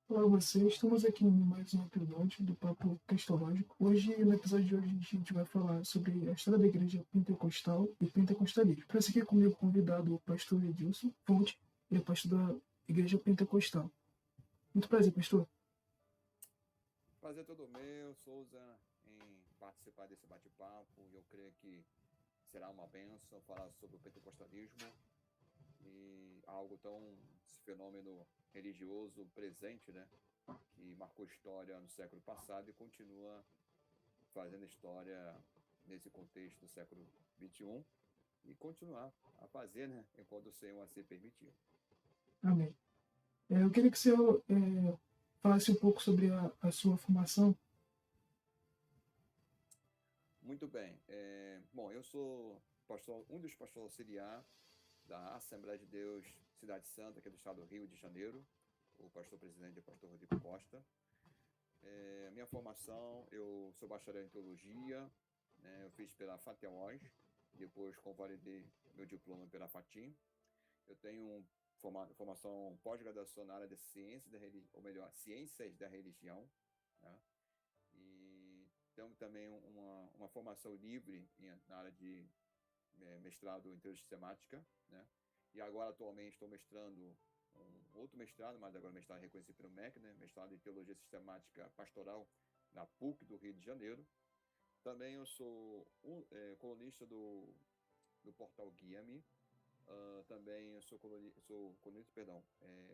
Olá, vocês. Estamos aqui em mais um episódio do Papo Cristológico. Hoje, no episódio de hoje, a gente vai falar sobre a história da igreja pentecostal e pentecostalismo. Para isso aqui comigo convidado o pastor Edilson Fonte, ele é pastor da igreja pentecostal. Muito prazer, pastor. Prazer todo meu, Souza, em participar desse bate-papo. Eu creio que será uma bênção falar sobre o pentecostalismo e algo tão, esse fenômeno religioso presente, né? Que marcou história no século passado e continua fazendo história nesse contexto do século XXI e continuar a fazer, né? Enquanto o Senhor assim permitir. Amém. Eu queria que o senhor falasse um pouco sobre a sua formação. Muito bem. Bom, eu sou pastor, um dos pastores auxiliar da Assembleia de Deus Cidade Santa, que é do estado do Rio de Janeiro. O pastor presidente é o pastor Rodrigo Costa. Minha formação, eu sou bacharel em teologia, né, eu fiz pela FATEOS, depois convalidei meu diploma pela FATIM. Eu tenho formação pós-graduação na área de ciência da religião, ou melhor, ciências da religião, né? E tenho também uma formação livre na área de mestrado em teologia sistemática, né? E agora atualmente estou mestrando um outro mestrado, mas agora mestrado reconhecido pelo MEC, né? Mestrado em teologia sistemática pastoral na PUC do Rio de Janeiro. Também eu sou colunista do portal Guia-me. Também eu sou colunista, perdão,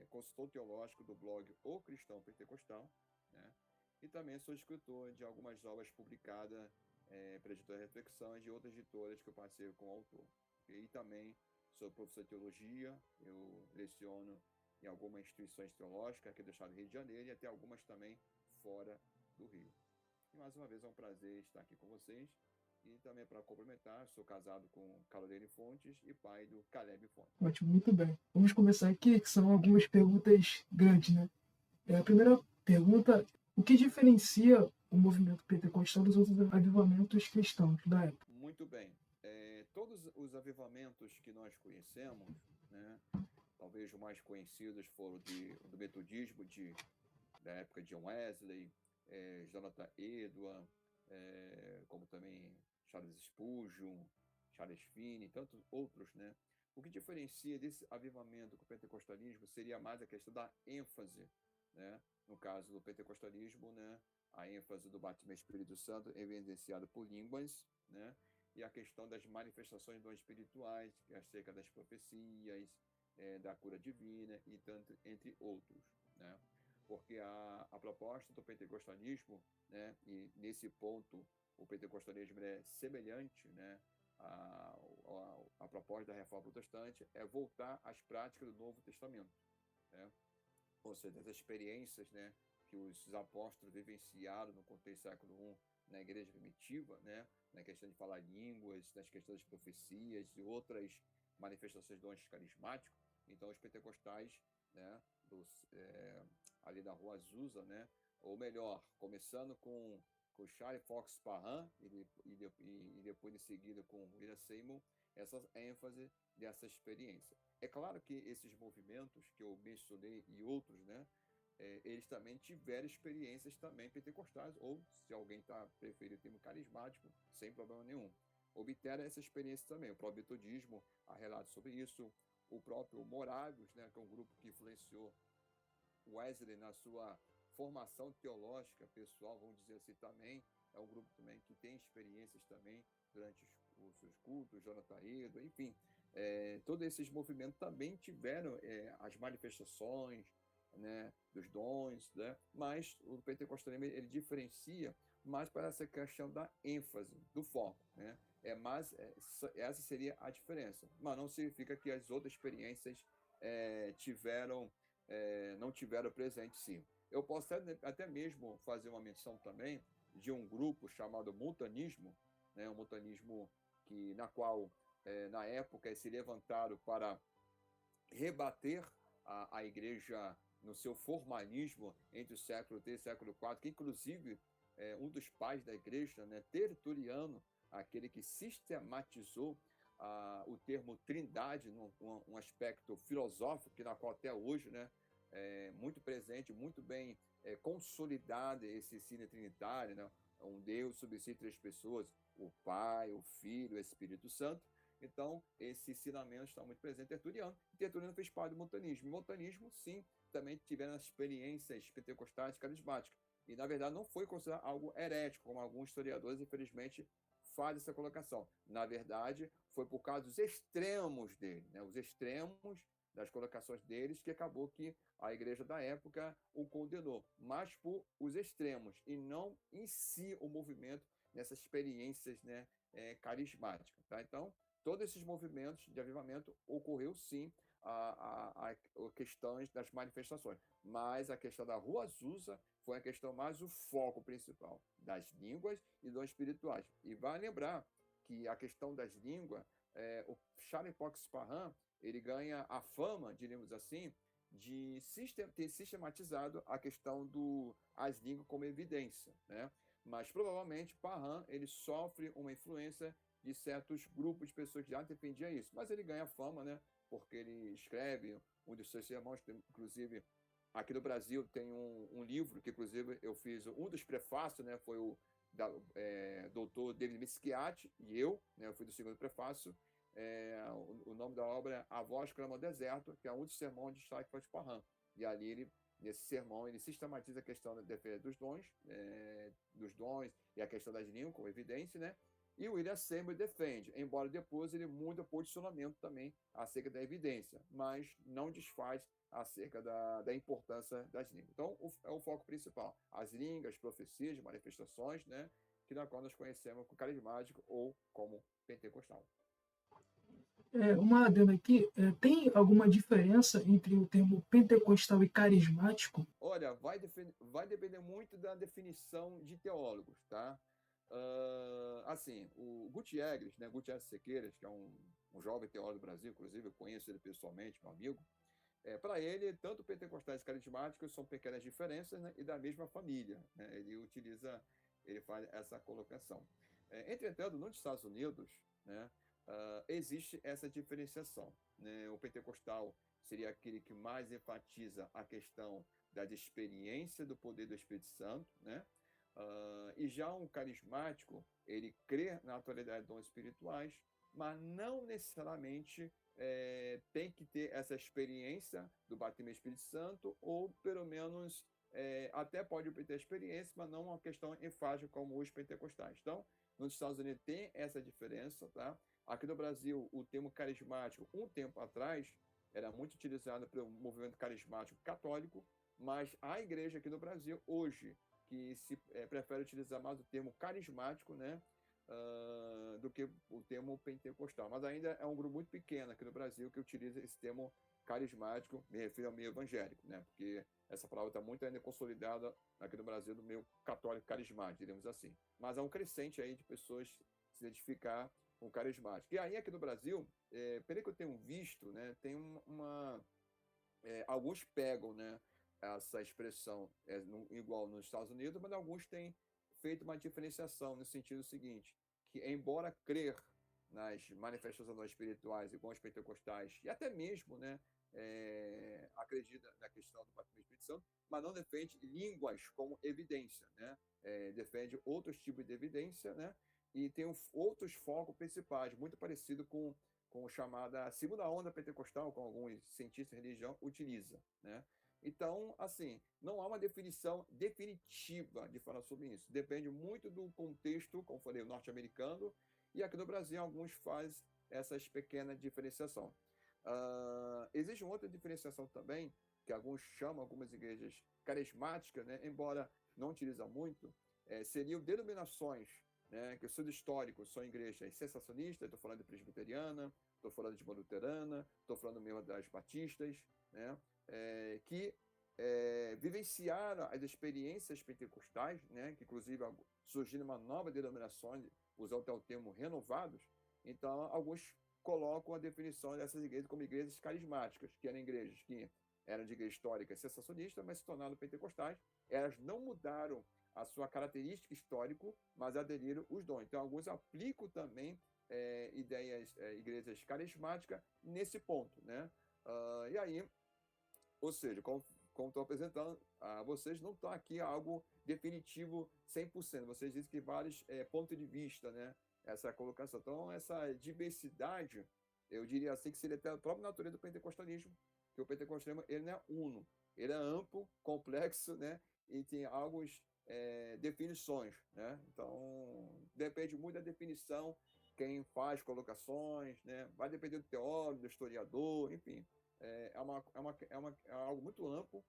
consultor teológico do blog O Cristão Pentecostal, né? E também sou escritor de algumas obras publicadas pela editora Reflexões e de outras editoras que eu parceiro com o autor. E também sou professor de teologia, eu leciono em algumas instituições teológicas aqui do estado do Rio de Janeiro e até algumas também fora do Rio. E mais uma vez é um prazer estar aqui com vocês. E também para complementar, sou casado com Caroline Fontes e pai do Caleb Fontes. Ótimo, muito bem. Vamos começar aqui, que são algumas perguntas grandes, né? A primeira pergunta: o que diferencia o movimento pentecostal dos outros avivamentos cristãos da época? Muito bem. Todos os avivamentos que nós conhecemos, né, talvez os mais conhecidos foram do metodismo da época de John Wesley, Jonathan Edwards, como também Charles Spurgeon, Charles Finney, tantos outros, né? O que diferencia desse avivamento com o pentecostalismo seria mais a questão da ênfase, né? No caso do pentecostalismo, né, a ênfase do batismo do Espírito Santo evidenciado por línguas, né? E a questão das manifestações dons espirituais, acerca das profecias, da cura divina e tanto entre outros, né? Porque a proposta do pentecostalismo, né, e nesse ponto o pentecostalismo é semelhante, né, a proposta da reforma protestante é voltar às práticas do Novo Testamento, né? Ou seja, as experiências, né, que os apóstolos vivenciaram no contexto do século I na igreja primitiva, né, na questão de falar línguas, nas questões de profecias e outras manifestações de dons carismáticos. Então, os pentecostais, né, ali da Rua Azusa, né, ou melhor, começando com Charles Fox Parham e depois em seguida com William Seymour, essa ênfase dessa experiência. É claro que esses movimentos que eu mencionei e outros, né, eles também tiveram experiências também pentecostais, ou se alguém preferindo o termo carismático, sem problema nenhum. Obteram essa experiência também. O próprio metodismo há relatos sobre isso. O próprio Morávios, né, que é um grupo que influenciou Wesley na sua formação teológica pessoal, vamos dizer assim, também é um grupo também que tem experiências também durante os seus cultos, Jonathan Edwards, enfim, todos esses movimentos também tiveram as manifestações, né, dos dons, né, mas o pentecostalismo ele diferencia mais para essa questão da ênfase, do foco, né? Essa seria a diferença, mas não significa que as outras experiências não tiveram presente, sim. Eu posso até mesmo fazer uma menção também de um grupo chamado Montanismo, né, um montanismo na qual, na época, se levantaram para rebater a igreja no seu formalismo entre o século III e o século IV, que inclusive um dos pais da igreja, né, Tertuliano, aquele que sistematizou o termo trindade, um aspecto filosófico, que na qual até hoje, né, muito presente, muito bem consolidado esse ensino trinitário, né? Um Deus sobre si, três pessoas, o Pai, o Filho, o Espírito Santo. Então, esse ensinamento está muito presente em Tertuliano. E Tertuliano fez parte do montanismo. E o montanismo, sim, também tiveram experiências pentecostais carismáticas. E, na verdade, não foi considerado algo herético, como alguns historiadores, infelizmente, fazem essa colocação. Na verdade, foi por causa dos extremos dele, né? Os extremos das colocações deles, que acabou que a igreja da época o condenou, mas por os extremos, e não em si o movimento nessas experiências, né, carismáticas. Tá? Então, todos esses movimentos de avivamento ocorreu sim a questões das manifestações, mas a questão da Rua Azusa foi a questão mais o foco principal das línguas e dos espirituais. E vai lembrar que a questão das línguas, o Charles Fox Parham, ele ganha a fama, diríamos assim, de ter sistematizado a questão das línguas como evidência, né? Mas provavelmente Parham ele sofre uma influência de certos grupos de pessoas que já defendiam isso, mas ele ganha fama, né? Porque ele escreve um dos seus sermões, inclusive aqui no Brasil tem um livro que inclusive eu fiz um dos prefácios, né? Foi o doutor David Mischiati e né? Eu fui do segundo prefácio. O nome da obra é A Voz que Clama ao Deserto, que é um dos sermões de Charles Fox Parham. E ali, nesse sermão, ele sistematiza a questão da defesa dos dons e a questão das línguas, como evidência, né? E o William Seymour defende, embora depois ele mude o posicionamento também acerca da evidência, mas não desfaz acerca da importância das línguas. Então, é o foco principal. As línguas, profecias, manifestações, né? Que na qual nós conhecemos como carismático ou como pentecostal. Uma adendo aqui, tem alguma diferença entre o termo pentecostal e carismático? Olha, vai depender muito da definição de teólogos, tá? Assim, o Gutierrez, né, Gutierrez Sequeiras, que é um jovem teólogo do Brasil, inclusive eu conheço ele pessoalmente, meu amigo, para ele, tanto pentecostais e carismáticos são pequenas diferenças, né, e da mesma família, né? Ele faz essa colocação. Entretanto, nos Estados Unidos, né, existe essa diferenciação, né? O pentecostal seria aquele que mais enfatiza a questão da experiência do poder do Espírito Santo, né? E já um carismático, ele crê na atualidade de dons espirituais, mas não necessariamente tem que ter essa experiência do batismo do Espírito Santo, ou pelo menos até pode ter experiência, mas não uma questão enfática como os pentecostais. Então, nos Estados Unidos tem essa diferença, tá? Aqui no Brasil, o termo carismático, um tempo atrás, era muito utilizado pelo movimento carismático católico, mas a igreja aqui no Brasil, hoje, que se prefere utilizar mais o termo carismático, né, do que o termo pentecostal. Mas ainda é um grupo muito pequeno aqui no Brasil que utiliza esse termo carismático, me refiro ao meio evangélico, né, porque essa palavra está muito ainda consolidada aqui no Brasil no meio católico carismático, diríamos assim. Mas há um crescente aí de pessoas se identificar com carismático. E aí aqui no Brasil, pelo que eu tenho visto, né, tem alguns pegam, né, essa expressão igual nos Estados Unidos, mas alguns têm feito uma diferenciação no sentido seguinte, que embora crer nas manifestações espirituais igual os pentecostais, e até mesmo, né, acredita na questão do batismo do Espírito Santo, mas não defende línguas como evidência, né? Defende outros tipos de evidência, né? E tem outros focos principais, muito parecido com a chamada segunda onda pentecostal, como alguns cientistas de religião utilizam, né? Então, assim, não há uma definição definitiva de falar sobre isso. Depende muito do contexto, como falei, o norte-americano, e aqui no Brasil alguns fazem essas pequenas diferenciação. Existe uma outra diferenciação também, que alguns chamam algumas igrejas carismáticas, né? Embora não utilizam muito, seriam denominações, né, que eu sou histórico, são igrejas sensacionistas, estou falando de presbiteriana, estou falando de luterana, estou falando mesmo das batistas, né, que vivenciaram as experiências pentecostais, né, que inclusive surgiram uma nova denominação, usando até o termo renovados. Então, alguns colocam a definição dessas igrejas como igrejas carismáticas, que eram igrejas que eram de igreja histórica sensacionista, mas se tornaram pentecostais. Elas não mudaram a sua característica histórica, mas aderiram os dons. Então, alguns aplicam também igrejas carismáticas nesse ponto, né? E aí, ou seja, como como estou apresentando a vocês, não está aqui algo definitivo 100%. Vocês dizem que vários pontos de vista, né? Essa colocação. Então, essa diversidade, eu diria assim, que seria até a própria natureza do pentecostalismo, que o pentecostalismo ele não é uno, ele é amplo, complexo, né? E tem algumas definições, né? Então, depende muito da definição, quem faz colocações, né? Vai depender do teólogo, do historiador, enfim. É algo muito amplo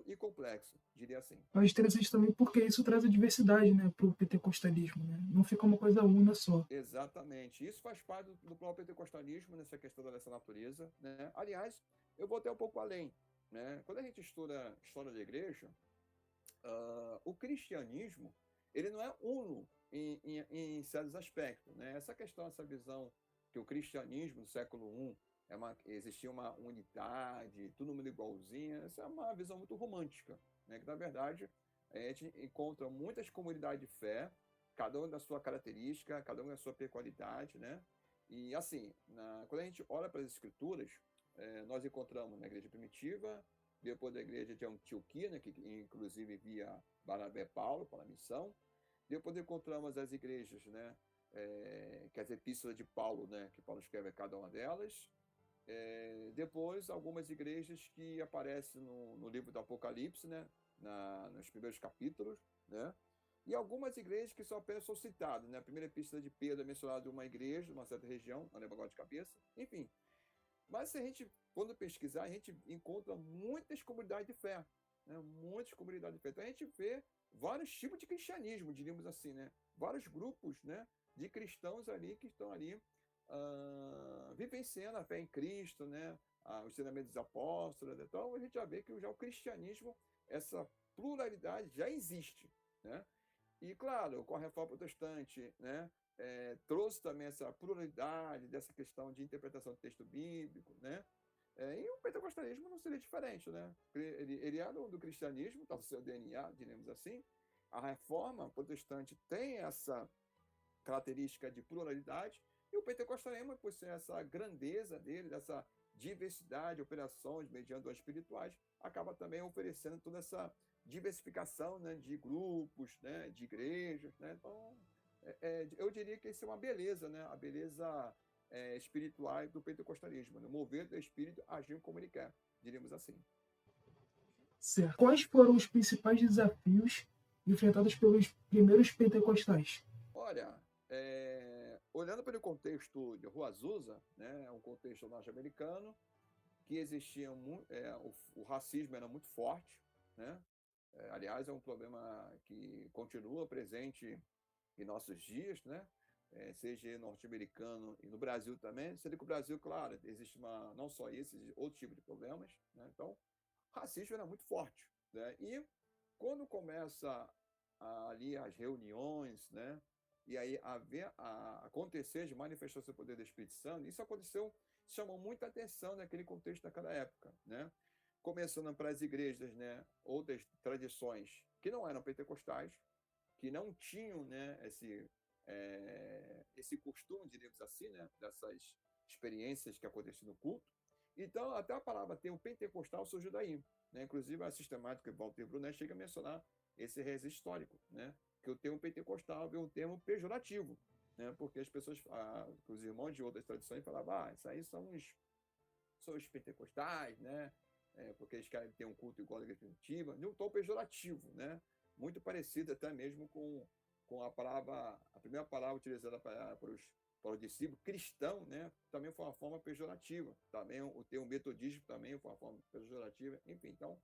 e complexo, diria assim. É interessante também porque isso traz a diversidade, né, para o pentecostalismo, né? Não fica uma coisa una só. Exatamente. Isso faz parte do próprio pentecostalismo, nessa questão dessa natureza, né? Aliás, eu vou até um pouco além, né? Quando a gente estuda história da igreja, o cristianismo ele não é uno em certos aspectos, né? Essa questão, essa visão que o cristianismo do século I existia uma unidade, todo mundo igualzinho, essa é uma visão muito romântica, né? Que na verdade a gente encontra muitas comunidades de fé, cada um da sua característica, cada um da sua peculiaridade, né? E assim, quando a gente olha para as escrituras, nós encontramos na igreja primitiva, depois da igreja de Antioquia, né, que inclusive via Barnabé e Paulo para a missão. Depois encontramos as igrejas, né, que as epístolas de Paulo, né, que Paulo escreve a cada uma delas. Depois, algumas igrejas que aparecem no livro do Apocalipse, né, nos primeiros capítulos, né, e algumas igrejas que só apenas são citadas. Né, a primeira epístola de Pedro é mencionada de uma igreja, de uma certa região, não lembro agora de cabeça, enfim. Mas se a gente, quando pesquisar, a gente encontra muitas comunidades de fé, né? Muitas comunidades de fé. Então a gente vê vários tipos de cristianismo, diríamos assim, né? Vários grupos, né, de cristãos ali que estão ali vivenciando a fé em Cristo, né? Os ensinamentos dos apóstolos. Então a gente já vê que já o cristianismo, essa pluralidade já existe, né? E claro, com a reforma protestante, né, trouxe também essa pluralidade dessa questão de interpretação do texto bíblico, né? E o pentecostalismo não seria diferente, né? Ele é do cristianismo, está no seu DNA, diremos assim. A reforma protestante tem essa característica de pluralidade, e o pentecostalismo, por ser essa grandeza dele, dessa diversidade, operações mediante dons espirituais, acaba também oferecendo toda essa diversificação, né, de grupos, né, de igrejas, né? Então, eu diria que isso é uma beleza, né? A beleza espiritual do pentecostalismo, né? Mover do espírito, agir como ele quer, diríamos assim. Certo. Quais foram os principais desafios enfrentados pelos primeiros pentecostais? Olha, olhando pelo contexto de Rua Azusa, né, um contexto norte-americano, que existia o racismo era muito forte, né? Aliás, é um problema que continua presente em nossos dias, né? Seja norte-americano e no Brasil também, sendo que o Brasil, claro, existe não só esse, existe outro tipo de problemas, né? Então, o racismo era muito forte, né? E quando começa ali as reuniões, né? E aí acontecer as manifestações do poder do Espírito Santo, isso aconteceu, chamou muita atenção naquele contexto daquela época, né? Começando para as igrejas, né? Outras tradições que não eram pentecostais, que não tinham, né, esse costume, diríamos assim, né, dessas experiências que aconteciam no culto. Então, até a palavra termo pentecostal surgiu daí, né? Inclusive, a sistemática Walter Brunet chega a mencionar esse registro histórico, né? Que o termo pentecostal é um termo pejorativo, né? Porque as pessoas, os irmãos de outras tradições falavam, isso aí são os pentecostais, né? Porque eles querem ter um culto igual à igreja primitiva, de um tom pejorativo, né? Muito parecido até mesmo com a primeira palavra utilizada para os discípulos, cristão, né? Também foi uma forma pejorativa. Também o termo metodismo também foi uma forma pejorativa. Enfim, então,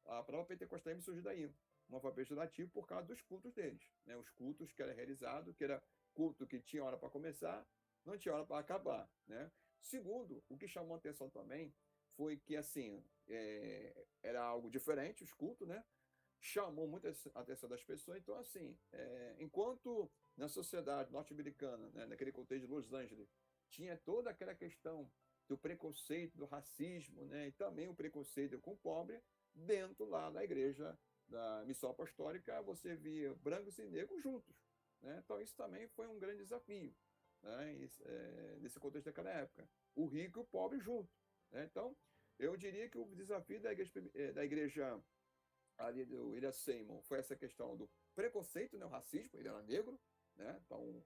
a palavra pentecostalismo surgiu daí. Uma forma pejorativa por causa dos cultos deles, né? Os cultos que era realizado, que era culto que tinha hora para começar, não tinha hora para acabar, né? Segundo, o que chamou a atenção também foi que, assim, era algo diferente, os cultos, né? Chamou muita atenção das pessoas. Então, assim, enquanto na sociedade norte-americana, né, naquele contexto de Los Angeles, tinha toda aquela questão do preconceito, do racismo, né, e também o preconceito com o pobre, dentro lá da igreja da missão apostólica, você via brancos e negros juntos, né? Então, isso também foi um grande desafio, né, nesse contexto daquela época. O rico e o pobre juntos, né? Então, Eu diria que o desafio da igreja ali do William Seymour foi essa questão do preconceito, né, o racismo, ele era negro, né, então,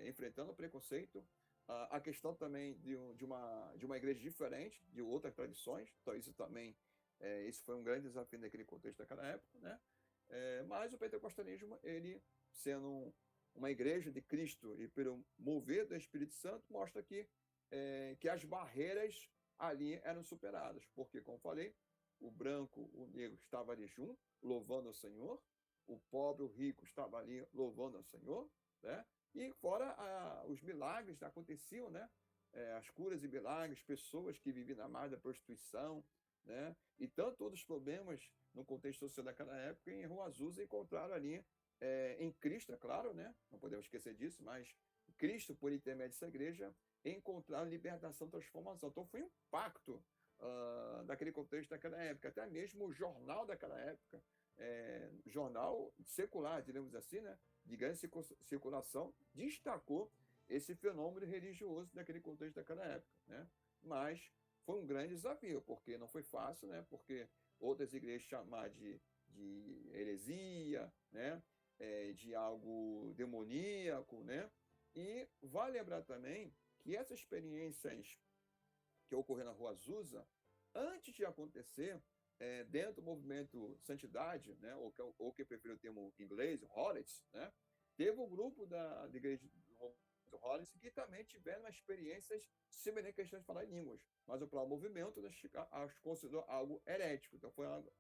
enfrentando o preconceito, a questão também de uma igreja diferente, de outras tradições, então isso também, isso foi um grande desafio naquele contexto daquela época, né, mas o pentecostalismo, ele sendo uma igreja de Cristo e pelo mover do Espírito Santo, mostra que as barreiras ali eram superadas, porque, como falei, o branco, o negro estava ali junto, louvando ao Senhor, o pobre, o rico estava ali louvando ao Senhor, né? E fora os milagres aconteciam, né? As curas e milagres, pessoas que viviam na margem da prostituição, né? E tanto outros problemas no contexto social daquela época, em Rua Azusa encontraram ali, em Cristo, é claro, né? Não podemos esquecer disso, mas Cristo, por intermédio dessa igreja, encontraram libertação, transformação. Então foi um pacto daquele contexto daquela época, até mesmo o jornal daquela época, jornal secular, diremos assim, né, de grande circulação, destacou esse fenômeno religioso daquele contexto daquela época, né? Mas foi um grande desafio, porque não foi fácil, né? Porque outras igrejas chamaram de heresia, né? De algo demoníaco, né? E vale lembrar também que essas experiências que ocorreram na Rua Azusa, antes de acontecer, dentro do movimento Santidade, né, ou que prefere o termo inglês, Holiness, né, teve um grupo da igreja do Holiness que também tiveram experiências semelhantes à questão de falar em línguas, mas o próprio movimento as considerou algo herético, então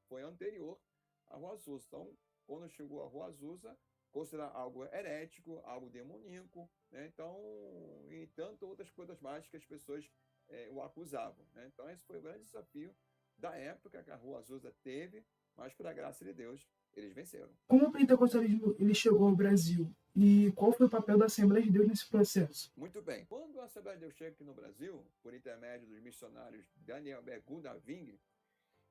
foi anterior à Rua Azusa. Então, quando chegou a Rua Azusa, considerar algo herético, algo demoníaco, né? Então, e tanto outras coisas mais que as pessoas o acusavam, né? Então, esse foi o grande desafio da época que a Rua Azusa teve, mas, pela graça de Deus, eles venceram. Como o pentecostalismo ele chegou ao Brasil e qual foi o papel da Assembleia de Deus nesse processo? Muito bem. Quando a Assembleia de Deus chega aqui no Brasil, por intermédio dos missionários Daniel Begu da Ving,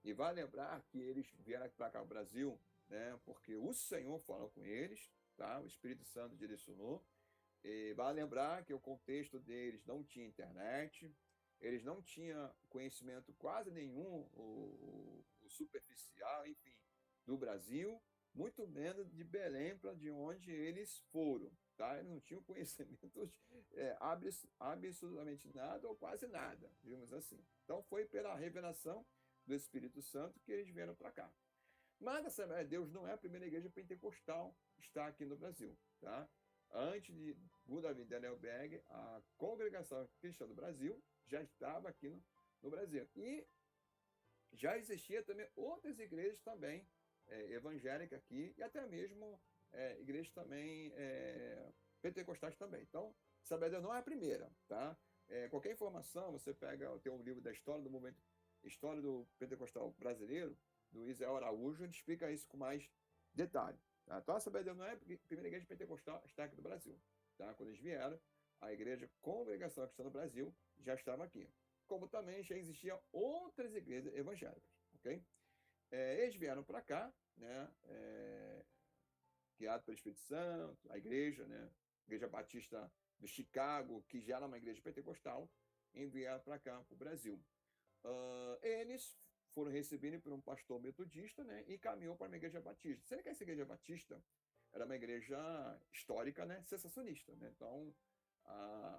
e vale lembrar que eles vieram para cá ao Brasil, né, porque o Senhor falou com eles, tá? O Espírito Santo direcionou. E vale lembrar que o contexto deles não tinha internet, eles não tinham conhecimento quase nenhum, o superficial, enfim, do Brasil, muito menos de Belém, para de onde eles foram. Tá? Eles não tinham conhecimentos absolutamente nada ou quase nada, digamos assim. Então foi pela revelação do Espírito Santo que eles vieram para cá. Mas a Assembleia de Deus não é a primeira igreja pentecostal que está aqui no Brasil. Tá? Antes de Gudavid Danielberg, a Congregação Cristã do Brasil já estava aqui no Brasil. E já existia também outras igrejas também evangélicas aqui, e até mesmo igrejas também pentecostais também. Então, a Assembleia de Deus não é a primeira. Tá? Qualquer informação, você pega o teu livro da história do movimento, História do Pentecostal Brasileiro, do Israel Araújo, ele explica isso com mais detalhe. Tá? Então, a Assembleia de Deus não é a primeira igreja pentecostal está aqui do Brasil. Tá? Quando eles vieram, a igreja Congregação Cristã do Brasil já estava aqui. Como também já existiam outras igrejas evangélicas. Okay? Eles vieram para cá, né? Guiado pelo Espírito Santo, a igreja, né? Igreja Batista de Chicago, que já era uma igreja pentecostal, enviaram para cá, para o Brasil. Eles foram recebidos por um pastor metodista, né, e caminhou para uma igreja batista. Sendo que essa igreja batista era uma igreja histórica, né, sensacionista. Né? Então,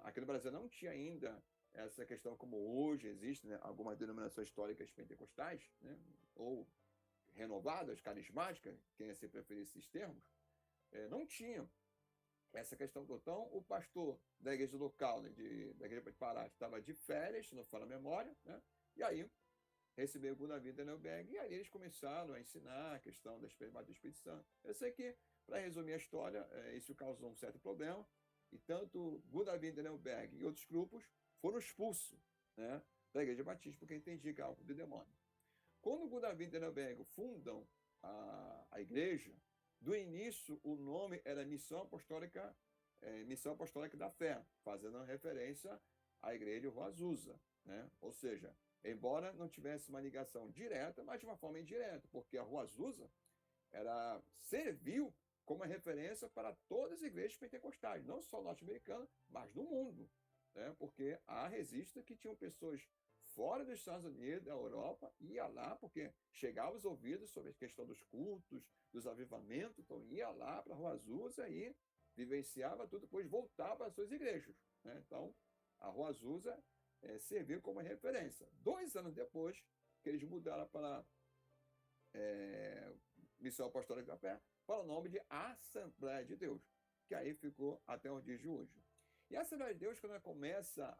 aqui no Brasil não tinha ainda essa questão como hoje existe, né, algumas denominações históricas pentecostais, né, ou renovadas, carismáticas, quem assim preferir esses termos, não tinham essa questão. Então, o pastor da igreja local, né, da igreja de Pará, estava de férias, se não for a memória, né, e aí recebeu o Gudavid Danielberg, e aí eles começaram a ensinar a questão da experiência do Espírito Santo. Eu sei que, para resumir a história, isso causou um certo problema, e tanto Gudavid Danielberg e outros grupos foram expulsos, né, da Igreja Batista, porque entendiam que é algo de demônio. Quando Gudavid Danielberg fundam a igreja, do início o nome era Missão Apostólica da Fé, fazendo referência à igreja de Rua Azusa, né? Ou seja, embora não tivesse uma ligação direta, mas de uma forma indireta, porque a Rua Azusa serviu como referência para todas as igrejas pentecostais, não só norte-americanas, mas do mundo, né? Porque há registros que tinham pessoas fora dos Estados Unidos, da Europa, ia lá, porque chegava aos ouvidos sobre a questão dos cultos, dos avivamentos, então ia lá para a Rua Azusa e vivenciava tudo, depois voltava para as suas igrejas, né? Então, a Rua Azusa serviu como referência. 2 anos depois, que eles mudaram para Missão Apostólica da Fé, para o nome de Assembleia de Deus, que aí ficou até os dias de hoje. E a Assembleia de Deus, quando ela começa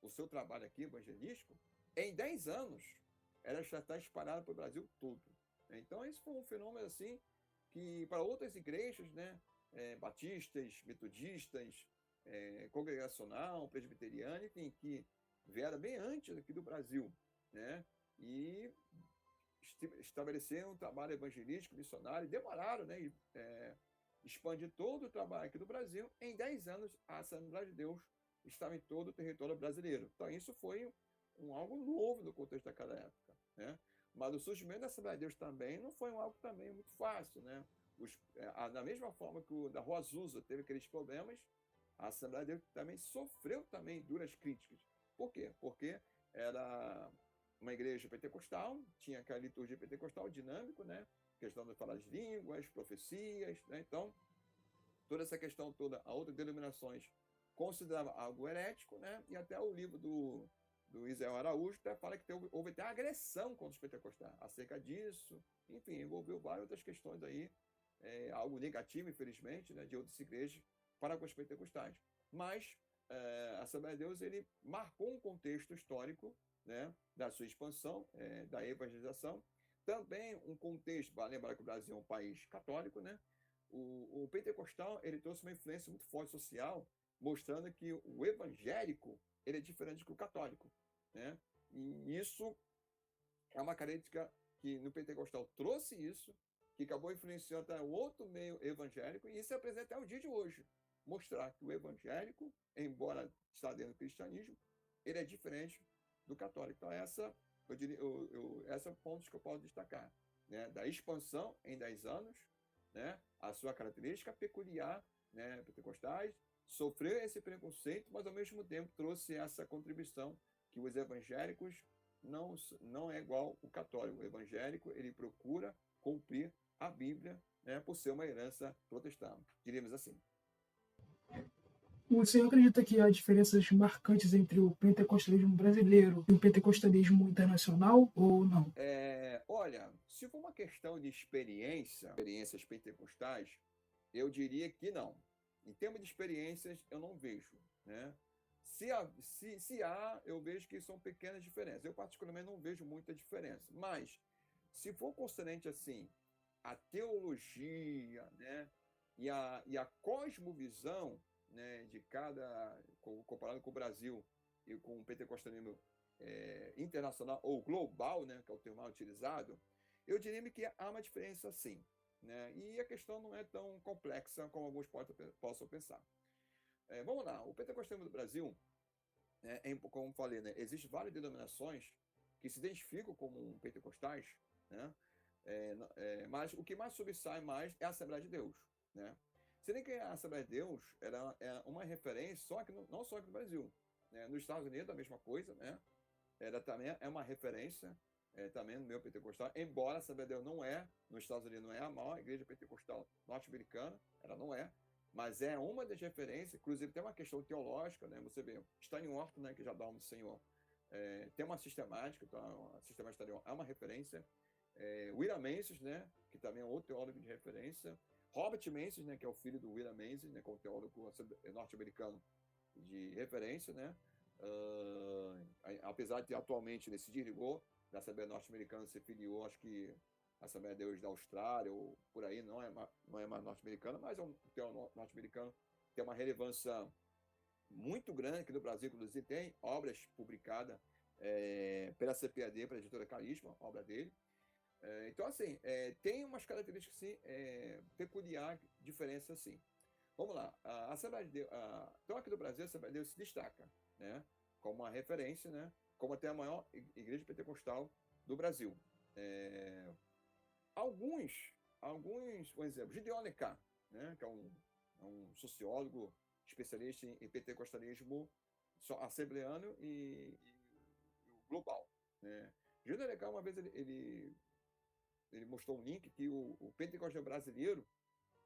o seu trabalho aqui, evangelístico, em 10 anos, ela já está espalhada para o Brasil todo. Então, esse foi um fenômeno assim, que para outras igrejas, né, batistas, metodistas, congregacional, presbiteriana, enfim, que vieram bem antes aqui do Brasil, né, e estabeleceram um trabalho evangelístico, missionário, demoraram, né, expandir todo o trabalho aqui do Brasil. Em 10 anos, a Assembleia de Deus estava em todo o território brasileiro. Então, isso foi algo novo no contexto daquela época, né? Mas o surgimento da Assembleia de Deus também não foi algo também muito fácil, né? Da mesma forma que o da Rua Azusa teve aqueles problemas, a Assembleia de Deus também sofreu também duras críticas. Por quê? Porque era uma igreja pentecostal, tinha aquela liturgia pentecostal dinâmico, né? Questão de falar as línguas, profecias, né? Então, toda essa questão toda, a outras denominações considerava algo herético, né? E até o livro do Israel Araújo até fala que houve até agressão contra os pentecostais acerca disso. Enfim, envolveu várias outras questões aí, algo negativo, infelizmente, né? De outras igrejas para com os pentecostais. Mas a Assembleia de Deus, ele marcou um contexto histórico, né? Da sua expansão, da evangelização. Também um contexto, para lembrar que o Brasil é um país católico, né? O pentecostal, ele trouxe uma influência muito forte social, mostrando que o evangélico, ele é diferente do católico, né? E isso é uma característica que no pentecostal trouxe isso, que acabou influenciando até o outro meio evangélico, e isso é presente até o dia de hoje. Mostrar que o evangélico, embora está dentro do cristianismo, ele é diferente do católico. Então, eu diria, essa é o ponto que eu posso destacar, né? Da expansão em 10 anos, né? A sua característica peculiar, né? Pentecostais, sofreu esse preconceito, mas ao mesmo tempo trouxe essa contribuição que os evangélicos não é igual o católico. O evangélico, ele procura cumprir a Bíblia, né? Por ser uma herança protestante, diríamos assim. Você acredita que há diferenças marcantes entre o pentecostalismo brasileiro e o pentecostalismo internacional ou não? Olha, se for uma questão de experiências pentecostais, eu diria que não. Em termos de experiências, eu não vejo, né? Se há, eu vejo que são pequenas diferenças. Eu, particularmente, não vejo muita diferença. Mas, se for concernente, assim, a teologia, né? E a cosmovisão, né, de comparado com o Brasil e com o pentecostalismo internacional ou global, né, que é o termo utilizado, eu diria que há uma diferença sim, né? E a questão não é tão complexa como alguns possam pensar. Vamos lá, o pentecostalismo do Brasil, né, como falei, né, existem várias denominações que se identificam como pentecostais, né? Mas o que mais sobressai mais é a Assembleia de Deus, né? Se nem que a Assembleia de Deus é uma referência, só que não só aqui no Brasil, né? Nos Estados Unidos a mesma coisa, né? Ela também é uma referência, também no meio pentecostal, embora a Assembleia de Deus não é, nos Estados Unidos não é a maior igreja pentecostal norte-americana, ela não é, mas é uma das referências, inclusive tem uma questão teológica, né? Você vê, Stanley Orton, né, que já dá um do Senhor, tem uma sistemática, então a sistemática é uma referência. William Menzies, né, que também é outro teólogo de referência. Robert Menzies, né, que é o filho do William Menzies, né, que é um teólogo norte-americano de referência, né? Apesar de atualmente ele se desligou da Assembleia Norte-Americana, se filiou, acho que a Assembleia de Deus da Austrália ou por aí, não é mais norte-americana, mas é um teólogo norte-americano, tem uma relevância muito grande aqui no Brasil, inclusive tem obras publicadas pela CPAD, pela editora Carisma, obra dele. Então, assim, tem umas características assim, peculiar, diferença assim. Vamos lá, a Assembleia de Deus, então aqui no Brasil a Assembleia de Deus se destaca, né, como uma referência, né, como até a maior igreja pentecostal do Brasil. Alguns, por exemplo, Gideon Lecar, né, que é um sociólogo especialista em pentecostalismo assembleano e global, né? Júnior Legal, uma vez, ele mostrou um link que o pentecostal brasileiro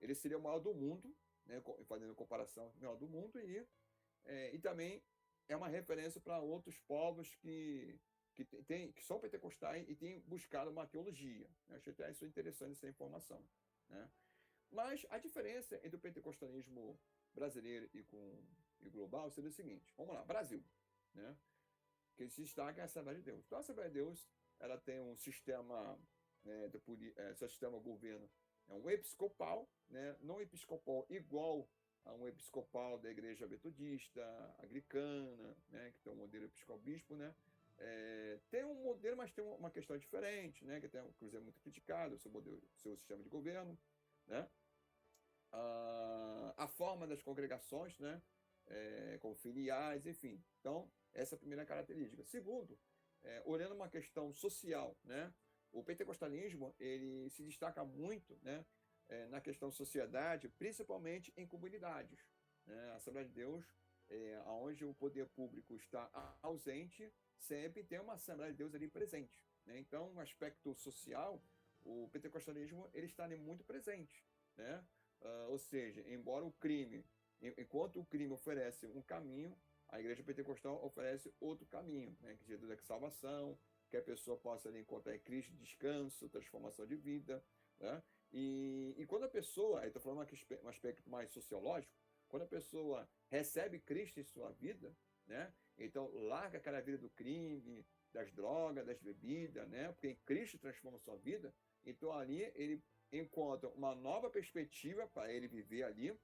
ele seria o maior do mundo, né, fazendo comparação, o maior do mundo, e também é uma referência para outros povos que são pentecostais e têm buscado uma teologia. Eu achei até isso interessante, essa informação, né? Mas a diferença entre o pentecostalismo brasileiro e global seria o seguinte: vamos lá, Brasil, né? Que se destaca é a Assembleia de Deus. Então, a Assembleia de Deus ela tem um sistema, seu sistema governo é um episcopal, né? Não episcopal igual a um episcopal da Igreja Metodista, Anglicana, né? Que tem um modelo episcopal-bispo, né? Tem um modelo, mas tem uma questão diferente, né? Que tem, inclusive, é muito criticado, o seu modelo, seu sistema de governo, né? A forma das congregações, né? Como filiais, enfim. Então, essa é a primeira característica. Segundo, olhando uma questão social, né? O pentecostalismo ele se destaca muito, né? Na questão sociedade, principalmente em comunidades, né? A Assembleia de Deus, onde o poder público está ausente, sempre tem uma Assembleia de Deus ali presente, né? Então, no aspecto social, o pentecostalismo ele está ali muito presente, né? Ou seja, embora enquanto o crime oferece um caminho, a igreja pentecostal oferece outro caminho, né? Que Jesus é a salvação, que a pessoa possa ali encontrar em Cristo descanso, transformação de vida, né? E quando a pessoa, estou falando um aspecto mais sociológico, quando a pessoa recebe Cristo em sua vida, né? Então larga aquela vida do crime, das drogas, das bebidas, né? Porque em Cristo transforma a sua vida, então ali ele encontra uma nova perspectiva para ele viver ali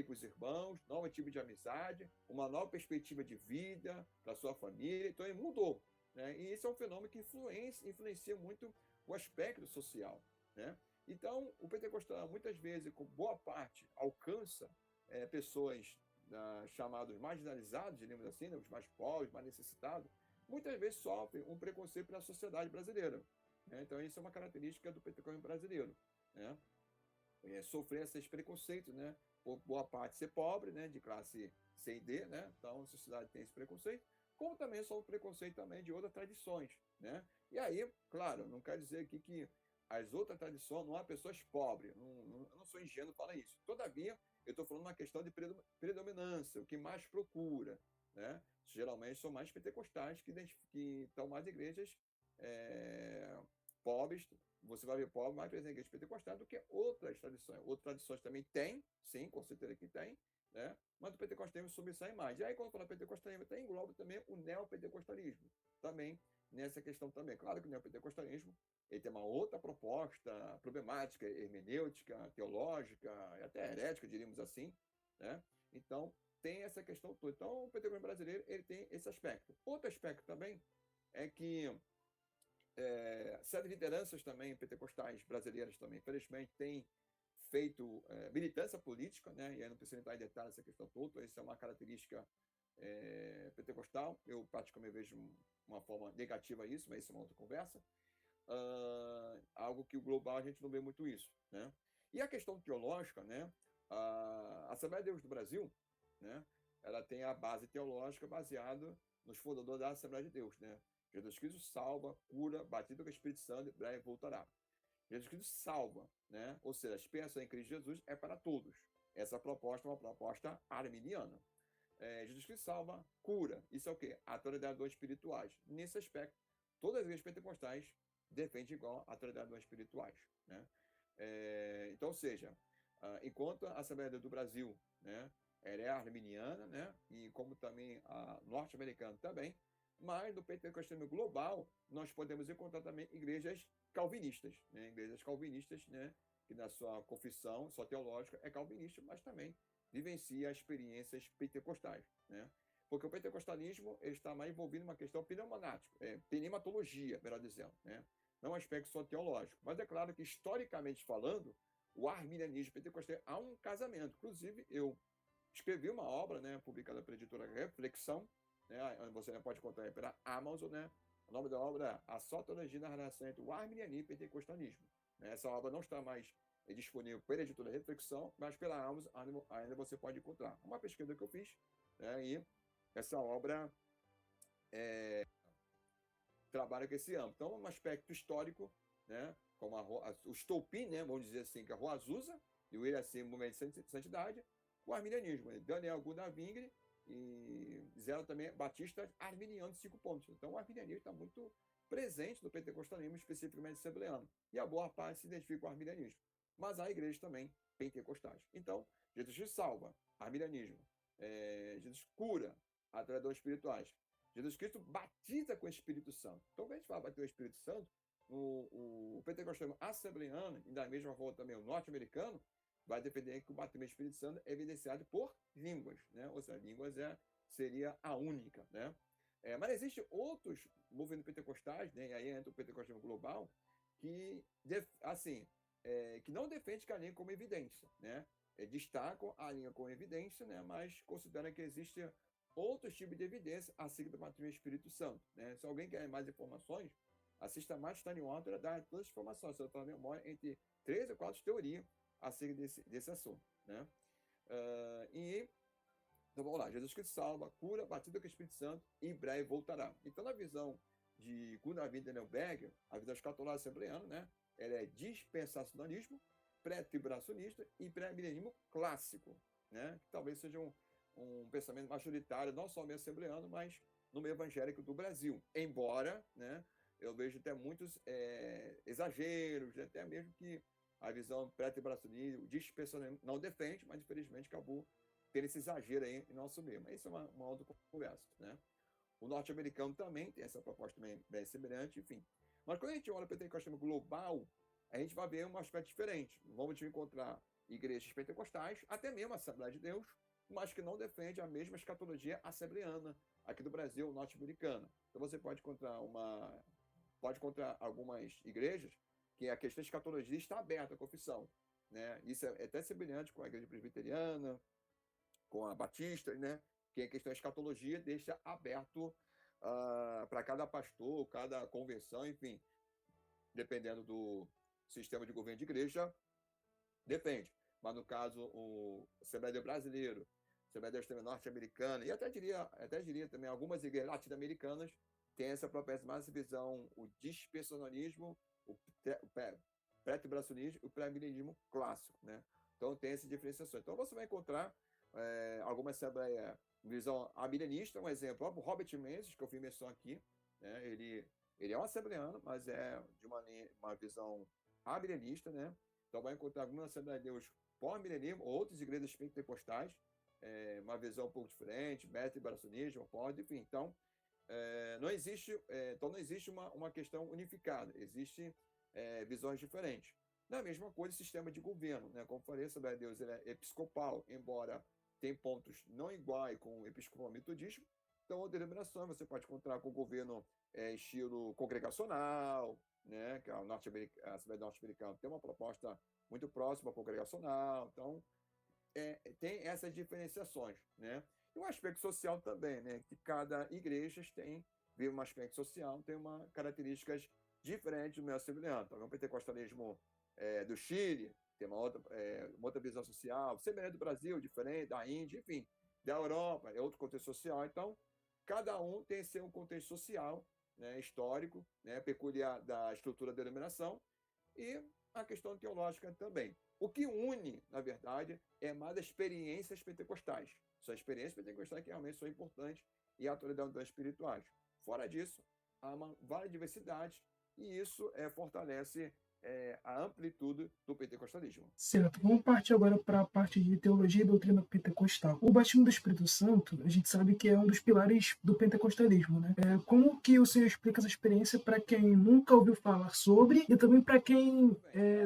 com os irmãos, novo tipo de amizade, uma nova perspectiva de vida para sua família. Então ele mudou, né? E esse é um fenômeno que influencia muito o aspecto social, né? Então o pentecostal muitas vezes, com boa parte, alcança pessoas chamados marginalizados, digamos assim, né? Os mais pobres, mais necessitados, muitas vezes sofrem um preconceito pela sociedade brasileira, né? Então isso é uma característica do pentecostal brasileiro, né? Sofrer esses preconceitos, né? Por boa parte ser pobre, né? De classe C e D, né? Então a sociedade tem esse preconceito, como também sofre preconceito também de outras tradições, né? E aí, claro, não quer dizer aqui que as outras tradições não há pessoas pobres, eu não sou ingênuo falar isso. Todavia, eu estou falando uma questão de predominância, o que mais procura, né? Geralmente são mais pentecostais que estão mais igrejas pobres. Você vai ver pobre mais presente na igreja pentecostal do que outras tradições. Outras tradições também tem, sim, com certeza que tem, né? Mas o pentecostalismo sobressai mais. E aí, quando fala pentecostalismo, tem engloba também o neopentecostalismo, também nessa questão também. Claro que o neopentecostalismo ele tem uma outra proposta problemática, hermenêutica, teológica, até herética, diríamos assim, né? Então, tem essa questão toda. Então, o pentecostalismo brasileiro ele tem esse aspecto. Outro aspecto também é que certas lideranças também pentecostais brasileiras também, infelizmente, têm feito militância política, né? E aí não preciso entrar em detalhes essa questão toda, isso é uma característica pentecostal. Eu praticamente vejo uma forma negativa a isso, mas isso é uma outra conversa. Algo que o global a gente não vê muito isso, né? E a questão teológica, né? A Assembleia de Deus do Brasil, né? Ela tem a base teológica baseada nos fundadores da Assembleia de Deus, né? Jesus Cristo salva, cura, batido com o Espírito Santo, breve voltará. Jesus Cristo salva, né? Ou seja, a esperança em Cristo Jesus é para todos. Essa proposta é uma proposta arminiana. Jesus Cristo salva, cura. Isso é o quê? A autoridade dos espirituais. Nesse aspecto, todas as igrejas pentecostais defendem igual a autoridade dos espirituais, né? Então, ou seja, enquanto a Assembleia do Brasil, né, ela é arminiana, né? E como também a norte-americana também, mas no pentecostalismo global nós podemos encontrar também igrejas calvinistas, né? Igrejas calvinistas, né? Que na sua confissão, sua teológica é calvinista, mas também vivencia experiências pentecostais, né? Porque o pentecostalismo ele está mais envolvido numa questão pneumatologia, melhor dizendo, né? Não um aspecto só teológico. Mas é claro que, historicamente falando, o arminianismo pentecostal há um casamento. Inclusive, eu escrevi uma obra, né, publicada pela editora Reflexão, né, você pode encontrar pela Amazon, né? O nome da obra é A Sotologia da Relação entre o Arminianismo e o Pentecostalismo. Essa obra não está mais disponível pela editora Reflexão, mas pela Amazon ainda você pode encontrar. Uma pesquisa que eu fiz, né, e essa obra trabalha com esse âmbito. Então, um aspecto histórico, né, como o Stolpin, né, vamos dizer assim, que é a Rua Azusa, e o Iraci, Movimento de Santidade, o arminianismo, né, Daniel Gudavingre e Zé também Batista arminiano de 5 pontos. Então, o arminianismo está muito presente no pentecostalismo, especificamente assembleano. E a boa parte se identifica com o arminianismo. Mas há igrejas também pentecostais. Então, Jesus Cristo salva, arminianismo. Jesus cura, atraidores espirituais. Jesus Cristo batiza com o Espírito Santo. Então, quando a gente fala bater o Espírito Santo, o pentecostalismo assembleano, e da mesma forma também o norte-americano, vai defender que o batimento do Espírito Santo é evidenciado por línguas, né? Ou seja, línguas seria a única, né? Mas existem outros movimentos pentecostais, né? E aí entra o pentecostalismo global, que, assim, que não defende a linha como evidência, né? Destacam a linha como evidência, né? Mas consideram que existe outros tipos de evidência acerca do batismo do Espírito Santo, né? Se alguém quer mais informações, assista mais Tiny Water, dá todas as informações. Você tem memória entre 3 ou 4 teorias acerca desse assunto, né? Então vamos lá, Jesus Cristo salva, cura, batido com o Espírito Santo e em breve voltará. Então, na visão de Gunnar Wittenberg, a visão escatológica assembleana, né? Ela é dispensacionalismo, pré-tribulacionista e pré-milenismo clássico, né? Que talvez seja um pensamento majoritário, não só no meio assembleano, mas no meio evangélico do Brasil. Embora, né, eu vejo até muitos exageros, até mesmo que a visão pré-tribulacionista, o dispensacionalismo não defende, mas infelizmente acabou tendo esse exagero aí em nosso meio. Mas isso é uma outra conversa, né? O norte-americano também tem essa proposta bem semelhante, enfim. Mas quando a gente olha para o pentecostalismo global, a gente vai ver um aspecto diferente. Vamos encontrar igrejas pentecostais, até mesmo a Assembleia de Deus, mas que não defende a mesma escatologia assembleana aqui do Brasil, norte-americana. Então você pode encontrar algumas igrejas que a questão de escatologia está aberta à confissão, né? Isso é até semelhante com a igreja presbiteriana, com a batista, né? Que a questão da escatologia deixa aberto para cada pastor, cada convenção, enfim, dependendo do sistema de governo de igreja, depende. Mas no caso, o Assembleia Brasileiro, Assembleia de Deus norte-americana, e até diria também algumas igrejas latino-americanas têm essa proposta mais visão, o dispensacionalismo, o pré-tribulacionismo e o pré-milenismo clássico, né? Então tem essa diferenciação. Então você vai encontrar alguma assembleia visão amilenista, um exemplo, o Robert Menzies, que eu fiz menção aqui, né? Ele é um assembleano, mas é de uma visão amilenista, né? Então vai encontrar algumas Assembleias de Deus pós-milenismo, outras igrejas pentecostais, uma visão um pouco diferente, pré-tribulacionismo, enfim. Então, não existe uma questão unificada, existem visões diferentes. Na mesma coisa, o sistema de governo, né? Como falei, a Assembleia de Deus é episcopal, embora tem pontos não iguais com o episcopal metodismo. Então, a denominação você pode encontrar com o governo estilo congregacional, né? Que a Assembleia Norte-Americana tem uma proposta muito próxima à congregacional. Então, tem essas diferenciações, né? E o aspecto social também, né? Que cada igreja vê um aspecto social, tem uma características diferentes do meio assembleano. Então, o pentecostalismo do Chile tem uma outra visão social, semelhante do Brasil, diferente, da Índia, enfim, da Europa, é outro contexto social. Então, cada um tem seu contexto social, né, histórico, né, peculiar da estrutura da denominação, e a questão teológica também. O que une, na verdade, é mais as experiências pentecostais. São as experiências pentecostais que realmente são importantes e a atualidade espirituais. Fora disso, há uma várias diversidades e isso fortalece a amplitude do pentecostalismo. Certo, vamos partir agora para a parte de teologia e doutrina pentecostal. O batismo do Espírito Santo, a gente sabe que é um dos pilares do pentecostalismo, né? Como que o senhor explica essa experiência para quem nunca ouviu falar sobre e também para quem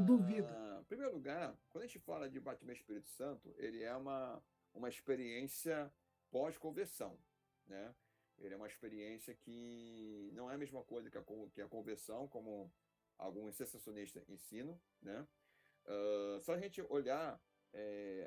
duvida? Em primeiro lugar, quando a gente fala de batismo do Espírito Santo, ele é uma experiência pós-conversão, né? Ele é uma experiência que não é a mesma coisa que a conversão, como alguns sensacionistas ensinam, né? Só a gente olhar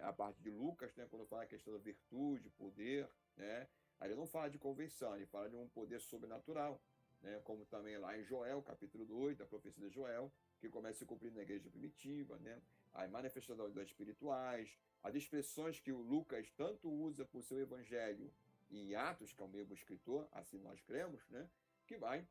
a parte de Lucas, né, quando fala a questão da virtude, poder, né? Aí ele não fala de conversão, ele fala de um poder sobrenatural, né? Como também lá em Joel, capítulo 2, da profecia de Joel, que começa a se cumprir na igreja primitiva, né? As manifestações espirituais, as expressões que o Lucas tanto usa por seu evangelho e Atos, que é o mesmo escritor, assim nós cremos, né? Que vai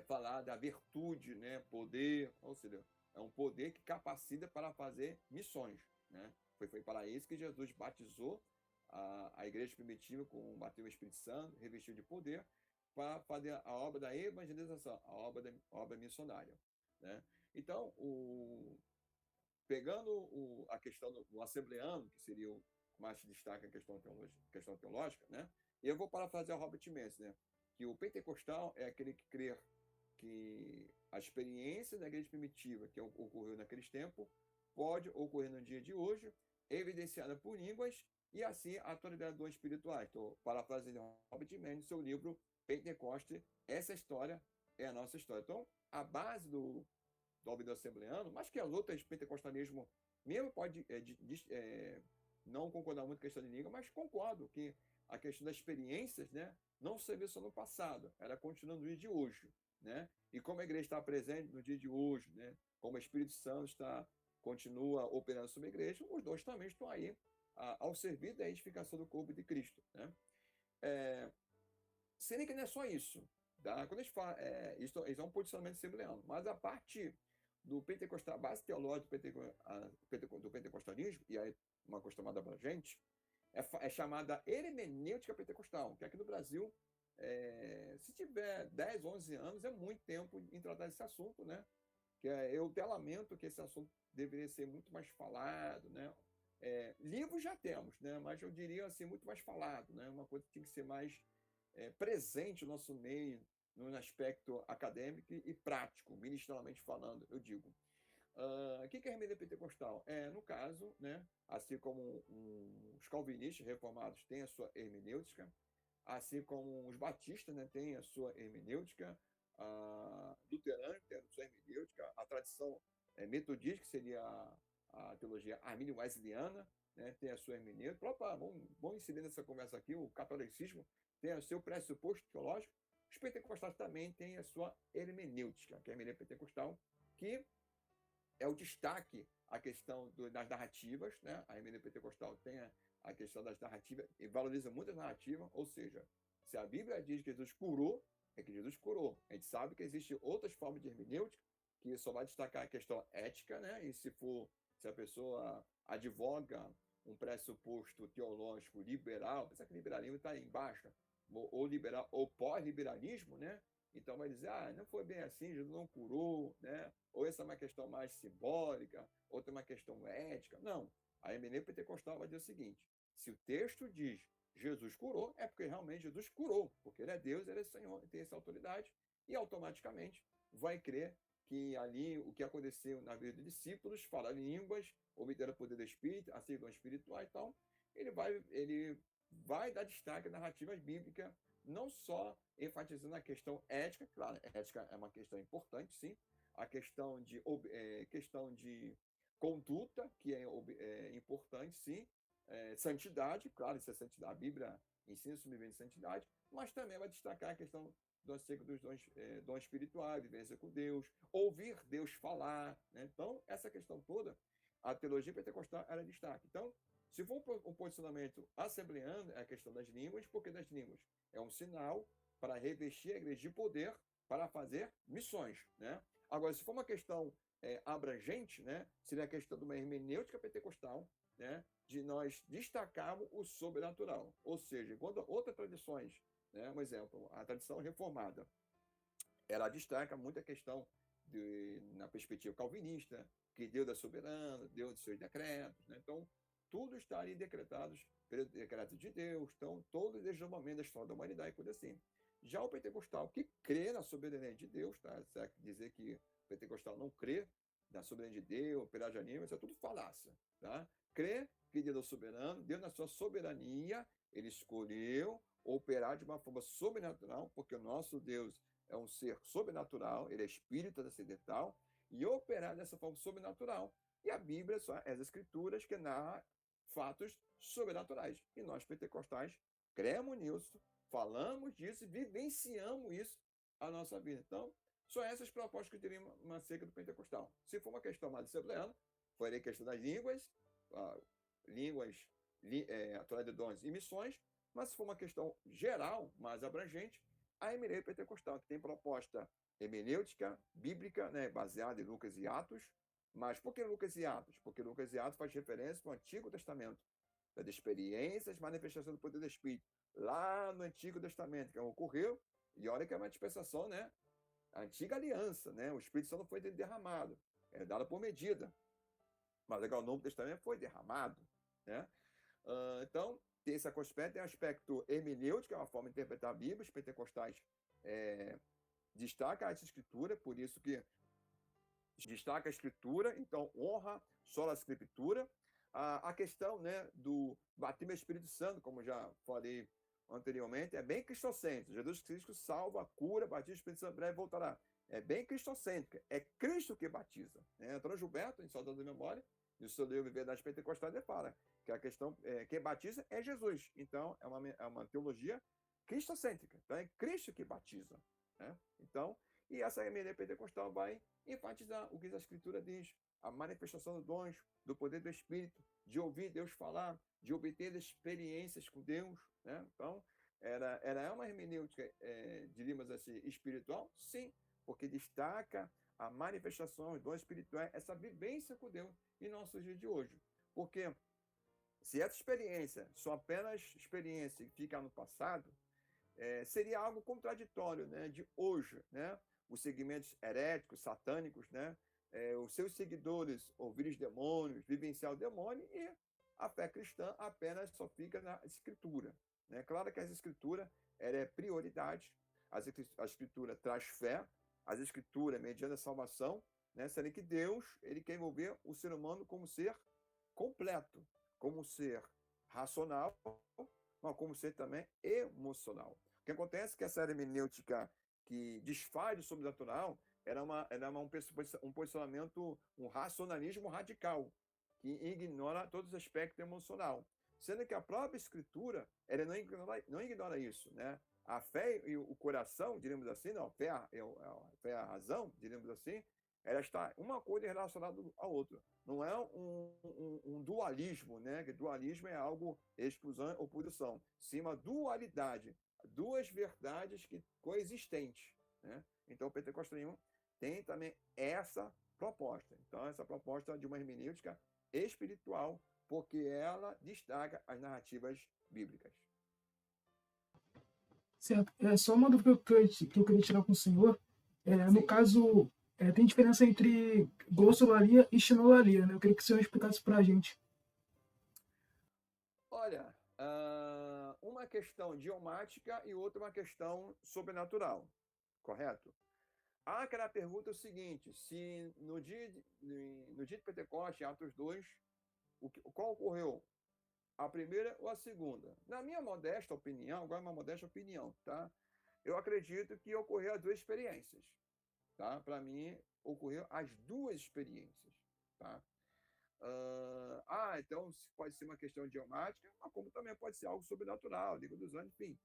falar da virtude, né? Poder, ou seja, é um poder que capacita para fazer missões, né? Foi para isso que Jesus batizou a igreja primitiva com o batismo do Espírito Santo, revestido de poder, para fazer a obra da evangelização, a obra missionária, né? Então, pegando a questão do assembleano, que seria o mais destaca a questão teológica, né? Eu vou parafrasear Robert Menzies, né? Que o pentecostal é aquele que crê que a experiência da igreja primitiva que ocorreu naqueles tempos pode ocorrer no dia de hoje, evidenciada por línguas e assim a atualidade dos dons espirituais. Então, parafraseando Robert Menzies, seu livro Pentecoste, essa história é a nossa história. Então, a base do obra do assembleano, mas que as outras pentecostalismo mesmo pode não concordar muito com a questão de língua, mas concordo que a questão das experiências, né, não se vê só no passado, ela continua no dia de hoje, né? E como a igreja está presente no dia de hoje, né, como o Espírito Santo continua operando sobre a igreja, os dois também estão aí ao serviço da edificação do corpo de Cristo, né? Sendo que não é só isso, tá? Quando a gente fala, isso é um posicionamento assembleano, mas a parte do pentecostal, a base teológica do pentecostalismo, e aí uma coisa chamada abrangente, é chamada hermenêutica pentecostal, que aqui no Brasil, se tiver 10, 11 anos, é muito tempo em tratar desse assunto, né? Que eu até lamento que esse assunto deveria ser muito mais falado, né? Livros já temos, né? Mas eu diria assim, muito mais falado, né? Uma coisa que tem que ser mais presente no nosso meio, no aspecto acadêmico e prático, ministerialmente falando, eu digo. O que é a hermenêutica pentecostal? No caso, né, assim como os calvinistas reformados têm a sua hermenêutica, assim como os batistas, né, têm a sua hermenêutica, a luterana tem a sua hermenêutica, a tradição metodista, que seria a teologia armínio-wesleyana, né, tem a sua hermenêutica. Opa, vamos incidir nessa conversa aqui, o catolicismo tem o seu pressuposto teológico, os pentecostais também têm a sua hermenêutica, que é a hermenêutica pentecostal, que é o destaque a questão das narrativas, né? A hermenêutica pentecostal tem a questão das narrativas e valoriza muito a narrativa, ou seja, se a Bíblia diz que Jesus curou, é que Jesus curou. A gente sabe que existem outras formas de hermenêutica, que só vai destacar a questão ética, né? E se a pessoa advoga um pressuposto teológico liberal, pensa que o liberalismo está embaixo, ou liberal ou pós-liberalismo, né? Então vai dizer, não foi bem assim, Jesus não curou, né? Ou essa é uma questão mais simbólica, outra é uma questão ética. Não. A hermenêutica pentecostal vai dizer o seguinte: se o texto diz Jesus curou, é porque realmente Jesus curou, porque ele é Deus, ele é Senhor, ele tem essa autoridade, e automaticamente vai crer que ali o que aconteceu na vida dos discípulos, falar línguas, obter o poder do Espírito, assim como espiritual e tal, ele vai dar destaque à narrativa bíblica, não só enfatizando a questão ética, claro, ética é uma questão importante, sim, a questão de conduta, que é importante, sim, santidade, claro, isso é santidade, a Bíblia ensina sobre a santidade, mas também vai destacar a questão dos dons espirituais, vivência com Deus, ouvir Deus falar, né? Então, essa questão toda, a teologia pentecostal era destaque. Então, se for um posicionamento assembleano, é a questão das línguas, porque das línguas é um sinal para revestir a igreja de poder para fazer missões, né? Agora, se for uma questão abrangente, né, seria a questão de uma hermenêutica pentecostal, né, de nós destacarmos o sobrenatural. Ou seja, enquanto outras tradições, né, um exemplo, a tradição reformada, ela destaca muito a questão na perspectiva calvinista, que Deus é soberano, Deus dos seus decretos, né? Então, tudo está ali decretado pelo decreto de Deus, então, todo o desdobramento da história da humanidade e coisa assim. Já o pentecostal, que crê na soberania de Deus, tá? Dizer que o pentecostal não crê na soberania de Deus, pela janela, isso é tudo falácia, tá? Crê que Deus é soberano, Deus na sua soberania, ele escolheu operar de uma forma sobrenatural, porque o nosso Deus é um ser sobrenatural, ele é espírito transcendental, e operar dessa forma sobrenatural. E a Bíblia são as escrituras que narram fatos sobrenaturais. E nós, pentecostais, cremos nisso, falamos disso e vivenciamos isso a nossa vida. Então, são essas propostas que eu teria uma seca do pentecostal. Se for uma questão mais assembleana, foi a questão das línguas, atualidade de dons e missões, mas se for uma questão geral, mais abrangente, a hermenêutica pentecostal, que tem proposta hermenêutica, bíblica, né, baseada em Lucas e Atos. Mas por que Lucas e Atos? Porque Lucas e Atos faz referência ao Antigo Testamento, das experiências, manifestação do poder do Espírito, lá no Antigo Testamento, que ocorreu, e olha que é uma dispensação, né? A antiga aliança, né? O Espírito Santo foi derramado, é dado por medida. Mas legal, o Novo Testamento foi derramado, né? Então, tem esse aspecto, tem o aspecto hermenêutico, que é uma forma de interpretar a Bíblia. Os pentecostais destacam essa escritura, por isso que destaca a escritura, então honra só a escritura. A questão, né, do batismo do Espírito Santo, como já falei anteriormente, é bem cristocêntrico. Jesus Cristo salva, cura, batismo do Espírito Santo, breve voltará. É bem cristocêntrica. É Cristo que batiza. Antônio Gilberto, em Saudade da Memória, no seu livro Verdades Pentecostais, ele fala que a questão, quem batiza é Jesus. Então, é uma teologia cristocêntrica. Então, é Cristo que batiza. Né? Então, e essa hermenêutica pentecostal vai enfatizar o que a Escritura diz, a manifestação dos dons, do poder do Espírito, de ouvir Deus falar, de obter experiências com Deus. Né? Então, era uma hermenêutica, diríamos assim, espiritual? Sim, porque destaca a manifestação dos dons espirituais, essa vivência com Deus em nossos dias de hoje. Porque se essa experiência são apenas experiência e fica no passado, seria algo contraditório, né, de hoje, né? Os segmentos heréticos, satânicos, né? Os seus seguidores ouvirem os demônios, vivenciar o demônio, e a fé cristã apenas só fica na escritura. Né? Claro que a escritura ela é prioridade, a escritura traz fé, a escritura, mediante a salvação, né? Sendo que Deus ele quer envolver o ser humano como ser completo, como ser racional, mas como ser também emocional. O que acontece é que essa hermenêutica que desfaz do sobrenatural era um posicionamento, um racionalismo radical, que ignora todos os aspectos emocional. Sendo que a própria Escritura ela não ignora isso. Né? A fé e o coração, diríamos assim, não, a fé e a razão, diríamos assim, ela está uma coisa relacionada à outra. Não é um dualismo, né? Que dualismo é algo exclusão ou posição. Sim, uma dualidade, duas verdades que coexistentes. Né? Então, o pentecostalismo tem também essa proposta. Então, essa proposta de uma hermenêutica espiritual, porque ela destaca as narrativas bíblicas. Certo. É só uma dúvida que eu queria tirar com o senhor. No caso, tem diferença entre glossolalia e xenolalia, né? Eu queria que o senhor explicasse para a gente. Olha, uma questão idiomática e outra uma questão sobrenatural, correto? Há aquela pergunta o seguinte, se no dia de Pentecoste, Atos 2, qual ocorreu? A primeira ou a segunda? Na minha modesta opinião, agora é uma modesta opinião, tá? Eu acredito que ocorreu as duas experiências, tá? Para mim, ocorreu as duas experiências, tá? Então pode ser uma questão idiomática, mas como também pode ser algo sobrenatural, Liga dos Anjos, enfim.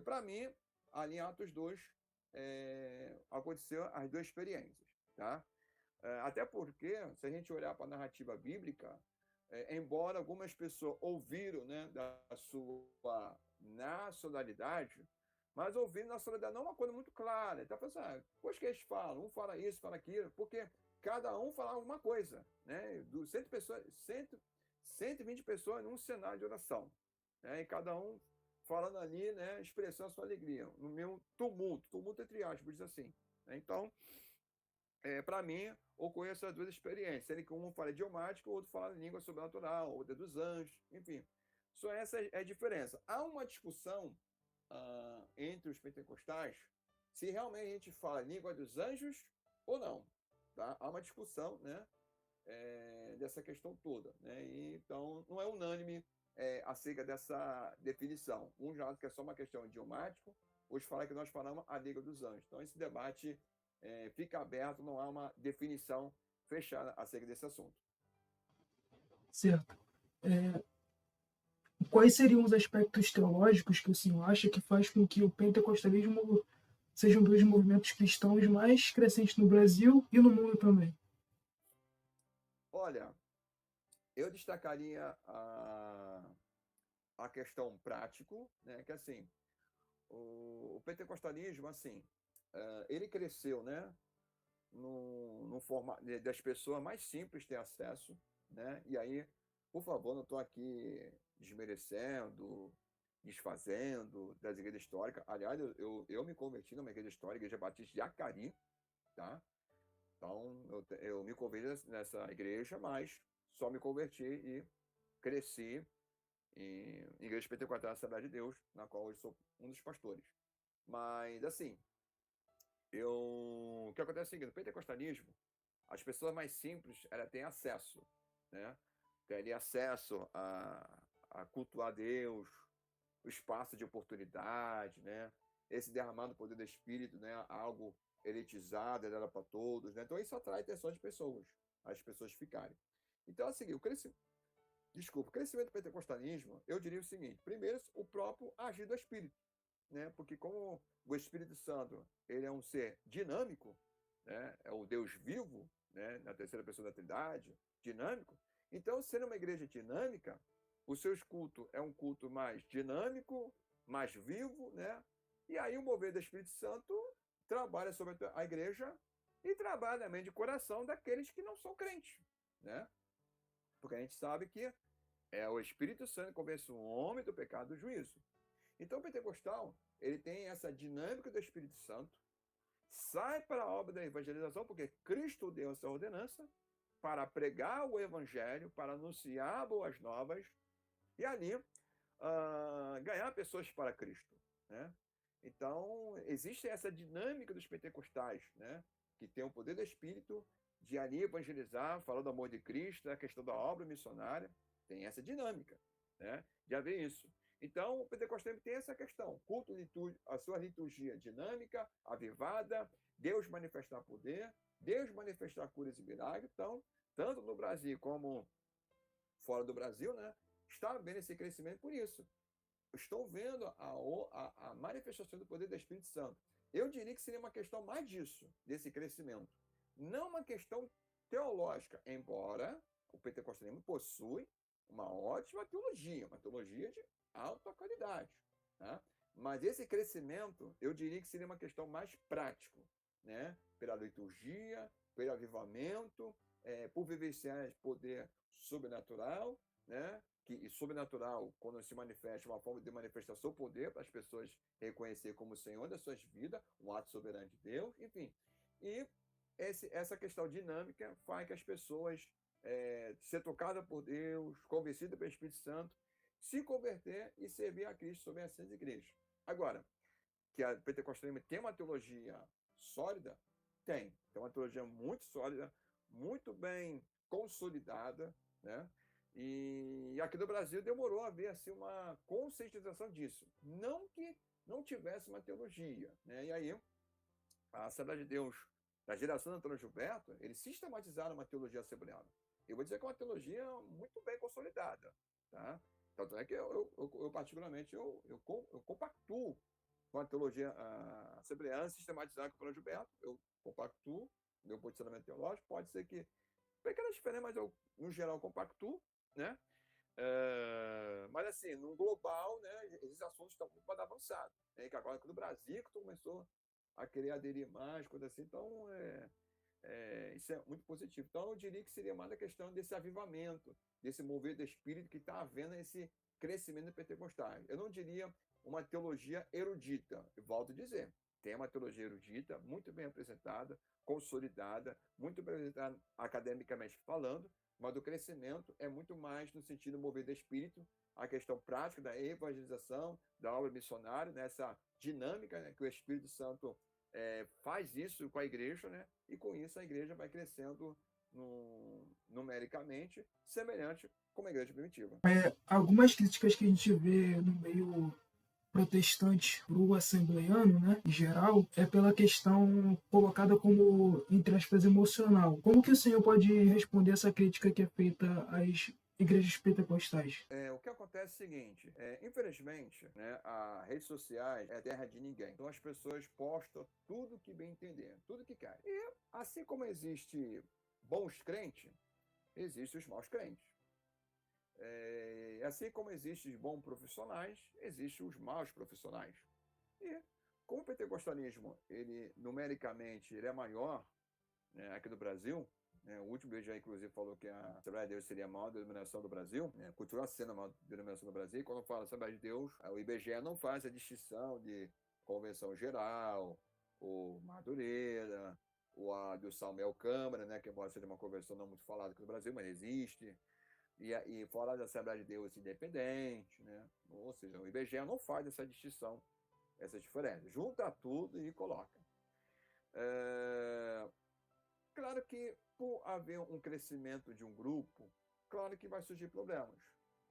Para mim, ali em Atos 2, aconteceu as duas experiências, tá? Até porque, se a gente olhar para a narrativa bíblica, embora algumas pessoas ouviram, né, da sua nacionalidade, mas ouvindo nacionalidade não é uma coisa muito clara. Então, pensando, pois que eles falam? Um fala isso, fala aquilo, porque cada um falava uma coisa, né? 100 pessoas, 120 pessoas num cenário de oração, né? E cada um falando ali, né, expressando a sua alegria, no meu tumulto entre aspas, diz assim. Então, para mim, ocorreu essas duas experiências, sendo que um fala idiomático, o outro fala língua sobrenatural, outro é dos anjos, enfim. Só essa é a diferença. Há uma discussão entre os pentecostais se realmente a gente fala língua dos anjos ou não. Tá? Há uma discussão, né, dessa questão toda. Né? E, então, não é unânime acerca dessa definição. Uns acham que é só uma questão idiomática, outros falam que nós falamos a língua dos anjos. Então, esse debate fica aberto, não há uma definição fechada acerca desse assunto. Certo. Quais seriam os aspectos teológicos que o senhor acha que faz com que o pentecostalismo seja um dos movimentos cristãos mais crescentes no Brasil e no mundo também? Olha, eu destacaria a questão prático, né, que assim, o pentecostalismo, assim, ele cresceu, né, no formato das pessoas mais simples ter acesso, né? E aí, por favor, não estou aqui desmerecendo, desfazendo das igrejas históricas. Aliás, eu me converti numa igreja histórica, Igreja Batista de Acari, tá? Então, eu me converti nessa igreja, mas só me converti e cresci em Igreja Pentecostal da Assembleia de Deus, na qual eu sou um dos pastores. Mas, assim, o que acontece é o seguinte: no pentecostalismo, as pessoas mais simples, ela tem acesso, né? Tem ali acesso a cultuar Deus, o espaço de oportunidade, né? Esse derramado poder do Espírito, né? Algo elitizado, era para todos, né? Então isso atrai atenção de pessoas, as pessoas ficarem. Então, assim, o crescimento do pentecostalismo, eu diria o seguinte: primeiro, o próprio agir do Espírito, né? Porque como o Espírito Santo, ele é um ser dinâmico, né? É o Deus vivo, né? Na terceira pessoa da Trindade, dinâmico. Então, sendo uma igreja dinâmica, o seu culto é um culto mais dinâmico, mais vivo, né? E aí o mover do Espírito Santo trabalha sobre a igreja e trabalha também de coração daqueles que não são crentes, né? Porque a gente sabe que é o Espírito Santo que convence o homem do pecado e do juízo. Então, o pentecostal, ele tem essa dinâmica do Espírito Santo, sai para a obra da evangelização, porque Cristo deu essa ordenança para pregar o evangelho, para anunciar boas novas, e ali ganhar pessoas para Cristo, né? Então, existe essa dinâmica dos pentecostais, né? Que tem o poder do Espírito de ali evangelizar, falar do amor de Cristo, a questão da obra missionária, tem essa dinâmica, né? De haver isso. Então, o pentecostalismo tem essa questão: culto, a sua liturgia dinâmica, avivada, Deus manifestar poder, Deus manifestar curas e milagres. Então, tanto no Brasil como fora do Brasil, né, está havendo esse crescimento por isso. Estou vendo a manifestação do poder do Espírito Santo. Eu diria que seria uma questão mais disso, desse crescimento. Não uma questão teológica, embora o pentecostalismo possui uma ótima teologia, uma teologia de alta qualidade. Tá? Mas esse crescimento, eu diria que seria uma questão mais prática, né? Pela liturgia, pelo avivamento, por vivenciar poder sobrenatural, né? E sobrenatural, quando se manifesta, uma forma de manifestar seu poder para as pessoas reconhecer como Senhor das suas vidas, um ato soberano de Deus, enfim. E essa questão dinâmica faz que as pessoas ser tocadas por Deus, convencidas pelo Espírito Santo, se converter e servir a Cristo sobre essas igrejas. Agora, que a pentecostalismo tem uma teologia sólida? Tem uma teologia muito sólida, muito bem consolidada, né? E aqui no Brasil demorou a haver assim, uma conscientização disso. Não que não tivesse uma teologia, né? E aí, a Assembleia de Deus, da geração do Antônio Gilberto, eles sistematizaram uma teologia assembleana. Eu vou dizer que é uma teologia muito bem consolidada, tá? Tanto é que eu particularmente, eu compactuo com a teologia assembleana sistematizada com o Antônio Gilberto. Eu compactuo meu posicionamento teológico. Pode ser que pequenas diferenças, mas eu, no geral, compactuo, né? Mas assim, no global, né, esses assuntos estão muito mais avançados, né? Que agora, no Brasil, que tu começou a querer aderir mais, coisa assim, então isso é muito positivo. Então, eu diria que seria mais a questão desse avivamento, desse mover do Espírito que está havendo esse crescimento pentecostal. Eu não diria uma teologia erudita, eu volto a dizer, tem uma teologia erudita, muito bem apresentada, consolidada, muito bem apresentada academicamente falando, mas o crescimento é muito mais no sentido de mover do Espírito, a questão prática da evangelização, da obra missionária, nessa dinâmica, né, que o Espírito Santo faz isso com a igreja, né? E com isso a igreja vai crescendo numericamente, semelhante com a igreja primitiva. Algumas críticas que a gente vê no meio protestante para o assembleiano, né, em geral, é pela questão colocada como, entre aspas, emocional. Como que o senhor pode responder essa crítica que é feita às igrejas pentecostais? O que acontece é o seguinte, infelizmente, né, as redes sociais é terra de ninguém. Então as pessoas postam tudo que bem entender, tudo que querem. E assim como existe bons crentes, existem os maus crentes. Assim como existem os bons profissionais, existem os maus profissionais. E como o pentecostalismo, ele numericamente ele é maior, né, aqui do Brasil, né, o último IBGE, inclusive, falou que a Assembleia de Deus seria a maior denominação do Brasil, né, continua sendo a maior denominação do Brasil, e quando fala Assembleia de Deus, o IBGE não faz a distinção de convenção geral, ou Madureira, ou a do Salmel Câmara, né, que embora seja uma convenção não muito falada aqui no Brasil, mas existe, e fora da Assembleia de Deus independente, né, ou seja, o IBGE não faz essa distinção, essa diferença, junta tudo e coloca. Claro que, por haver um crescimento de um grupo, claro que vai surgir problemas,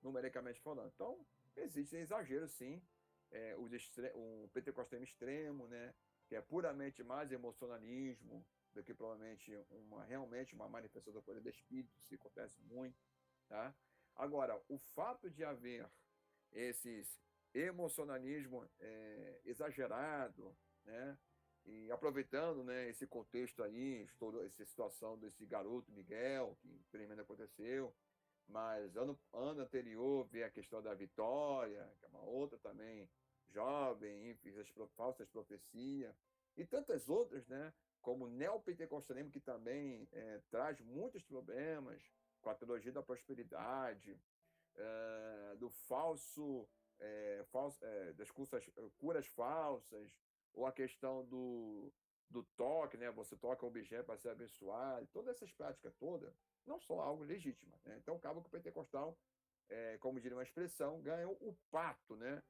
numericamente falando. Então, existem exageros, sim. O pentecostalismo extremo, né, que é puramente mais emocionalismo do que provavelmente realmente uma manifestação do poder do Espírito, isso acontece muito. Tá? Agora, o fato de haver esses emocionalismo exagerado, né, e aproveitando, né, esse contexto aí, estourou essa situação desse garoto Miguel, que infelizmente aconteceu, mas ano anterior veio a questão da Vitória, que é uma outra também jovem, e fez as falsas profecias, e tantas outras, né, como o neopentecostalismo, que também traz muitos problemas com a teologia da prosperidade, do das curas falsas, ou a questão do toque, né? Você toca o objeto para ser abençoado, todas essas práticas todas não são algo legítimo, né? Então, acaba que o pentecostal, como diria uma expressão, ganhou o pato, né?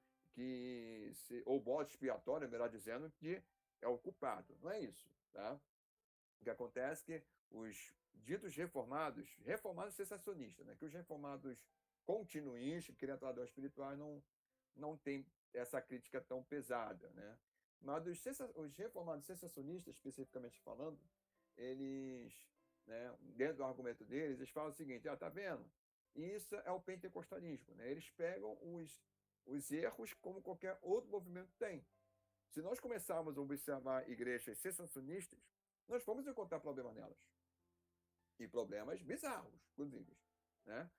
Ou bode expiatório, melhor dizendo, que é o culpado. Não é isso, tá? O que acontece é que os ditos reformados sensacionistas, né? Que os reformados continuistas, criadores espirituais, não tem essa crítica tão pesada, né? Mas os reformados sensacionistas, especificamente falando, eles, né, dentro do argumento deles, eles falam o seguinte: tá vendo? Isso é o pentecostalismo, né? Eles pegam os erros como qualquer outro movimento tem. Se nós começarmos a observar igrejas sensacionistas, nós vamos encontrar problemas nelas. E problemas bizarros, inclusive, né?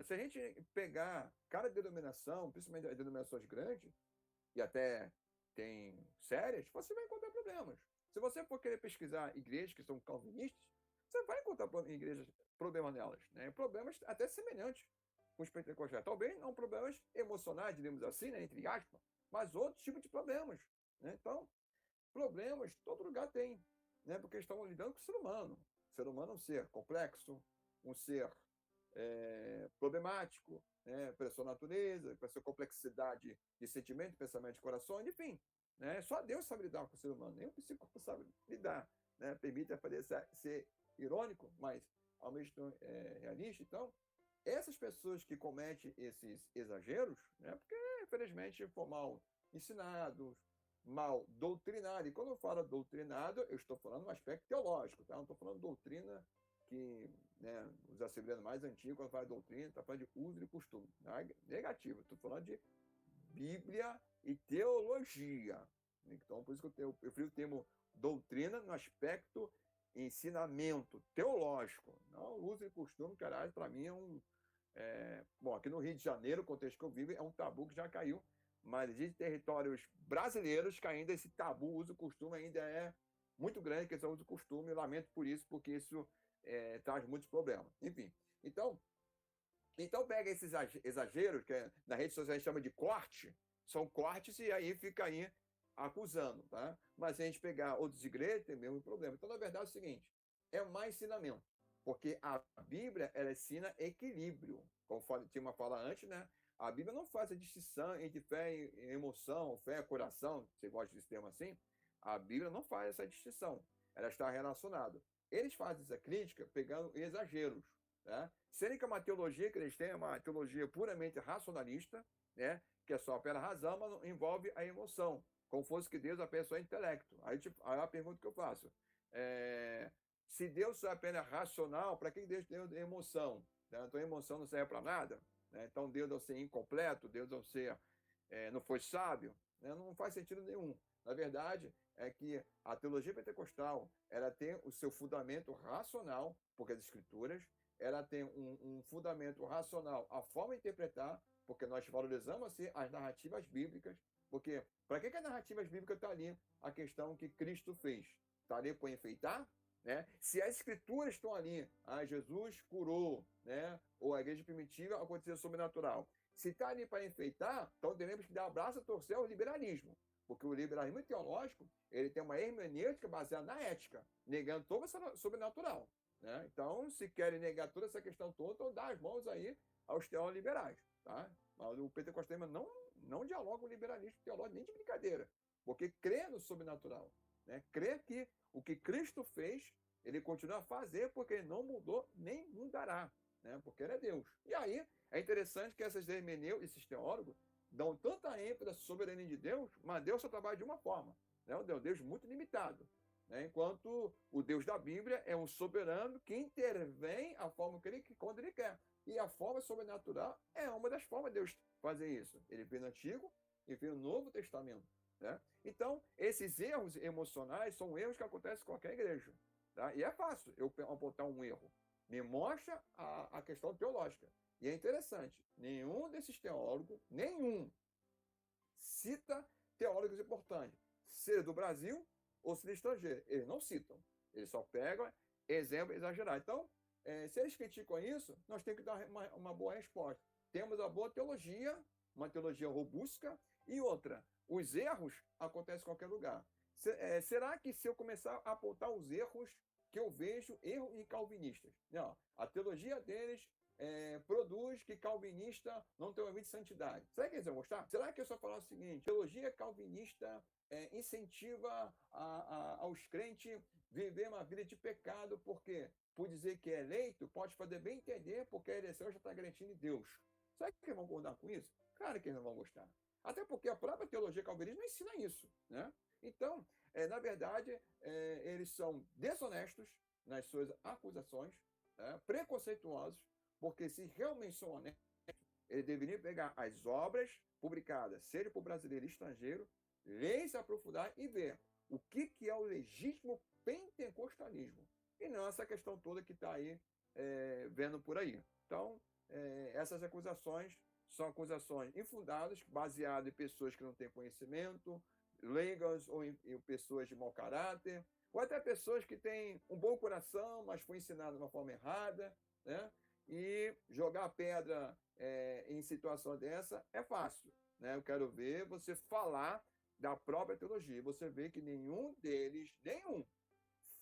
Se a gente pegar cada denominação, principalmente as denominações grandes, e até tem sérias, você vai encontrar problemas. Se você for querer pesquisar igrejas que são calvinistas, você vai encontrar igrejas, problemas nelas, né? Problemas até semelhantes com os pentecostais. Talvez não problemas emocionais, digamos assim, né, entre aspas, mas outros tipos de problemas, né? Então, problemas todo lugar tem, né? Porque estão lidando com o ser humano. O ser humano é um ser complexo, um ser problemático, né, pela sua natureza, pela sua complexidade de sentimento, pensamento, de coração, enfim. Né, só Deus sabe lidar com o ser humano, nem o psicólogo sabe lidar. Né, permite parecer ser irônico, mas ao mesmo tempo realista. Então, essas pessoas que cometem esses exageros, né, porque, infelizmente, foram mal ensinados, mal doutrinados. E quando eu falo doutrinado, eu estou falando no aspecto teológico, tá? Não estou falando doutrina que, né, os assembleianos mais antigos, quando fala de doutrina, está falando de uso e costume. Negativo, estou falando de Bíblia e teologia. Então, por isso que eu prefiro o termo doutrina no aspecto ensinamento teológico. Não uso e costume, caralho, para mim é um... bom, aqui no Rio de Janeiro, o contexto que eu vivo, é um tabu que já caiu, mas existem territórios brasileiros que ainda esse tabu, uso e costume, ainda é muito grande, que esse uso e costume. Eu lamento por isso, porque isso traz muitos problemas. Enfim, então pega esses exageros, que na rede social a gente chama de corte, são cortes e aí fica aí acusando, tá? Mas se a gente pegar outras igrejas, tem o mesmo problema. Então, na verdade, é o seguinte, é mais ensinamento, porque a Bíblia, ela ensina equilíbrio. Como tinha uma fala antes, né? A Bíblia não faz a distinção entre fé e emoção, fé e coração, você gosta desse termo assim? A Bíblia não faz essa distinção, ela está relacionada. Eles fazem essa crítica pegando exageros, né? Sendo que uma teologia que eles têm é uma teologia puramente racionalista, né? Que é só pela razão, mas não envolve a emoção, como fosse que Deus apenas só intelecto. Aí a pergunta que eu faço, se Deus só é apenas racional, para que Deus tem emoção? Né? Então a emoção não serve para nada, né? Então Deus ao ser incompleto, Deus ao ser não foi sábio, né? Não faz sentido nenhum. Na verdade, é que a teologia pentecostal, ela tem o seu fundamento racional, porque as escrituras, ela tem um fundamento racional, a forma de interpretar, porque nós valorizamos assim, as narrativas bíblicas, Porque para que a narrativa bíblica está ali a questão que Cristo fez? Está ali para enfeitar? Né? Se as escrituras estão ali, Jesus curou, né? Ou a igreja primitiva aconteceu sobrenatural. Se está ali para enfeitar, então teremos que dar abraço a torcer ao liberalismo. Porque o liberalismo teológico ele tem uma hermenêutica baseada na ética, negando todo o sobrenatural. Né? Então, se querem negar toda essa questão toda, então dá as mãos aí aos teólogos liberais. Tá? Mas o pentecostalismo não dialoga com o liberalismo teológico nem de brincadeira, porque crê no sobrenatural. Né? Crê que o que Cristo fez, ele continua a fazer porque ele não mudou nem mudará, né? Porque ele é Deus. E aí é interessante que esses teólogos dão tanta ênfase à soberania de Deus, mas Deus só trabalha de uma forma. Né? Um Deus muito limitado. Né? Enquanto o Deus da Bíblia é um soberano que intervém a forma que ele, quando ele quer. E a forma sobrenatural é uma das formas de Deus fazer isso. Ele fez no Antigo e fez no Novo Testamento. Né? Então, esses erros emocionais são erros que acontecem em qualquer igreja. Tá? E é fácil eu apontar um erro. Me mostra a questão teológica. E é interessante, nenhum desses teólogos, cita teólogos importantes, seja do Brasil ou seja estrangeiro. Eles não citam. Eles só pegam exemplo exagerado. Então, se eles criticam isso, nós temos que dar uma boa resposta. Temos a boa teologia, uma teologia robusta, e outra, os erros acontecem em qualquer lugar. Será que se eu começar a apontar os erros que eu vejo, erros em calvinistas? Não, a teologia deles produz que calvinista não tem uma vida de santidade. Será que eles vão gostar? Será que eu só falar o seguinte, teologia calvinista incentiva aos crentes viver uma vida de pecado, porque por dizer que é eleito, pode fazer bem entender, porque a eleição já está garantindo em Deus. Será que eles vão concordar com isso? Claro que eles não vão gostar. Até porque a própria teologia calvinista não ensina isso. Né? Então, na verdade, eles são desonestos nas suas acusações, preconceituosos, porque se realmente são honestos, eles deveriam pegar as obras publicadas, seja por brasileiro e estrangeiro, ler, se aprofundar e ver o que é o legítimo pentecostalismo. E não essa questão toda que está aí vendo por aí. Então, essas acusações são acusações infundadas, baseadas em pessoas que não têm conhecimento, leigas ou em pessoas de mau caráter, ou até pessoas que têm um bom coração, mas foi ensinado de uma forma errada, né? E jogar pedra em situação dessa é fácil. Né? Eu quero ver você falar da própria teologia. Você vê que nenhum deles,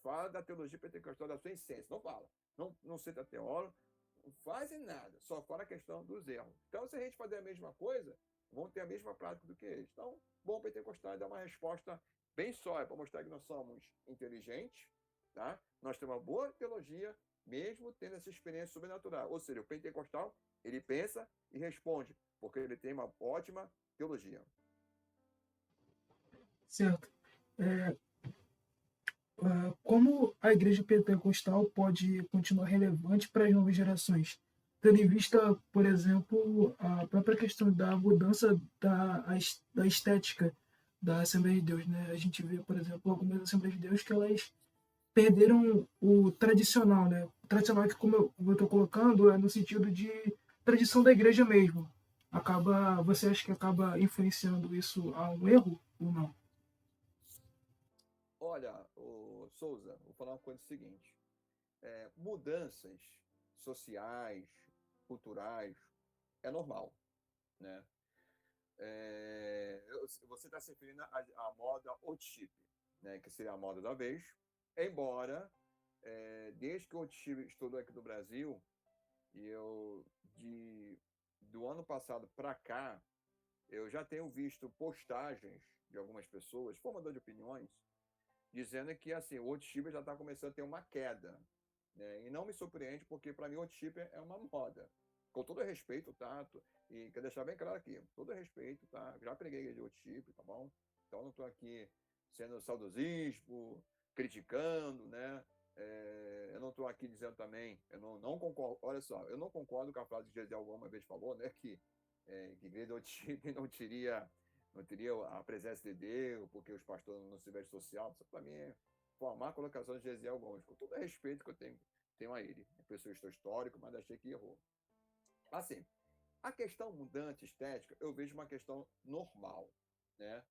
fala da teologia pentecostal, da sua essência. Não fala. Não cita teólogo, não fazem nada. Só fala a questão dos erros. Então, se a gente fazer a mesma coisa, vão ter a mesma prática do que eles. Então, bom pentecostal é dar uma resposta bem sólida para mostrar que nós somos inteligentes, tá? Nós temos uma boa teologia, mesmo tendo essa experiência sobrenatural. Ou seja, o pentecostal, ele pensa e responde, porque ele tem uma ótima teologia. Certo. Como a igreja pentecostal pode continuar relevante para as novas gerações? Tendo em vista, por exemplo, a própria questão da mudança da estética da Assembleia de Deus. Né? A gente vê, por exemplo, algumas Assembleias de Deus que elas perderam o tradicional. Né? O tradicional que, como eu estou colocando, é no sentido de tradição da igreja mesmo. Você acha que acaba influenciando isso a um erro ou não? Olha, Souza, vou falar uma coisa seguinte. Mudanças sociais, culturais, é normal. Né? Você está se referindo à moda worship, né? Que seria a moda da vez, embora, desde que o worship estourou aqui no Brasil, e do ano passado para cá, eu já tenho visto postagens de algumas pessoas, formador de opiniões, dizendo que assim, o worship já está começando a ter uma queda. Né? E não me surpreende, porque para mim o worship é uma moda. Com todo respeito, tá? E quero deixar bem claro aqui, todo respeito, tá? Já preguei de worship, tá bom? Então não estou aqui sendo saudosismo, criticando, né? Eu não estou aqui dizendo também, eu não concordo, olha só, eu não concordo com a frase que Gesiel alguma vez falou, né? Que igreja worship não teria a presença de Deus, porque os pastores não se vestem social. Isso para mim é formar a colocação de Gesiel Gomes, com todo o respeito que eu tenho a ele. É pessoa histórico, mas achei que errou. Assim, a questão mudante estética, eu vejo uma questão normal. né?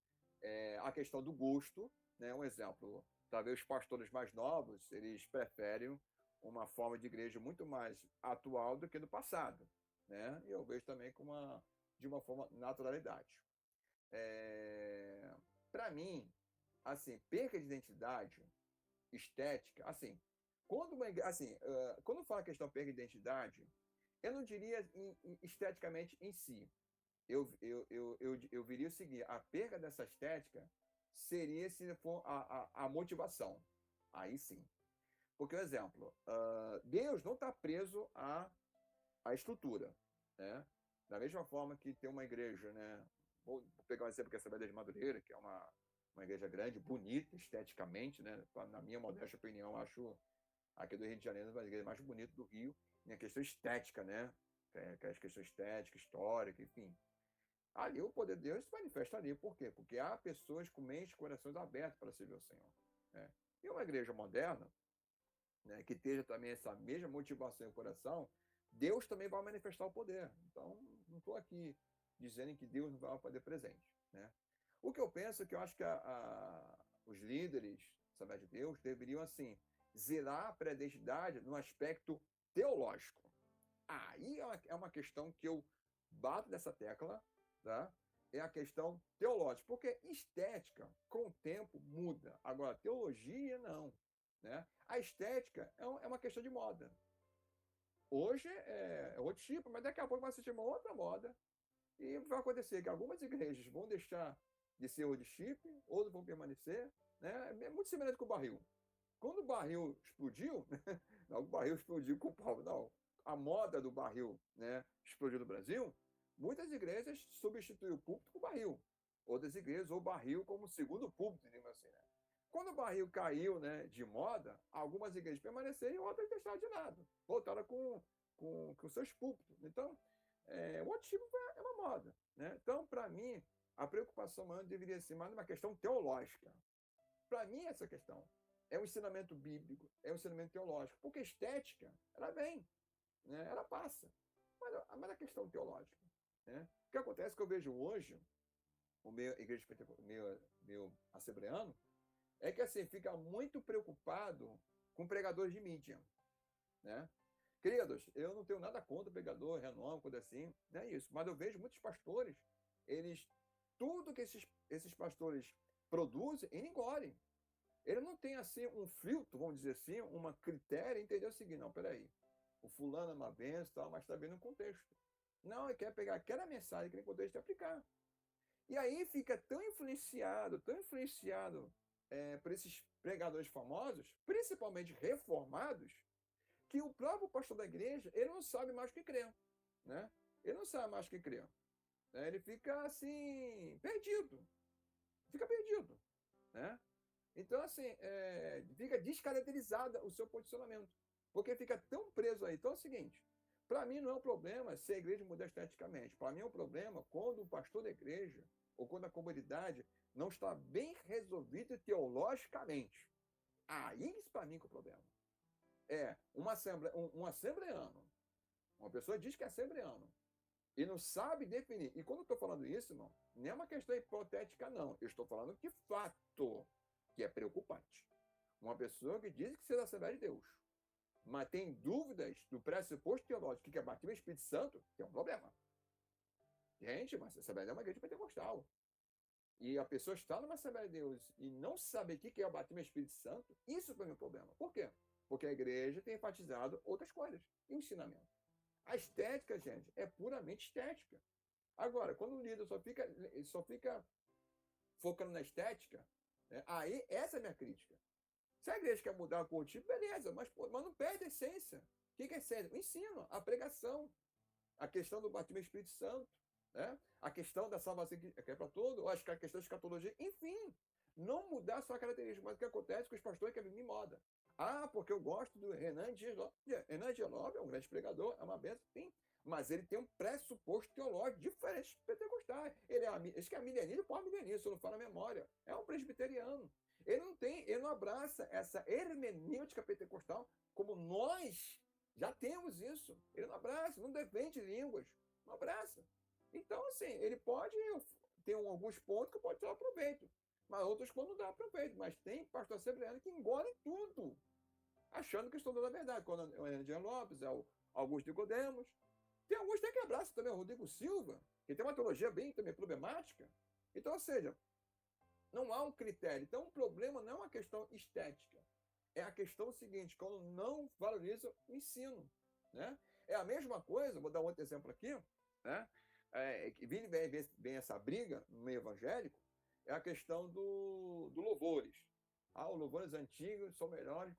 A questão do gosto, né? Um exemplo, talvez os pastores mais novos, eles preferem uma forma de igreja muito mais atual do que do passado, né? E eu vejo também de uma forma naturalidade. Para mim, assim, perca de identidade, estética, assim, quando fala a questão perda de identidade, eu não diria esteticamente em si. Eu viria o seguinte: a perda dessa estética seria se for a motivação. Aí sim. Porque, por exemplo, Deus não está preso à estrutura, né? Da mesma forma que tem uma igreja, né? Vou pegar um exemplo que é a Assembleia de Madureira, que é uma igreja grande, bonita esteticamente, né? Na minha modesta opinião, acho aqui do Rio de Janeiro uma igreja mais bonita do Rio, em questão estética, né? Que é as questões estéticas, históricas, enfim. Ali o poder de Deus se manifesta ali. Por quê? Porque há pessoas com mentes e corações abertos para servir o Senhor, né? E uma igreja moderna, né, que esteja também essa mesma motivação e coração, Deus também vai manifestar o poder. Então, não estou aqui dizendo que Deus não vai fazer presente, né? O que eu penso é que eu acho que os líderes, Assembleia de Deus, deveriam, assim, zelar para a identidade no aspecto teológico. Aí é uma questão que eu bato dessa tecla, tá? É a questão teológica, porque estética, com o tempo, muda. Agora, teologia, não. Né? A estética é uma questão de moda. Hoje é outro tipo, mas daqui a pouco vai assistir uma outra moda e vai acontecer que algumas igrejas vão deixar de ser old chip, outras vão permanecer. Né? É muito semelhante com o barril. Quando o barril explodiu, não, o barril explodiu com o pau, não. A moda do barril, né, explodiu no Brasil, muitas igrejas substituíram o púlpito com o barril. Outras igrejas, ou barril como segundo púlpito, digamos assim. Né? Quando o barril caiu, né, de moda, algumas igrejas permaneceram e outras deixaram de lado. Voltaram com seus púlpitos. Então, o outro tipo é uma moda. Né? Então, para mim, a preocupação maior deveria ser mais uma questão teológica. Para mim, essa questão é um ensinamento bíblico, é um ensinamento teológico. Porque estética, ela vem, né? Ela passa. Mas a questão teológica. Né? O que acontece que eu vejo hoje, o meu igreja meu assembleano, é que assim, fica muito preocupado com pregadores de mídia. Né? Queridos, eu não tenho nada contra pregador, renome, coisa assim, não é isso. Mas eu vejo muitos pastores, tudo que esses pastores produzem, eles engolem. Ele não tem assim um filtro, vamos dizer assim, uma critério, entendeu o seguinte, não, peraí, o fulano é uma benção, tal, mas está vendo um contexto. Não, ele quer pegar aquela mensagem, aquele contexto e aplicar. E aí fica tão influenciado por esses pregadores famosos, principalmente reformados, que o próprio pastor da igreja, ele não sabe mais o que crer. Né? Ele não sabe mais o que crer. Né? Ele fica assim, perdido. Fica perdido. Né? Então, assim, fica descaracterizado o seu posicionamento. Porque fica tão preso aí. Então é o seguinte, para mim não é um problema se a igreja mudar esteticamente. Para mim é um problema quando o pastor da igreja ou quando a comunidade não está bem resolvida teologicamente. Aí, isso para mim é o problema. Um assembleano. Uma pessoa diz que é assembleano e não sabe definir. E quando eu estou falando isso, irmão, não é uma questão hipotética, não. Eu estou falando de fato, que é preocupante. Uma pessoa que diz que ser da Assembleia de Deus, mas tem dúvidas do pressuposto teológico que é batismo no Espírito Santo, tem um problema. Gente, mas a Assembleia é uma igreja pentecostal. E a pessoa está numa Assembleia de Deus e não sabe o que é o batismo no Espírito Santo, isso foi um problema. Por quê? Porque a igreja tem enfatizado outras coisas, e o ensinamento. A estética, gente, é puramente estética. Agora, quando o líder só fica focando na estética, né, aí essa é a minha crítica. Se a igreja quer mudar o tipo, beleza, mas não perde a essência. O que é a essência? O ensino, a pregação, a questão do batismo do Espírito Santo, né? A questão da salvação que é para todo, ou a questão de escatologia, enfim, não mudar sua característica. Mas o que acontece é que os pastores querem vir moda. Porque eu gosto do Renan Dias Lopes. Renan Dias Lopes é um grande pregador, é uma benção, sim, mas ele tem um pressuposto teológico diferente de pentecostal. Esse que é mileniano, pós-mileniano, se eu não falo a memória. É um presbiteriano. Ele não abraça essa hermenêutica pentecostal como nós já temos isso. Ele não abraça, não defende línguas, não abraça. Então, assim, ele pode tem alguns pontos que pode tirar proveito, mas outros pontos não dá proveito. Mas tem pastor assembleano que engole tudo, achando que estão dando a verdade. Quando é o Eugênio Lopes, é o Augusto Nicodemos. Tem alguns que tem que abraçar também, o Rodrigo Silva, que tem uma teologia bem também problemática. Então, ou seja, não há um critério. Então, o problema não é uma questão estética. É a questão seguinte, quando não valoriza o ensino. Né? É a mesma coisa, vou dar um outro exemplo aqui, né? Que vem essa briga no meio evangélico, é a questão do louvores. Os louvores antigos são melhores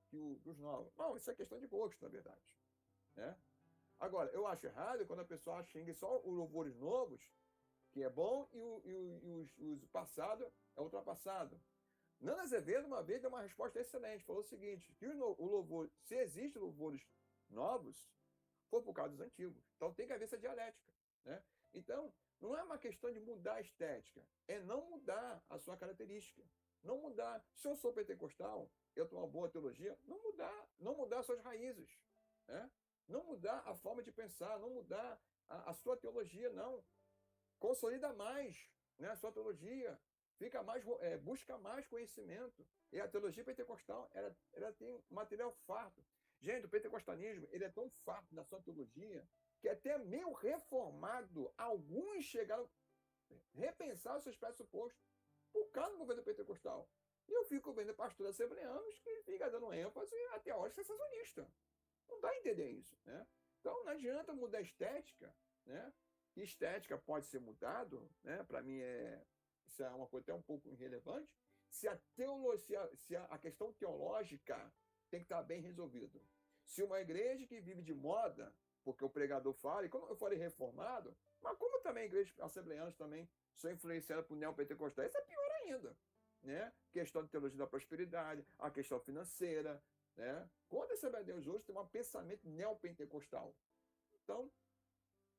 que os novos. Não, isso é questão de gosto, na verdade. Né? Agora, eu acho errado quando a pessoa xinga só os louvores novos, que é bom, e os passados é ultrapassado. Nando Azevedo, uma vez, deu uma resposta excelente. Falou o seguinte, que o louvor, se existem louvores novos, foi por causa dos antigos. Então tem que haver essa dialética. Né? Então, não é uma questão de mudar a estética, é não mudar a sua característica. Não mudar. Se eu sou pentecostal, eu tenho uma boa teologia, não mudar as suas raízes. Né? Não mudar a forma de pensar, não mudar a sua teologia, não. Consolida mais, né, a sua teologia, busca mais conhecimento. E a teologia pentecostal, ela tem material farto. Gente, o pentecostalismo, ele é tão farto na sua teologia que até meio reformado, alguns chegaram a repensar os seus pressupostos por causa do governo pentecostal. E eu fico vendo pastores assembleanos que ficam dando ênfase a teólogos sensacionistas. Não dá a entender isso. Né? Então, não adianta mudar a estética, né? Estética pode ser mudado, né? Para mim isso é uma coisa até um pouco irrelevante, se a questão teológica tem que estar bem resolvida. Se uma igreja que vive de moda, porque o pregador fala, e como eu falei reformado, mas como também igrejas assembleanas também são influenciadas por neopentecostais, isso é pior ainda. Né? Questão de teologia da prosperidade, a questão financeira. Né? Quando a Assembleia de Deus hoje tem um pensamento neopentecostal. Então,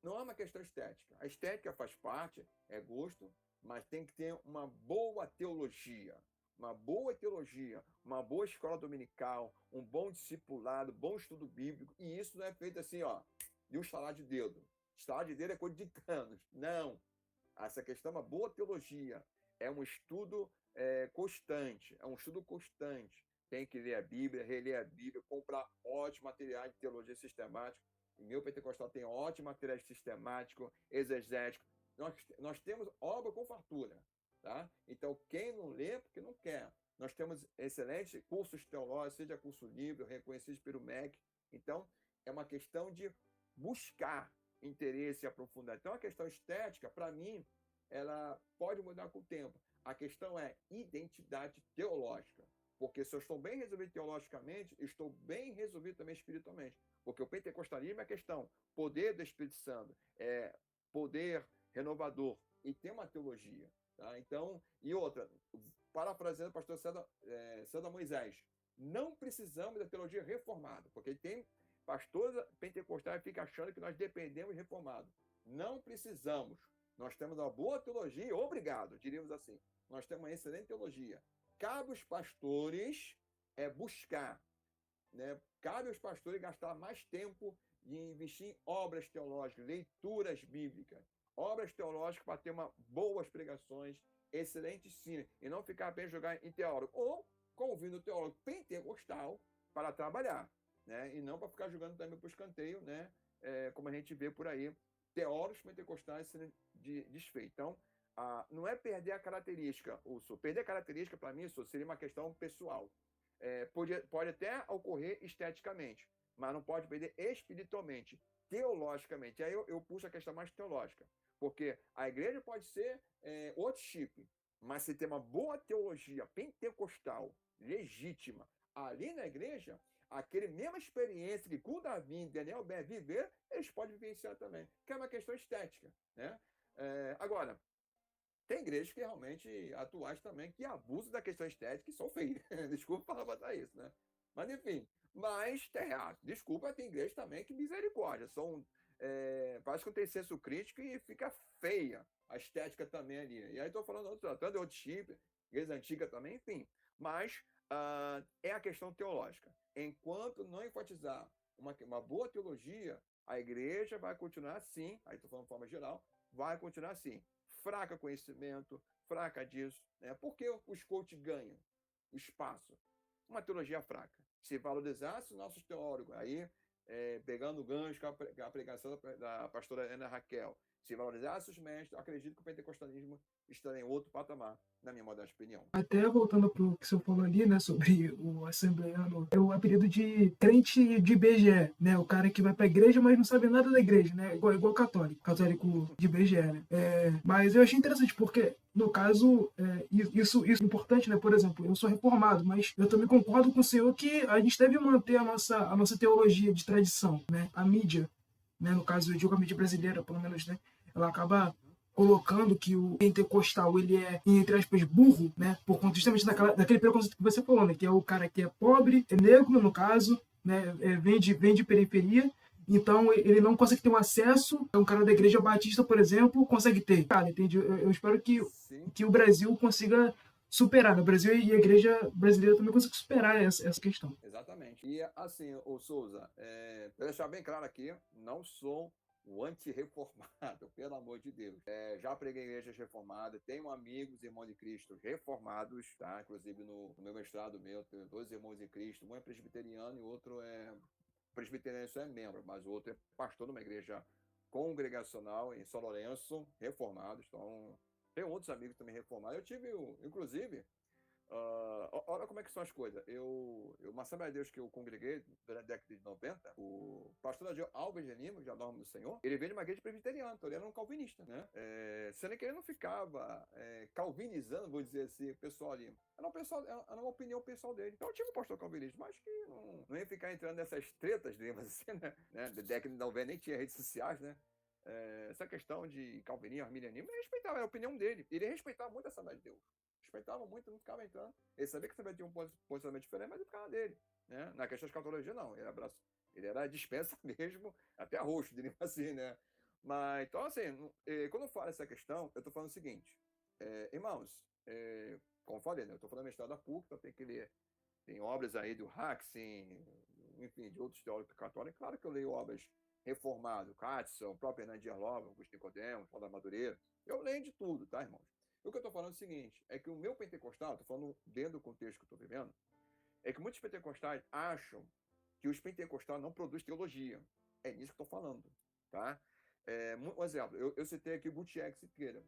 não é uma questão estética. A estética faz parte, é gosto, mas tem que ter uma boa teologia. Uma boa teologia, uma boa escola dominical, um bom discipulado, bom estudo bíblico. E isso não é feito assim, ó, de um estalar de dedo. Estalar de dedo é coisa de anos. Não. Essa questão é uma boa teologia. É um estudo constante. É um estudo constante. Tem que ler a Bíblia, reler a Bíblia, comprar ótimos materiais de teologia sistemática. O meu pentecostal tem ótimo material sistemático, exegético. Nós temos obra com fartura. Tá? Então, quem não lê, porque não quer. Nós temos excelentes cursos teológicos, seja curso livre, reconhecidos pelo MEC. Então, é uma questão de buscar interesse e aprofundar. Então, a questão estética, para mim, ela pode mudar com o tempo. A questão é identidade teológica. Porque se eu estou bem resolvido teologicamente, estou bem resolvido também espiritualmente. Porque o pentecostalismo é a questão poder do Espírito Santo, poder renovador, e tem uma teologia. Tá? Então, e outra, parafraseando o pastor César Moisés, não precisamos da teologia reformada, porque tem pastores pentecostais que ficam achando que nós dependemos de reformado. Não precisamos. Nós temos uma boa teologia, obrigado, diríamos assim. Nós temos uma excelente teologia. Cabe aos pastores buscar, né? Cabe aos pastores gastar mais tempo de investir em obras teológicas, leituras bíblicas, obras teológicas para ter boas pregações, excelente ensino, e não ficar apenas jogar em teólogo, ou convindo o teólogo pentecostal para trabalhar, né? E não para ficar jogando também para o escanteio, né? Como a gente vê por aí, teólogos pentecostais sendo desfeitos. Então, não é perder a característica, perder a característica, para mim, seria uma questão pessoal. Pode até ocorrer esteticamente, mas não pode perder espiritualmente, teologicamente. Aí eu puxo a questão mais teológica, porque a igreja pode ser outro chip, mas se tem uma boa teologia pentecostal, legítima, ali na igreja, aquele mesma experiência que com Davi e Daniel Ben viver, eles podem vivenciar também, que é uma questão estética. Né? Agora, tem igrejas que realmente atuais também que abusam da questão estética e são feias. Desculpa falar botar isso, né? Mas, enfim. Desculpa, tem igrejas também que misericórdia. Parece que não tem senso crítico e fica feia a estética também ali. E aí estou falando tratando de outro tipo, igreja antiga também, enfim. Mas é a questão teológica. Enquanto não enfatizar uma boa teologia, a igreja vai continuar assim, aí estou falando de forma geral, vai continuar assim, fraca conhecimento, fraca disso. Né? Por que os coaches ganham o espaço? Uma teologia fraca. Se valorizasse os nossos teólogos, aí, pegando o gancho com a pregação da pastora Ana Raquel, se valorizasse os mestres, eu acredito que o pentecostalismo estaria em outro patamar, na minha modesta opinião. Até voltando para o que você falou ali, né, sobre o assembleano, é o apelido de crente de IBGE, né, o cara que vai para a igreja, mas não sabe nada da igreja, né, igual católico de IBGE, né. Mas eu achei interessante porque, no caso, isso é importante, né, por exemplo, eu sou reformado, mas eu também concordo com o senhor que a gente deve manter a nossa teologia de tradição, né, a mídia, né, no caso, eu digo a mídia brasileira, pelo menos, né, ela acaba colocando que o pentecostal ele é, entre aspas, burro, né? Por conta justamente daquele preconceito que você falou, né? Que é o cara que é pobre, é negro, no caso, né? Vem de periferia, então ele não consegue ter um acesso. Um cara da igreja batista, por exemplo, consegue ter. Cara, entende? Eu espero que o Brasil consiga superar, né? O Brasil e a igreja brasileira também consigam superar essa questão. Exatamente. E assim, o Souza, para deixar bem claro aqui, não sou o anti-reformado, pelo amor de Deus. Já preguei em igrejas reformadas, tenho amigos, irmãos de Cristo reformados, tá? Inclusive no meu mestrado tenho 2 irmãos em Cristo, um é presbiteriano e o outro presbiteriano só é membro, mas o outro é pastor numa igreja congregacional em São Lourenço, reformados. Então, tenho outros amigos também reformados. Eu tive, inclusive, olha como é que são as coisas. Uma Assembleia de Deus que eu congreguei durante a década de 90, o pastor Alves de Lima, já dorme do Senhor, ele veio de uma igreja presbiteriana, então ele era um calvinista, né? Sendo que ele não ficava calvinizando, vou dizer assim, o pessoal ali. Era uma opinião pessoal dele. Então eu tive um pastor calvinista, mas que não ia ficar entrando nessas tretas, digamos assim, né? Da década de 90 nem tinha redes sociais, né? Essa questão de calvinismo, arminianismo, ele respeitava, era a opinião dele. Ele respeitava muito a Assembleia de Deus. Respeitava muito, não ficava entrando. Ele sabia que a Assembleia tinha um posicionamento diferente, mas ele ficava dele. Né? Na questão de escatologia, não. Ele era dispensa mesmo, até roxo, diria assim, né? Mas, então, assim, quando eu falo essa questão, eu estou falando o seguinte, irmãos, como eu falei, né? Eu estou falando mestrado da PUC, então tem que ler. Tem obras aí do Haxin, enfim, de outros teólogos católicos. Claro que eu leio obras reformadas, Catson, o próprio Hernandes Dias Lopes, Augusto Nicodemo, Paulo da Madureira. Eu leio de tudo, tá, irmãos? O que eu estou falando é o seguinte, é que o meu pentecostal, estou falando dentro do contexto que eu estou vivendo, é que muitos pentecostais acham que os pentecostais não produzem teologia. É nisso que eu estou falando, tá? Um exemplo, eu citei aqui Gutierrez Siqueira.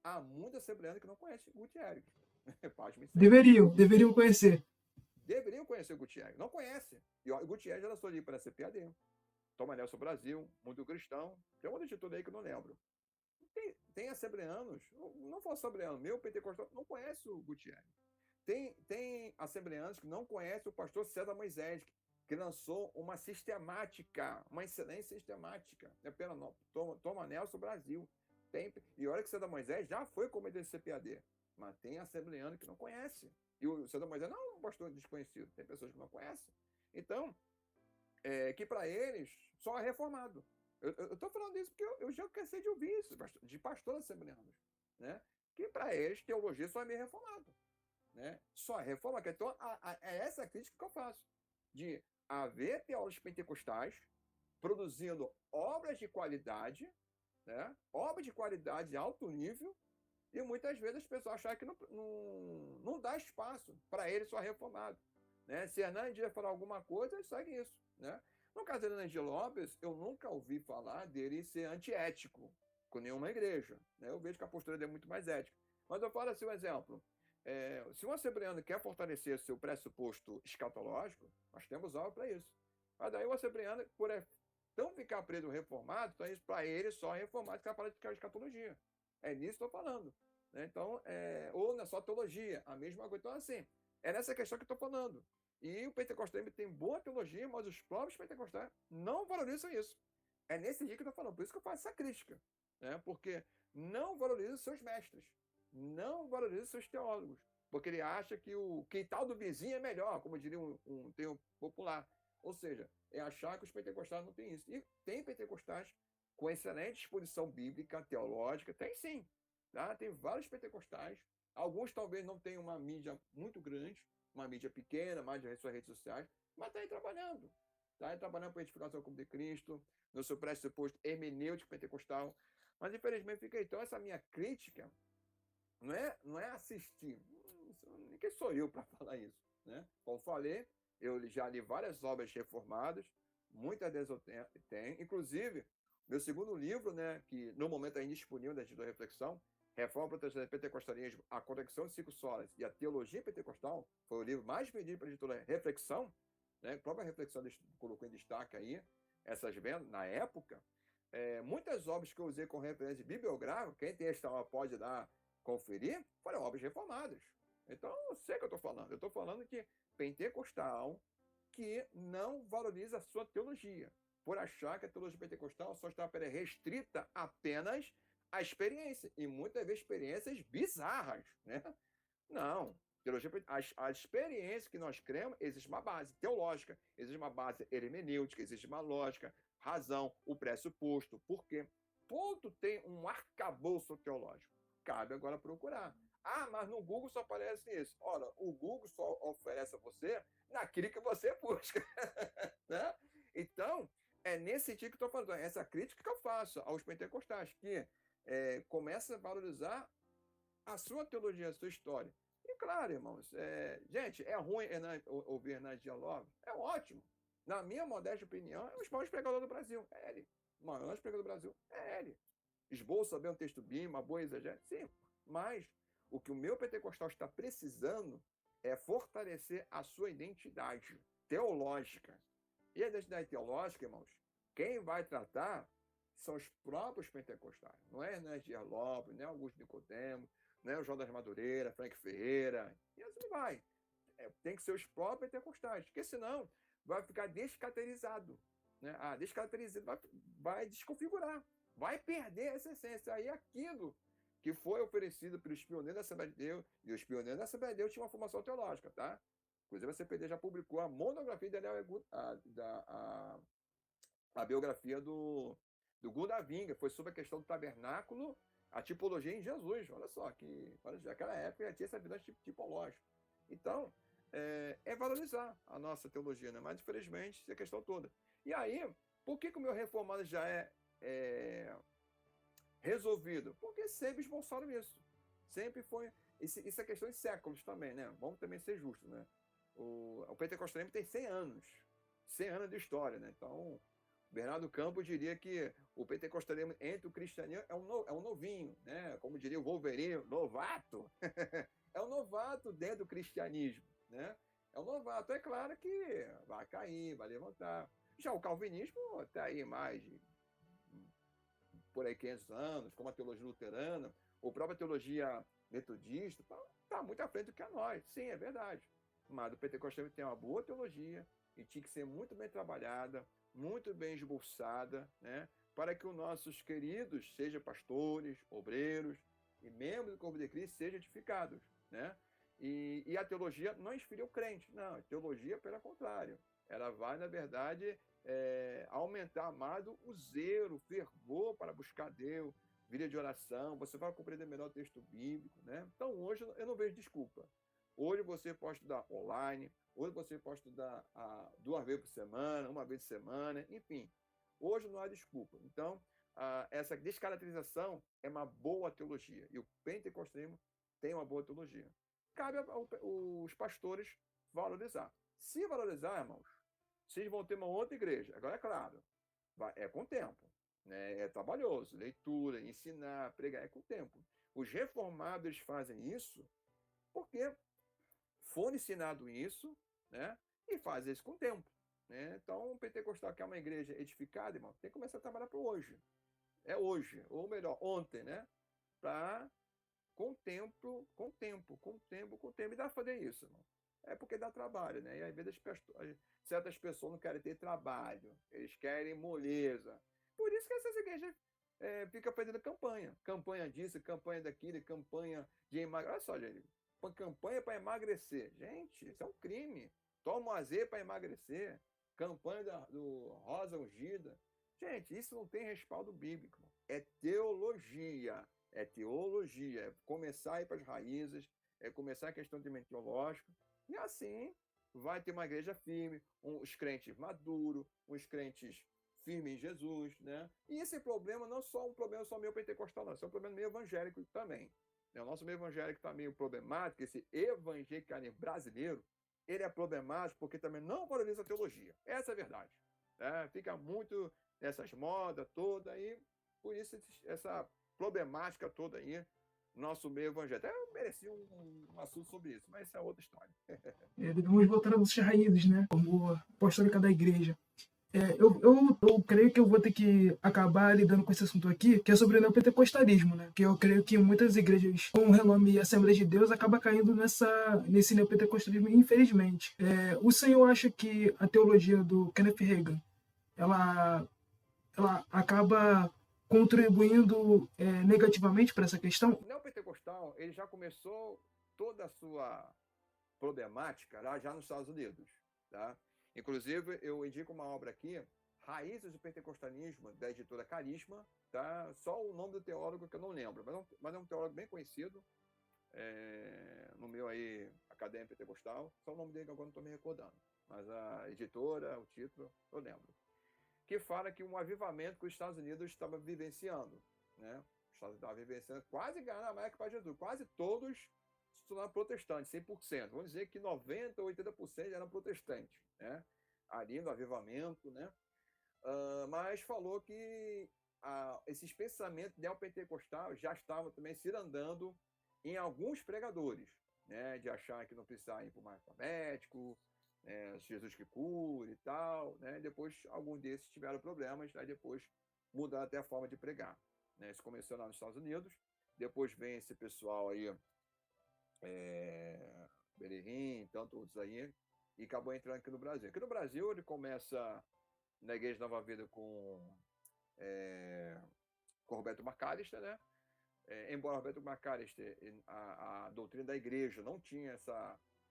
Há muitos assembleanos que não conhecem Gutierrez. Deveriam conhecer. Deveriam conhecer o Gutierrez. Não conhece. E o Gutierrez era ali para a CPAD. Toma Nelson Brasil, Mundo Cristão. Tem uma título aí que eu não lembro. Tem assembleanos, não falo assembleano, meu pentecostal não conhece o Gutierrez. Tem assembleanos que não conhecem o pastor César Moisés, que lançou uma sistemática, uma excelente sistemática, né, pela Toma Nelson Brasil. E olha que César Moisés já foi comediante do CPAD, mas tem assembleano que não conhece. E o César Moisés não é um pastor desconhecido, tem pessoas que não conhecem. Então, que para eles só é reformado. Eu estou falando isso porque eu já cansei de ouvir isso, de pastores assembleanos, né? Que para eles teologia só é meio reformado, né? Só é reformado. Então, é essa crítica que eu faço, de haver teólogos pentecostais produzindo obras de qualidade, né? Obras de qualidade de alto nível, e muitas vezes as pessoas acham que não dá espaço para ele só reformado. Né? Se Hernandes Dias falar alguma coisa, ele segue isso. Né? No caso de Hernandes Dias Lopes, eu nunca ouvi falar dele ser antiético com nenhuma igreja. Né? Eu vejo que a postura dele é muito mais ética. Mas eu falo assim, um exemplo. Se um assembleano quer fortalecer seu pressuposto escatológico, nós temos algo para isso. Mas daí o assembleano, por não ficar preso reformado, então isso para ele só é reformado que é a prática de escatologia. É nisso que eu estou falando. Né? Então, ou não é só teologia, a mesma coisa. Então, assim, é nessa questão que eu estou falando. E o pentecostalismo tem boa teologia, mas os próprios pentecostais não valorizam isso. É nesse dia que eu estou falando. Por isso que eu faço essa crítica. Né? Porque não valorizam seus mestres. Não valorizam seus teólogos. Porque ele acha que o quintal do vizinho é melhor, como diria um termo popular. Ou seja, é achar que os pentecostais não têm isso. E tem pentecostais com excelente exposição bíblica, teológica, tem sim. Tá? Tem vários pentecostais. Alguns talvez não tenham uma mídia muito grande, uma mídia pequena, mais de suas redes sociais, mas está aí trabalhando. Está aí trabalhando para a edificação como de Cristo, no seu pressuposto hermenêutico pentecostal. Mas, infelizmente, fica aí. Então, essa minha crítica não é assistir. Quem sou eu para falar isso? Né? Como falei, eu já li várias obras reformadas, muitas delas eu tenho. Inclusive, meu segundo livro, né, que no momento é indisponível da editora Reflexão, Reforma Protestante Pentecostalismo, A Conexão de Cinco Solas e a Teologia Pentecostal, foi o livro mais vendido para a editora Reflexão, né? A própria Reflexão colocou em destaque aí essas vendas na época. Muitas obras que eu usei com referência bibliográfica, quem tem esta obra pode dar conferir, foram obras reformadas. Então, eu sei o que eu estou falando. Eu estou falando que pentecostal que não valoriza a sua teologia, por achar que a teologia pentecostal só está restrita apenas à experiência, e muitas vezes experiências bizarras, né? Não. A experiência que nós cremos, existe uma base teológica, existe uma base hermenêutica, existe uma lógica, razão, o pressuposto. Por quê? Tudo tem um arcabouço teológico. Cabe agora procurar. Ah, mas no Google só aparece isso. Ora, o Google só oferece a você naquilo que você busca. Né? Então, é nesse sentido que eu estou falando. Essa crítica que eu faço aos pentecostais, que começa a valorizar a sua teologia, a sua história. E claro, irmãos, gente, é ruim ouvir Hernandes Dias Lopes? É ótimo. Na minha modesta opinião, é o maior pregador do Brasil. É ele. O maior pregador do Brasil é ele. Esboço bem um texto bíblico, uma boa exegese? Sim. Mas o que o meu pentecostal está precisando é fortalecer a sua identidade teológica. E a identidade teológica, irmãos, quem vai tratar são os próprios pentecostais. Não é Hernandes Dias Lopes, não é Augusto Nicodemo, não é o João das Madureira, Frank Ferreira, e assim vai. Tem que ser os próprios pentecostais, porque senão vai ficar descaracterizado. Né? Descaracterizado vai desconfigurar, vai perder essa essência. Aí aquilo que foi oferecido pelos pioneiros da Assembleia de Deus, e os pioneiros da Assembleia de Deus tinham uma formação teológica, tá? Inclusive a CPD já publicou a monografia de a biografia do Gundavinga, foi sobre a questão do tabernáculo, a tipologia em Jesus. Olha só, naquela época já tinha essa visão tipológica. Então, valorizar a nossa teologia, né? Mas infelizmente, essa é a questão toda. E aí, por que o meu reformado já é resolvido? Porque sempre esboçaram isso. Sempre foi. Isso é questão de séculos também, né? Vamos também ser justos, né? O pentecostalismo tem 100 anos. 100 anos de história, né? Então, Bernardo Campos diria que o pentecostalismo entre o cristianismo é um novinho, né? Como diria o Wolverine, novato. É um novato dentro do cristianismo, né? É um novato. É claro que vai cair, vai levantar. Já o calvinismo está aí mais de por aí 500 anos, como a teologia luterana, ou a própria teologia metodista, está muito à frente do que a nós. Sim, é verdade. Mas o pentecostalismo tem uma boa teologia e tinha que ser muito bem trabalhada, muito bem esboçada, né? Para que os nossos queridos, sejam pastores, obreiros e membros do corpo de Cristo, sejam edificados, né? E a teologia não esfria o crente, não. A teologia, pelo contrário, ela vai, na verdade, aumentar, amado, o zelo, o fervor para buscar Deus, vida de oração, você vai compreender melhor o texto bíblico, né? Então, hoje, eu não vejo desculpa. Hoje você pode estudar online, hoje você pode estudar 2 vezes por semana, 1 vez por semana, enfim. Hoje não há desculpa. Então, essa descaracterização é uma boa teologia. E o pentecostalismo tem uma boa teologia. Cabe aos pastores valorizar. Se valorizar, irmãos, vocês vão ter uma outra igreja. Agora, é claro, é com o tempo. Né? É trabalhoso. Leitura, ensinar, pregar, é com o tempo. Os reformados fazem isso porque foram ensinados isso, né? E fazem isso com o tempo. Né? Então, o pentecostal, que é uma igreja edificada, irmão, tem que começar a trabalhar para hoje. É hoje, ou melhor, ontem, né? Para, com tempo, e dá para fazer isso, irmão. É porque dá trabalho, né? E às vezes certas pessoas não querem ter trabalho, eles querem moleza. Por isso que essas igrejas ficam fazendo campanha. Campanha disso, campanha daquilo, campanha de emagrecer. Olha só, gente, campanha para emagrecer. Gente, isso é um crime. Toma um azeite para emagrecer. Campanha do Rosa Ungida. Gente, isso não tem respaldo bíblico. É teologia. É teologia. É começar a ir para as raízes, é começar a questão de mente teológica. E assim vai ter uma igreja firme, uns crentes maduros, uns crentes firme em Jesus, né? E esse problema não é só um problema só meio pentecostal, não. Isso é um problema meio evangélico também. Né? O nosso meio evangélico está meio problemático, esse evangelicalismo brasileiro, ele é problemático porque também não valoriza a teologia. Essa é a verdade. Né? Fica muito nessas modas todas aí, por isso essa problemática toda aí, nosso meio evangélico. Até eu mereci um assunto sobre isso, mas isso é outra história. Devemos voltar às nossas raízes, né? Como apostólica da igreja. Eu creio que eu vou ter que acabar lidando com esse assunto aqui, que é sobre o neopentecostalismo, né? Que eu creio que muitas igrejas com o renome Assembleia de Deus acabam caindo nesse neopentecostalismo, infelizmente. O senhor acha que a teologia do Kenneth Hagin, ela, ela acaba contribuindo negativamente para essa questão? O neopentecostal, ele já começou toda a sua problemática lá já nos Estados Unidos, tá? Inclusive, eu indico uma obra aqui, Raízes do Pentecostalismo, da editora Carisma, tá? Só o nome do teólogo que eu não lembro, mas é um teólogo bem conhecido, no meu aí, acadêmico pentecostal, só o nome dele que agora não estou me recordando, mas a editora, o título, eu lembro, que fala que um avivamento que os Estados Unidos estavam vivenciando, né? Os Estados Unidos estavam vivenciando, quase ganhando a América para Jesus, quase todos se tornaram protestantes, 100%. Vamos dizer que 90% ou 80% eram protestantes, né? Ali no avivamento, né? Mas falou que esses pensamentos neopentecostais já estavam também cirandando em alguns pregadores, né? De achar que não precisava ir para o médico, Jesus que cura e tal, né? Depois, alguns desses tiveram problemas, aí depois mudaram até a forma de pregar. Né? Isso começou lá nos Estados Unidos, depois vem esse pessoal aí, Berrim, tanto outros aí, e acabou entrando aqui no Brasil. Aqui no Brasil, ele começa na Igreja Nova Vida com Roberto McAllister, né? Embora Roberto McAllister, a doutrina da igreja não tinha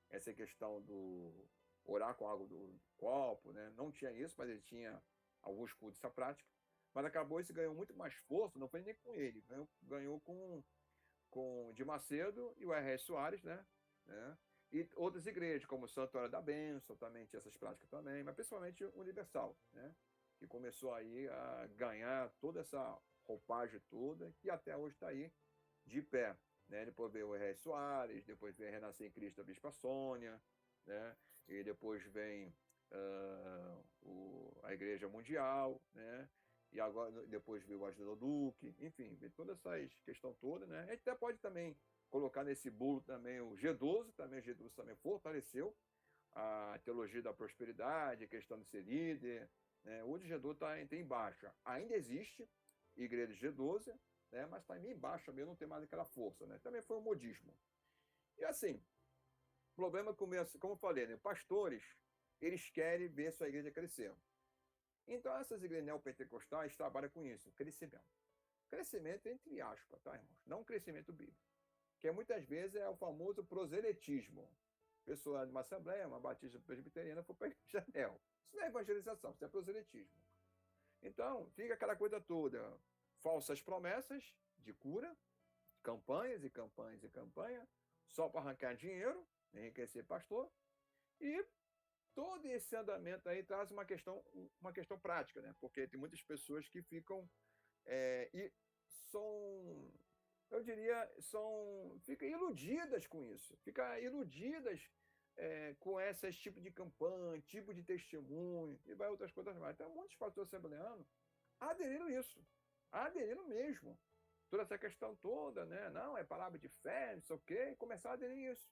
essa questão do orar com água do copo, né? Não tinha isso, mas ele tinha alguns cultos essa prática. Mas acabou isso ganhou muito mais força, não foi nem com ele, ganhou com de Macedo e o R.S. Soares, né? E outras igrejas, como Santuário da Bênção, também tinha essas práticas também, mas principalmente o Universal, né? Que começou aí a ganhar toda essa roupagem toda, que até hoje está aí de pé. Né? Depois veio o R.S. Soares, depois vem Renascer em Cristo da Bispa Sônia, né? E depois vem a Igreja Mundial, né? E agora depois veio o Ajuda Duque, enfim, toda essa questão toda, né? A gente até pode também colocar nesse bolo também o G12, também o G12 também fortaleceu a teologia da prosperidade, a questão de ser líder, né? Hoje o G12 está em baixa. Ainda existe igreja G12, né? Mas está em baixa mesmo, não tem mais aquela força, né? Também foi um modismo. E assim, o problema começa, como eu falei, né? Pastores, eles querem ver sua igreja crescer. Então, essas igrejas neopentecostais trabalham com isso, crescimento. Crescimento entre aspas, tá, irmãos? Não crescimento bíblico. Que muitas vezes é o famoso proselitismo. Pessoa de uma assembleia, uma batista presbiteriana, foi para a igreja neo. Isso não é evangelização, isso é proselitismo. Então, fica aquela coisa toda. Falsas promessas de cura, campanhas e campanhas e campanhas, só para arrancar dinheiro, enriquecer pastor, e todo esse andamento aí traz uma questão prática, né? Porque tem muitas pessoas que ficam e são, eu diria, ficam iludidas com isso, ficam iludidas com esse tipo de campanha, tipo de testemunho, e vai outras coisas mais. Então, muitos pastores assembleanos aderiram isso, aderiram mesmo. Toda essa questão toda, né? Não, é palavra de fé, não sei o quê, e começaram a aderir isso.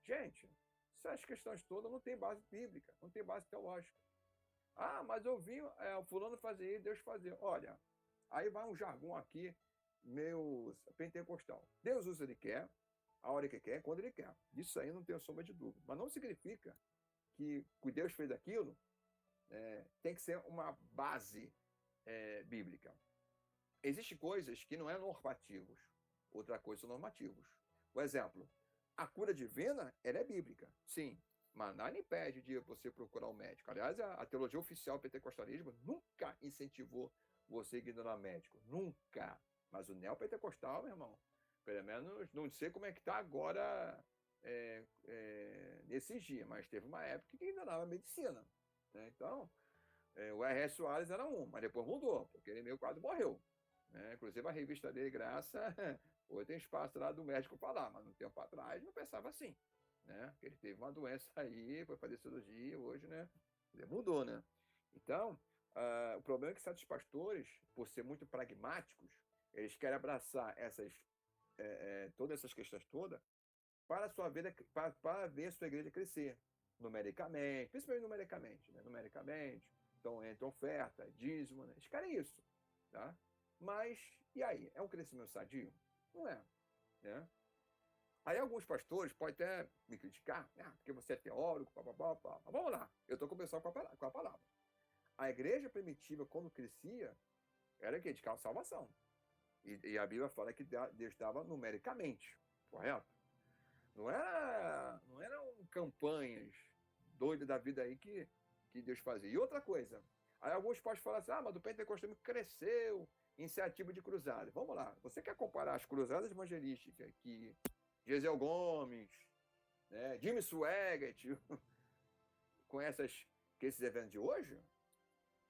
Gente, essas questões todas não tem base bíblica, não tem base teológica. Ah, mas eu vi o fulano fazer isso, Deus fazer. Olha, aí vai um jargão aqui, meio pentecostal. Deus usa o que ele quer, a hora que quer, quando ele quer. Isso aí não tem sombra de dúvida. Mas não significa que Deus fez aquilo, tem que ser uma base bíblica. Existem coisas que não é normativos, outra coisa são normativos. Por exemplo, a cura divina, ela é bíblica, sim, mas nada impede de você procurar um médico. Aliás, a teologia oficial do pentecostalismo nunca incentivou você a ignorar médico, nunca. Mas o neopentecostal, meu irmão, pelo menos, não sei como é que está agora nesses dias, mas teve uma época que ignorava a medicina. Né? Então, O R.S. Soares era um, mas depois mudou, porque ele meio quase morreu. Né? Inclusive a revista dele, Graça, hoje tem espaço lá do médico falar, mas no tempo atrás não pensava assim. Né? Porque ele teve uma doença aí, foi fazer cirurgia, hoje, né? Mudou, né? Então, o problema é que certos pastores, por ser muito pragmáticos, eles querem abraçar todas essas questões todas para a sua vida, para ver a sua igreja crescer numericamente, principalmente numericamente, né? Numericamente, então entra oferta, dízimo, né? Eles querem isso, tá? Mas, e aí? É um crescimento sadio? Não é, né? Aí alguns pastores podem até me criticar, porque você é teórico, papapá. Mas vamos lá, eu estou começando com a palavra. A igreja primitiva, quando crescia, era que de salvação. E a Bíblia fala que Deus dava numericamente, correto? Não eram campanhas doidas da vida aí que Deus fazia. E outra coisa, aí alguns podem falar assim, mas o pentecostalismo cresceu, iniciativa de cruzada. Vamos lá, você quer comparar as cruzadas evangelísticas que Gesiel Gomes, né, Jimmy Swaggart, com esses eventos de hoje?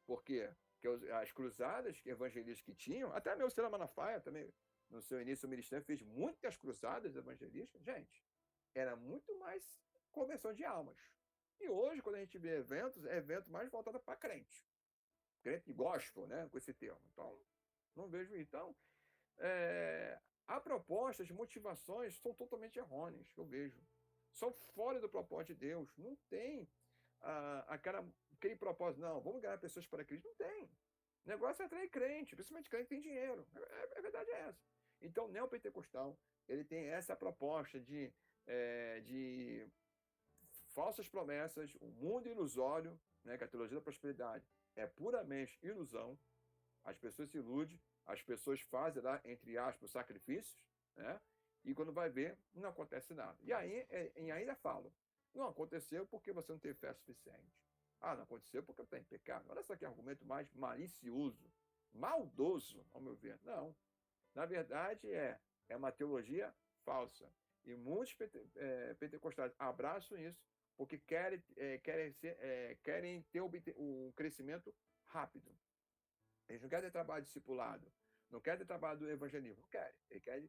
Por quê? Porque as cruzadas evangelistas que tinham, até meu Cila Malafaia também, no seu início do ministério, fez muitas cruzadas evangelistas. Gente, era muito mais conversão de almas. E hoje, quando a gente vê eventos, é evento mais voltado para crente. Crente gospel, né? Com esse termo. Então, não vejo. Então, a proposta, as motivações são totalmente errôneas, eu vejo. São fora do propósito de Deus. Não tem aquele propósito, não, vamos ganhar pessoas para Cristo. Não tem. O negócio é atrair crente, principalmente crente que tem dinheiro. A verdade é essa. Então, o neopentecostal, ele tem essa proposta de falsas promessas, um mundo ilusório, né, que a teologia da prosperidade é puramente ilusão. As pessoas se iludem, as pessoas fazem lá, entre aspas, sacrifícios, né? E quando vai ver, não acontece nada. E aí, ainda falo, não aconteceu porque você não teve fé suficiente. Não aconteceu porque eu tenho pecado. Olha só que argumento mais malicioso, maldoso, ao meu ver. Não. Na verdade, é uma teologia falsa. E muitos pentecostais abraçam isso porque querem ter um crescimento rápido. Eles não querem ter trabalho discipulado, não querem ter trabalho do evangelismo, não querem. Eles querem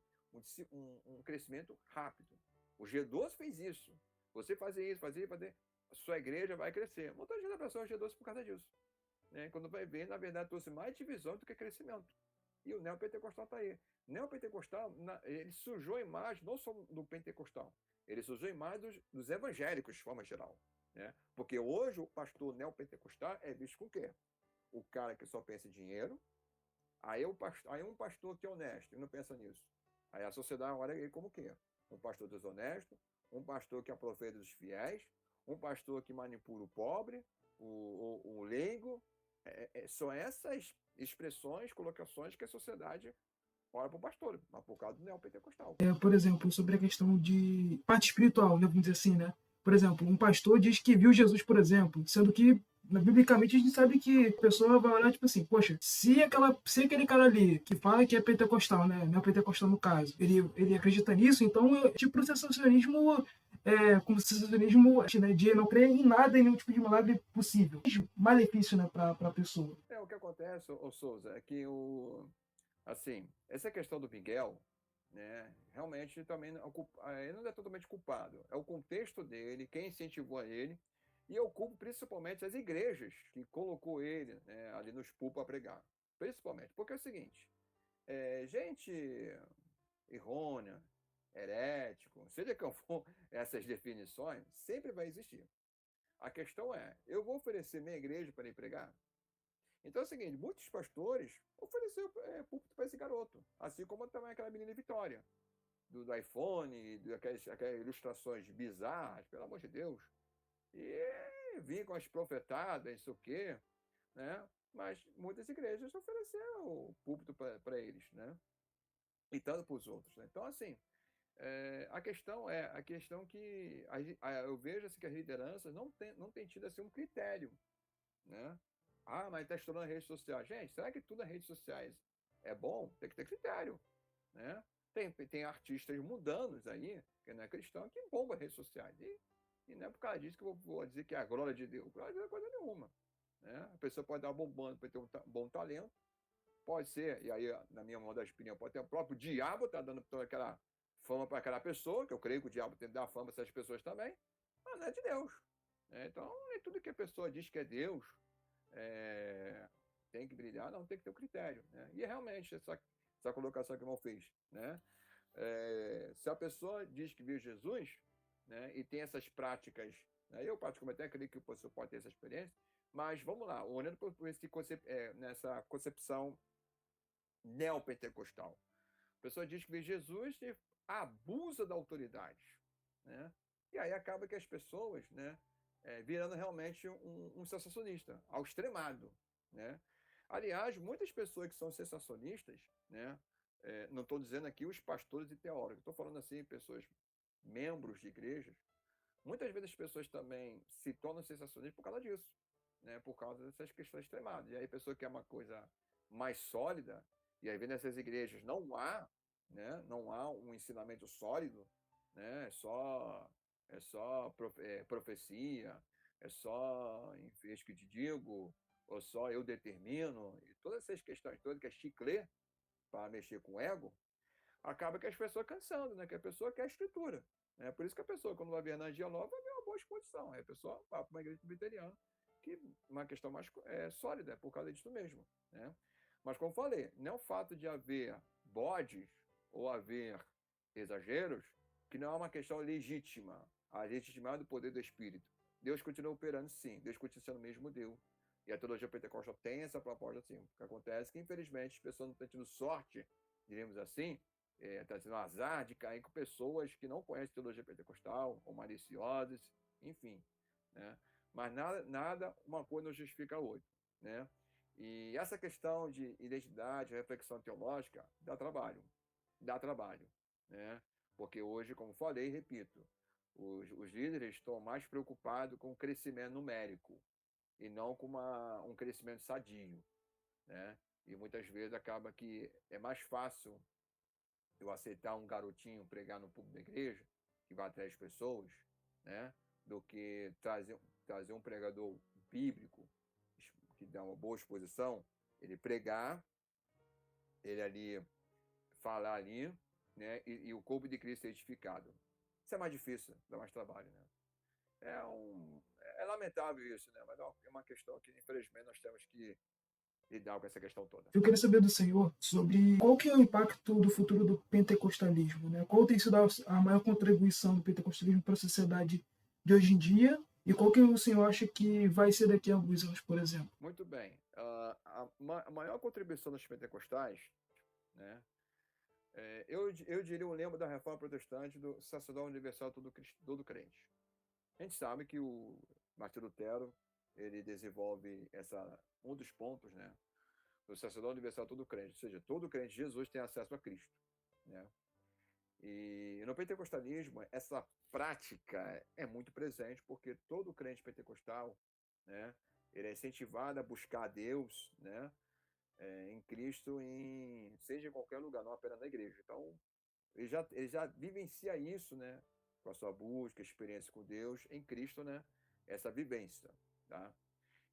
um crescimento rápido. O G12 fez isso. Você fazer isso, fazer, a sua igreja vai crescer. Muita gente abraçou o G12 por causa disso. Né? Quando vai ver, na verdade, trouxe mais divisão do que crescimento. E o neopentecostal está aí. O neopentecostal, ele sujou a imagem não só do pentecostal, ele sujou a imagem dos evangélicos, de forma geral. Né? Porque hoje o pastor neopentecostal é visto com o quê? O cara que só pensa em dinheiro, aí um pastor que é honesto e não pensa nisso. Aí a sociedade olha ele como o quê? Um pastor desonesto, um pastor que aproveita dos fiéis, um pastor que manipula o pobre, o leigo. São essas expressões, colocações que a sociedade olha para o pastor, mas por causa do neopentecostal. Por exemplo, sobre a questão de parte espiritual, né, vamos dizer assim, né? Por exemplo, um pastor diz que viu Jesus, por exemplo, sendo que biblicamente a gente sabe que a pessoa vai olhar tipo assim, poxa, se aquele cara ali que fala que é pentecostal, né, não é pentecostal no caso, ele acredita nisso, então tipo o sensacionismo como sensacionismo, né, de não crer em nada, em nenhum tipo de milagre possível. Malefício, né, para a pessoa. O que acontece, Souza, é que assim, essa questão do Miguel, né, realmente também ele não é totalmente culpado. É o contexto dele, quem incentivou a ele, e eu culpo principalmente as igrejas que colocou ele, né, ali nos púlpitos a pregar. Principalmente, porque é o seguinte, gente errônea, herético, seja que for essas definições, sempre vai existir. A questão é, eu vou oferecer minha igreja para ele pregar? Então é o seguinte, muitos pastores ofereceram púlpito para esse garoto, assim como também aquela menina Vitória, do iPhone, aquelas ilustrações bizarras, pelo amor de Deus, e vim com as profetadas, não sei o quê, né? Mas muitas igrejas ofereceram púlpito para eles, né? E tanto para os outros, né? Então, assim, a questão que eu vejo assim, que as lideranças não têm tido assim, um critério, né? Mas está estourando redes sociais. Gente, será que tudo nas redes sociais é bom? Tem que ter critério, né? Tem artistas mundanos aí, que não é cristão, que bombam as redes sociais. E não é por causa disso que eu vou dizer que é a glória de Deus. Glória de Deus é coisa nenhuma. né? A pessoa pode dar bombando para ter um bom talento, pode ser, e aí, na minha modesta opinião, pode ter o próprio diabo tá dando toda aquela fama para aquela pessoa, que eu creio que o diabo tem que dar fama para essas pessoas também, mas não é de Deus. Né? Então, nem tudo que a pessoa diz que é Deus tem que brilhar, não, tem que ter um critério. Né? E realmente, essa colocação que o irmão fez, né? Se a pessoa diz que viu Jesus, né, e tem essas práticas, né, eu particularmente acredito que a pessoa pode ter essa experiência, mas vamos lá, olhando nessa concepção neopentecostal. A pessoa diz que vê Jesus e abusa da autoridade. Né? E aí acaba que as pessoas, né, virando realmente um sensacionista, ao extremado. Né? Aliás, muitas pessoas que são sensacionistas, né, não estou dizendo aqui os pastores e teólogos, estou falando assim, pessoas, membros de igrejas, muitas vezes as pessoas também se tornam sensacionistas por causa disso, né, por causa dessas questões extremadas. E aí a pessoa quer uma coisa mais sólida, e aí nessas igrejas não há um ensinamento sólido, né, é só profecia, é só em vez que te digo, ou só eu determino, e todas essas questões todas que é chiclê para mexer com o ego, acaba que as pessoas cansando, né? Que a pessoa quer a escritura. Né? Por isso que a pessoa, quando vai ver a energia nova, vê uma boa exposição. Aí a pessoa vai para uma igreja presbiteriana, que uma questão mais sólida, é por causa disso mesmo. Né? Mas, como falei, não é o fato de haver bodes ou haver exageros, que não é uma questão legítima, a legitimar do poder do Espírito. Deus continua operando, sim. Deus continua sendo o mesmo Deus. E a teologia pentecostal tem essa proposta, sim. O que acontece é que, infelizmente, as pessoas não estão tendo sorte, diremos assim, está tendo azar de cair com pessoas que não conhecem teologia pentecostal, ou maliciosas, enfim. Né? Mas uma coisa não justifica a outra. Né? E essa questão de identidade, reflexão teológica, dá trabalho. Dá trabalho. Né? Porque hoje, como falei, repito, os líderes estão mais preocupados com o crescimento numérico e não com um crescimento sadio. Né? E muitas vezes acaba que é mais fácil eu aceitar um garotinho pregar no púlpito da igreja, que vai atrás das pessoas, né? Do que trazer um pregador bíblico, que dá uma boa exposição, ele pregar, ele ali falar ali, né? E o corpo de Cristo ser edificado. Isso é mais difícil, dá mais trabalho, né? É lamentável isso, né? Mas é uma questão que, infelizmente, nós temos que lidar com essa questão toda. Eu queria saber do senhor sobre qual que é o impacto do futuro do pentecostalismo, né? Qual tem sido a maior contribuição do pentecostalismo para a sociedade de hoje em dia e qual que o senhor acha que vai ser daqui a alguns anos, por exemplo? Muito bem. A maior contribuição dos pentecostais, né, eu diria o lema da Reforma Protestante do sacerdócio universal todo crente. A gente sabe que o Martim Lutero ele desenvolve um dos pontos, né, do sacerdócio universal todo crente, ou seja, todo crente de Jesus tem acesso a Cristo. Né? E no pentecostalismo, essa prática é muito presente, porque todo crente pentecostal, né, ele é incentivado a buscar a Deus, né, em Cristo, seja em qualquer lugar, não apenas na igreja. Então, ele já vivencia isso, né, com a sua busca, experiência com Deus, em Cristo, né, essa vivência. Tá?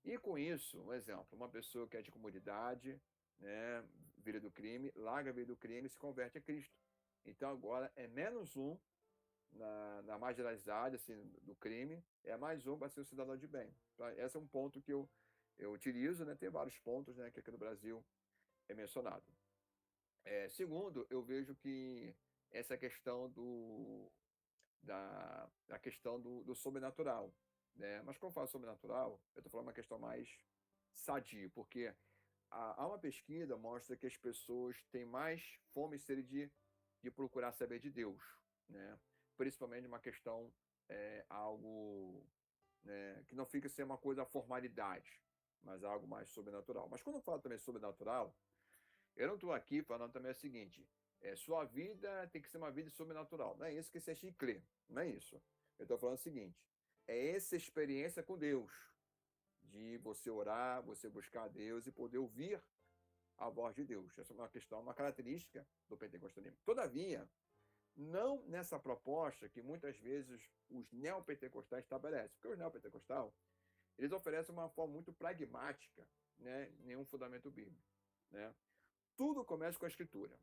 E com isso, um exemplo, uma pessoa que é de comunidade, né, vida do crime, larga a vida do crime e se converte a Cristo. Então agora é menos um na marginalidade assim, do crime, é mais um para ser um cidadão de bem. Então, esse é um ponto que eu utilizo, né? Tem vários pontos, né, que aqui no Brasil é mencionado. Segundo, eu vejo que essa questão da questão do sobrenatural. Né? Mas quando eu falo sobrenatural, eu estou falando uma questão mais sadia, porque há uma pesquisa que mostra que as pessoas têm mais fome e sede de procurar saber de Deus, né? Principalmente uma questão, algo, né, que não fica sem uma coisa formalidade, mas algo mais sobrenatural. Mas quando eu falo também sobrenatural, eu não estou aqui falando também o seguinte, sua vida tem que ser uma vida sobrenatural. Não é isso que você crê, não é isso. Eu estou falando o seguinte, é essa experiência com Deus, de você orar, você buscar a Deus e poder ouvir a voz de Deus. Essa é uma questão, uma característica do pentecostalismo. Todavia, não nessa proposta que muitas vezes os neopentecostais estabelecem. Porque os neopentecostais, eles oferecem uma forma muito pragmática, né? Nenhum fundamento bíblico, né? Tudo começa com a Escritura.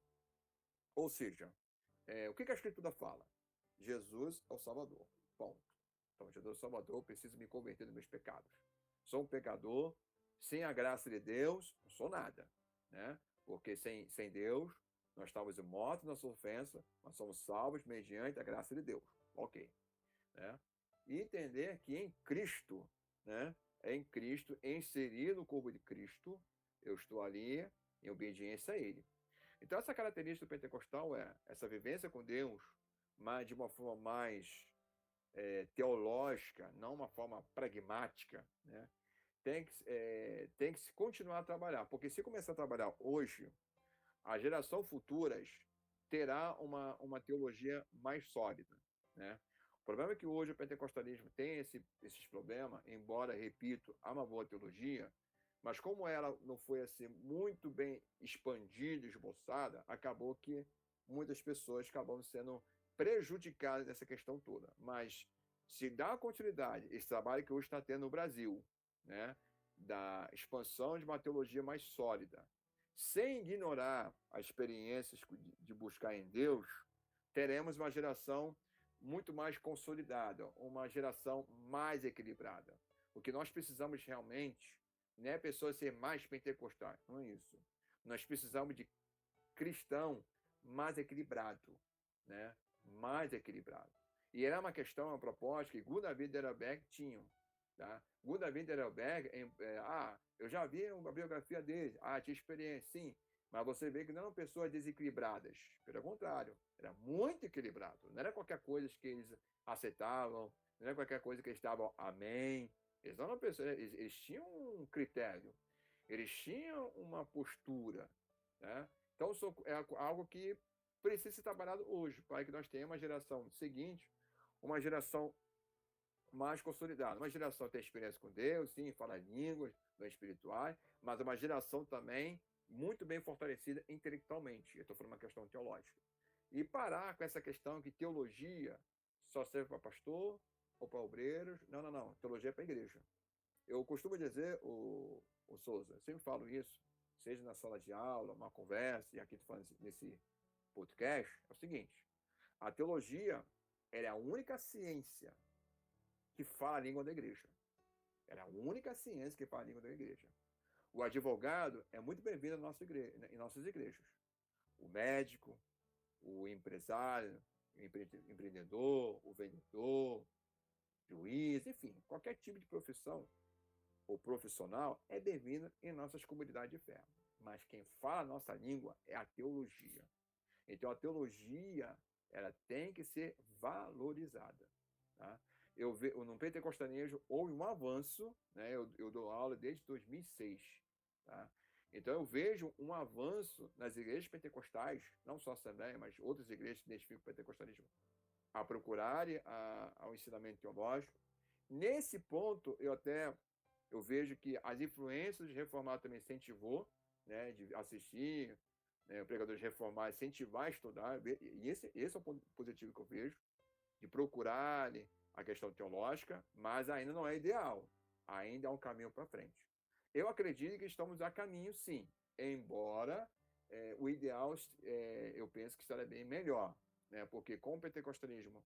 Ou seja, o que a Escritura fala? Jesus é o Salvador. Ponto. Então, Jesus é o Salvador, eu preciso me converter dos meus pecados. Sou um pecador, sem a graça de Deus, não sou nada, né? Porque sem Deus, nós estamos mortos na sua ofensa, nós somos salvos mediante a graça de Deus. Ok. Né? E entender que em Cristo, né? Em Cristo, inserido no corpo de Cristo, eu estou ali em obediência a Ele. Então, essa característica do pentecostal é essa vivência com Deus, mas de uma forma mais teológica, não uma forma pragmática, né? Tem que se continuar a trabalhar, porque se começar a trabalhar hoje, a geração futuras terá uma teologia mais sólida, né? O problema é que hoje o pentecostalismo tem esses problemas, embora, repito, há uma boa teologia, mas como ela não foi assim muito bem expandida, esboçada, acabou que muitas pessoas acabam sendo prejudicadas nessa questão toda. Mas se dá continuidade esse trabalho que hoje está tendo no Brasil, né, da expansão de uma teologia mais sólida, sem ignorar as experiências de buscar em Deus, teremos uma geração muito mais consolidada, uma geração mais equilibrada. O que nós precisamos realmente não é pessoas ser mais pentecostais, não é isso. Nós precisamos de cristão mais equilibrado, né? Mais equilibrado. E era uma questão, uma proposta que Gunnar Widerberg tinha. Tá? Gunnar Widerberg, eu já vi uma biografia dele, tinha experiência, sim, mas você vê que não eram pessoas desequilibradas, pelo contrário, era muito equilibrado, não era qualquer coisa que eles aceitavam, não era qualquer coisa que eles estavam amém, eles não eram pessoas, eles tinham um critério, eles tinham uma postura, né? Então é algo que precisa ser trabalhado hoje, para que nós tenhamos uma geração seguinte, uma geração mais consolidada. Uma geração que tem experiência com Deus, sim, fala línguas, não espirituais, mas uma geração também muito bem fortalecida intelectualmente. Eu estou falando uma questão teológica. E parar com essa questão que teologia só serve para pastor ou para obreiros. Não, não, não. Teologia é para a igreja. Eu costumo dizer, o Souza, eu sempre falo isso, seja na sala de aula, uma conversa, e aqui estou falando nesse podcast, é o seguinte, a teologia ela é a única ciência que fala a língua da igreja. Ela é a única ciência que fala a língua da igreja. O advogado é muito bem-vindo em nossas igrejas. O médico, o empresário, o empreendedor, o vendedor, juiz, enfim, qualquer tipo de profissão ou profissional é bem-vindo em nossas comunidades de fé. Mas quem fala a nossa língua é a teologia. Então, a teologia ela tem que ser valorizada. Tá? No pentecostalismo houve um avanço, né? Eu dou aula desde 2006. Tá? Então, eu vejo um avanço nas igrejas pentecostais, não só a Assembleia, mas outras igrejas que identificam o pentecostalismo, a procurarem ao ensinamento teológico. Nesse ponto, eu vejo que as influências de reformados também incentivou, né, de assistir, né, pregadores reformados, incentivar a estudar, e esse é o ponto positivo que eu vejo, de procurarem a questão teológica, mas ainda não é ideal, ainda há um caminho para frente. Eu acredito que estamos a caminho, sim, embora o ideal, eu penso que estaria bem melhor, né, porque com o pentecostalismo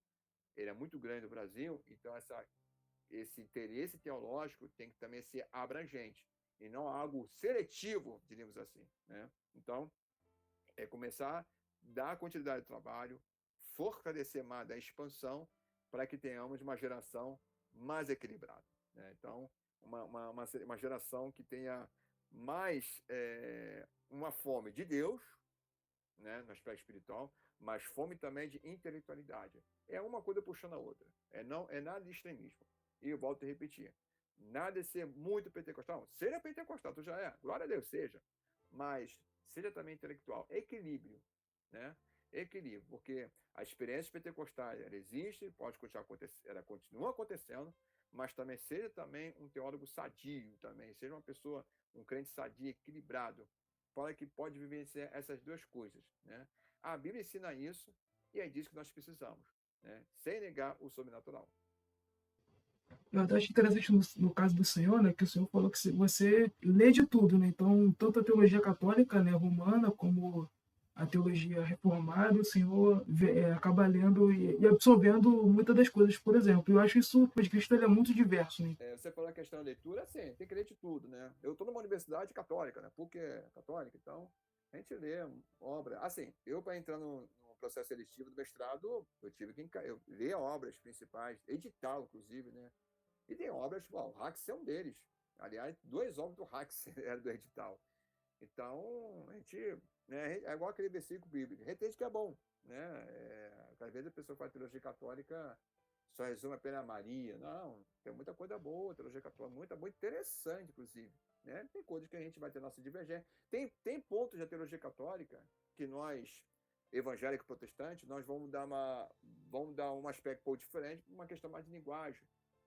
ele é muito grande no Brasil, então esse interesse teológico tem que também ser abrangente, e não algo seletivo, diríamos assim, né? Então, é começar a dar continuidade ao trabalho, fortalecer mais a expansão, para que tenhamos uma geração mais equilibrada, né? Então, uma geração que tenha mais uma fome de Deus, né, no aspecto espiritual, mas fome também de intelectualidade. É uma coisa puxando a outra. Não é nada de extremismo. E eu volto a repetir. Nada de ser muito pentecostal. Seja pentecostal, tu já é. Glória a Deus, seja. Mas seja também intelectual. Equilíbrio, né? Equilíbrio, porque a experiência pentecostal ela existe, pode continuar acontecendo, ela continua acontecendo, mas também seja também um teólogo sadio também, seja uma pessoa, um crente sadio, equilibrado, para que pode vivenciar essas duas coisas, né? A Bíblia ensina isso e é disso que nós precisamos, né? Sem negar o sobrenatural. Eu até acho interessante no caso do senhor, né, que o senhor falou que você lê de tudo, né? Então, tanto a teologia católica, né, romana, como a teologia reformada, o senhor acaba lendo e absorvendo muitas das coisas, por exemplo. Eu acho isso, o de Cristo ele é muito diverso, né? Você falou a questão da leitura, sim, tem que ler de tudo, né? Eu estou numa universidade católica, né? PUC é católica, então a gente lê obra. Assim, eu para entrar no processo seletivo do mestrado, eu tive que eu ler obras principais, edital, inclusive, né? E tem obras, bom, o Hax é um deles. Aliás, 2 obras do Hax eram do edital. Então, a gente, né, é igual aquele versículo bíblico, retende que é bom, né? Às vezes a pessoa faz teologia católica, só resume apenas a Maria. Não, tem muita coisa boa, teologia católica, muita, muito interessante, inclusive. Né? Tem coisas que a gente vai ter nossa divergência. Tem pontos da teologia católica que nós, evangélicos protestantes, nós vamos dar um aspecto um pouco diferente, uma questão mais de linguagem.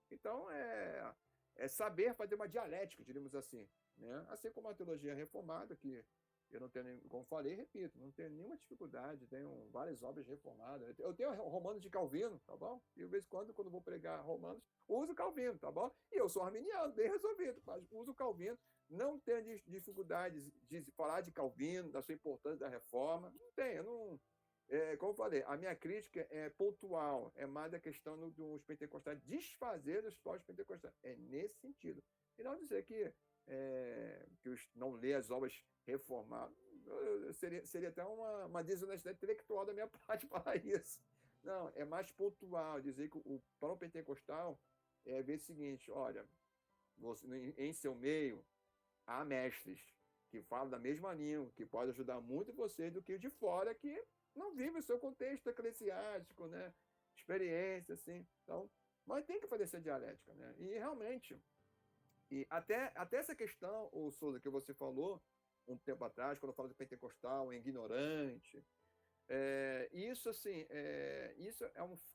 Então, é saber fazer uma dialética, diríamos assim. Né? Assim como a teologia reformada, que eu não tenho, como falei, repito, não tenho nenhuma dificuldade, tenho várias obras reformadas. Eu tenho Romanos de Calvino, tá bom? E de vez em quando vou pregar Romanos, uso Calvino, tá bom? E eu sou arminiano, bem resolvido, mas uso Calvino. Não tenho dificuldades de falar de Calvino, da sua importância da reforma. Não tenho, não. Como eu falei, a minha crítica é pontual, é mais da questão dos pentecostais desfazer os povos pentecostais. É nesse sentido. E não dizer que os não lê as obras reformadas. Seria até uma desonestidade intelectual da minha parte falar isso. Não, é mais pontual, dizer que para o pentecostal é ver o seguinte, olha, em seu meio há mestres que falam da mesma língua, que podem ajudar muito vocês do que o de fora, que não vive o seu contexto eclesiástico, né? Experiência, assim. Então, mas tem que fazer essa dialética, né? E realmente, até essa questão, o Souza, que você falou um tempo atrás, quando eu falo do pentecostal, ignorante, isso, assim, isso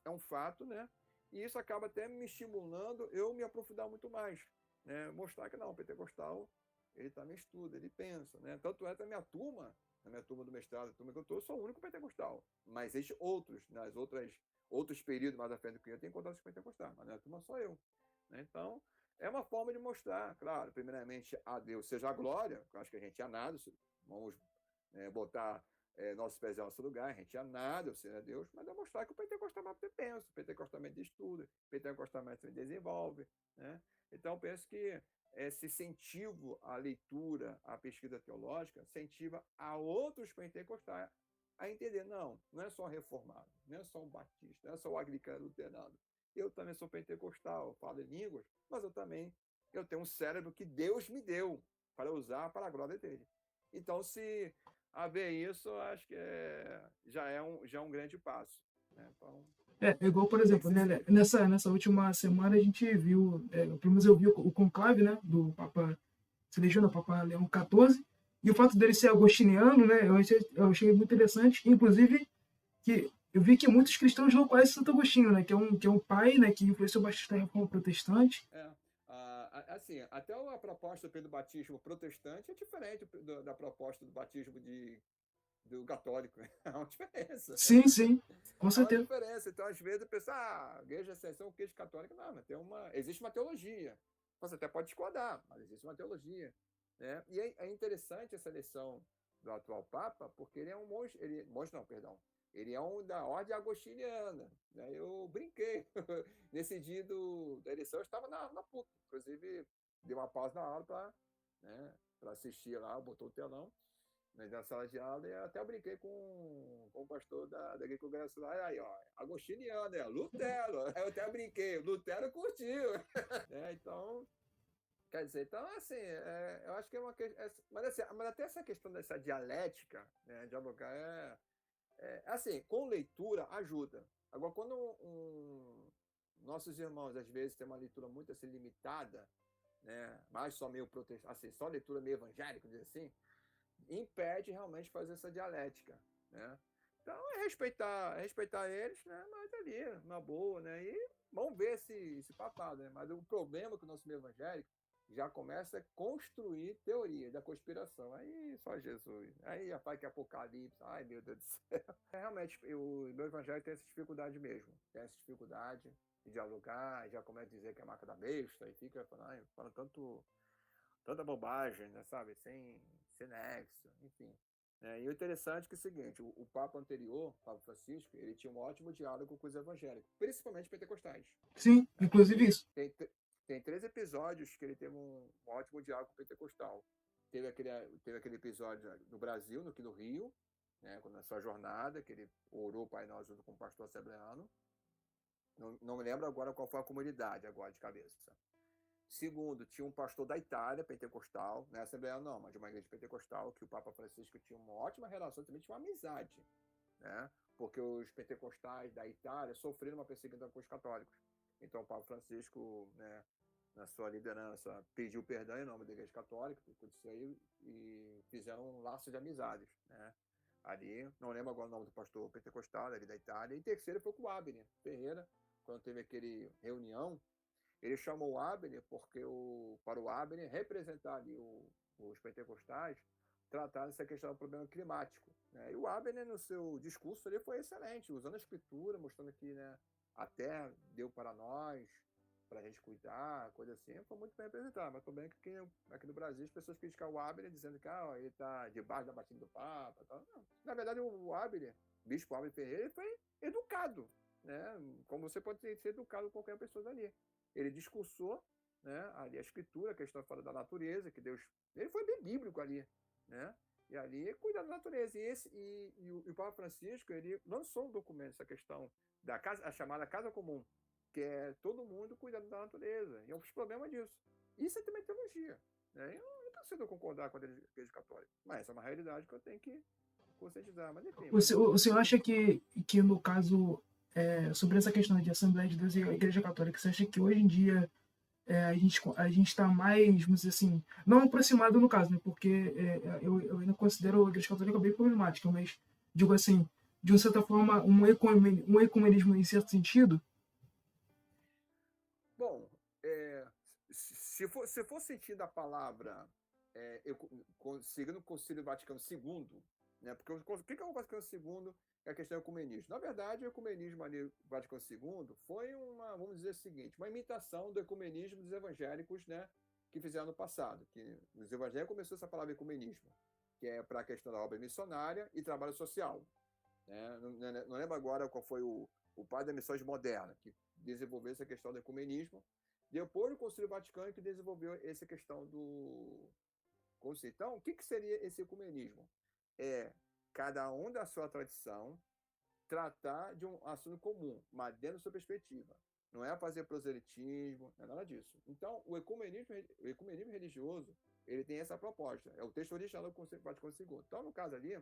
é um fato, né? E isso acaba até me estimulando eu me aprofundar muito mais, né? Mostrar que não, o pentecostal, ele também estuda, ele pensa, né? Tanto é que na minha turma do mestrado, a turma que eu estou, eu sou o único pentecostal. Mas existem outros, nas outros períodos mais à frente do que eu tenho contato com pentecostal, mas na turma sou eu. Né? Então, é uma forma de mostrar, claro, primeiramente a Deus seja a glória, eu acho que a gente é nada, vamos botar nossos pés em nosso lugar, a gente é nada, eu sei a Deus, mas é mostrar que o pentecostalmente pensa, o pentecostalmente estuda, o pentecostalmente desenvolve. Né? Então, penso que esse incentivo à leitura, à pesquisa teológica, incentiva a outros pentecostais a entender, não é só reformado, não é só um batista, não é só o anglicano luterano. Eu também sou pentecostal, eu falo em línguas, mas eu tenho um cérebro que Deus me deu para usar para a glória dele. Então, se haver isso, acho que já é um grande passo. Né? Então, Igual, por tem que exemplo, ser né, seguido. nessa última semana a gente viu, pelo menos eu vi o conclave, né, do Papa Selejuna, Papa Leão XIV, e o fato dele ser agostiniano, né, eu achei muito interessante, inclusive que eu vi que muitos cristãos não conhecem Santo Agostinho, né, que é um pai, né, que influenciou bastante a reforma protestante. Assim, até a proposta do batismo protestante é diferente da proposta do batismo do católico. É uma diferença. Sim, sim, com É uma certeza. diferença. Então, às vezes, a pessoa, a igreja é exceção, o queijo católico, não, mas existe uma teologia. Você até pode discordar, mas existe uma teologia. Né? E é interessante essa eleição do atual Papa, porque ele é um monge, monge não, perdão, ele é um da ordem agostiniana. Né? Eu brinquei. Nesse dia da eleição, eu estava na PUC. Inclusive, dei uma pausa na aula para assistir lá, botou o telão na sala de aula, e até eu brinquei com o pastor da congresso lá, aí, ó, agostiniano, Lutero. Aí eu até brinquei, Lutero curtiu. Então, quer dizer, então, assim, eu acho que é uma questão. Mas até essa questão dessa dialética, né, dialogar assim, com leitura ajuda. Agora, quando nossos irmãos, às vezes, têm uma leitura muito assim, limitada, né, mais só meio assim, só leitura meio evangélica, dizer assim, impede realmente fazer essa dialética, né? Então é respeitar eles, né? Mas ali, na boa, né? E vamos ver esse papado, né? Mas o problema é que o nosso meio evangélico já começa a construir teoria da conspiração. Aí só Jesus. Aí rapaz que é apocalipse. Ai, meu Deus do céu. Realmente, o meu evangelho tem essa dificuldade mesmo. Tem essa dificuldade. dialogar, já começa a dizer que é a marca da besta, e fica falando tanta bobagem, né, sabe? Sem nexo, enfim. E o interessante é que é o seguinte, o Papa anterior, Papa Francisco, ele tinha um ótimo diálogo com os evangélicos, principalmente pentecostais. Sim, Né? inclusive isso. Tem 3 episódios que ele teve um ótimo diálogo pentecostal. Teve aquele episódio no Brasil, aqui no Rio, né, na sua jornada, que ele orou o Pai Nosso junto com o pastor assembleano. Não me lembro agora qual foi a comunidade, agora de cabeça. Segundo, tinha um pastor da Itália, pentecostal, não é assembleano não, mas de uma igreja pentecostal, que o Papa Francisco tinha uma ótima relação, também tinha uma amizade, né? Porque os pentecostais da Itália sofreram uma perseguição com os católicos. Então o Papa Francisco, né, na sua liderança, pediu perdão em nome da Igreja Católica, tudo isso aí, e fizeram um laço de amizades, né? Ali, não lembro agora o nome do pastor pentecostal ali da Itália. E terceiro foi com o Abner Ferreira, quando teve aquele reunião, ele chamou o Abner para o Abner representar ali os pentecostais, tratar dessa questão do problema climático. Né? E o Abner, no seu discurso, ali foi excelente, usando a escritura, mostrando que, né, a terra deu para nós, para a gente cuidar, coisa assim, foi muito bem apresentado. Mas também que aqui no Brasil as pessoas criticam o Abner dizendo que ele está debaixo da batida do Papa. Tal. Não. Na verdade, o Abner, bispo Abner Ferreira, ele foi educado, né? Como você pode ser educado com qualquer pessoa ali. Ele discursou, né, ali a escritura, a questão fora da natureza, que Deus. Ele foi bem bíblico ali, né? E ali cuidar da natureza. E o Papa Francisco, ele lançou um documento, essa questão da casa, a chamada Casa Comum, que é todo mundo cuidando da natureza. E é um problema disso. Isso é também teologia. Né? Eu não preciso concordar com a Igreja Católica, mas essa é uma realidade que eu tenho que conscientizar. Mas enfim. O senhor acha que no caso, sobre essa questão de Assembleia de Deus e a Igreja Católica, você acha que hoje em dia a gente está mais, vamos dizer assim, não aproximado no caso, né? Porque eu ainda considero a Igreja Católica bem problemática, mas digo assim, de uma certa forma, um ecumenismo em certo sentido? Bom, se for sentido a palavra seguindo o Concílio Vaticano II, né? Porque o que é o Vaticano II? É a questão do ecumenismo. Na verdade, o ecumenismo ali, Vaticano II, foi vamos dizer o seguinte, uma imitação do ecumenismo dos evangélicos, né, que fizeram no passado. Que os evangélicos começou essa palavra ecumenismo, que é para a questão da obra missionária e trabalho social. Né? Não lembro agora qual foi o pai da missões moderna, que desenvolveu essa questão do ecumenismo. Depois do Concílio Vaticano, que desenvolveu essa questão do Concílio. Então, o que seria esse ecumenismo? Cada um da sua tradição tratar de um assunto comum, mas dentro da sua perspectiva. Não é fazer proselitismo, não é nada disso. Então, o ecumenismo religioso, ele tem essa proposta. É o texto original do Concílio Vaticano II. Então, no caso ali,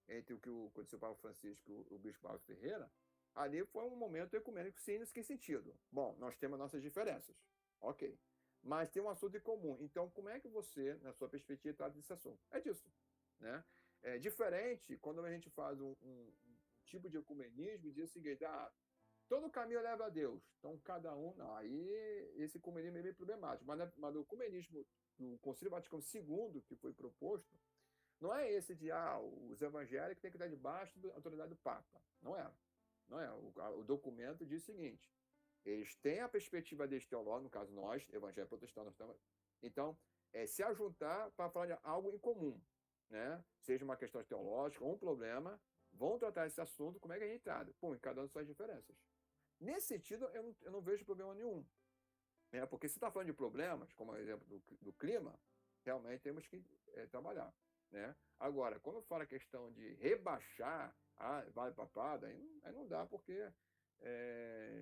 entre o que aconteceu para o Francisco e o bispo Paulo Ferreira, ali foi um momento ecumênico, sim, nesse sentido. Bom, nós temos nossas diferenças, ok. Mas tem um assunto em comum. Então, como é que você, na sua perspectiva, trata desse assunto? É disso, né? É diferente quando a gente faz um tipo de ecumenismo e diz o seguinte, todo caminho leva a Deus. Então, cada um... Não, aí esse ecumenismo é meio problemático. Mas o ecumenismo do Concílio Vaticano II, que foi proposto, não é esse de, os evangélicos têm que estar debaixo da autoridade do Papa. Não é. Não é. O documento diz o seguinte, eles têm a perspectiva deste teológico, no caso nós, evangélicos protestantes, então, se ajuntar para falar de algo em comum, né? Seja uma questão teológica ou um problema, vão tratar esse assunto, como é que a gente trata? Em cada uma das suas diferenças. Nesse sentido, eu não vejo problema nenhum. Porque se está falando de problemas, como o exemplo do clima, realmente temos que trabalhar. Né? Agora, quando fala a questão de rebaixar, vale papada, aí não dá, porque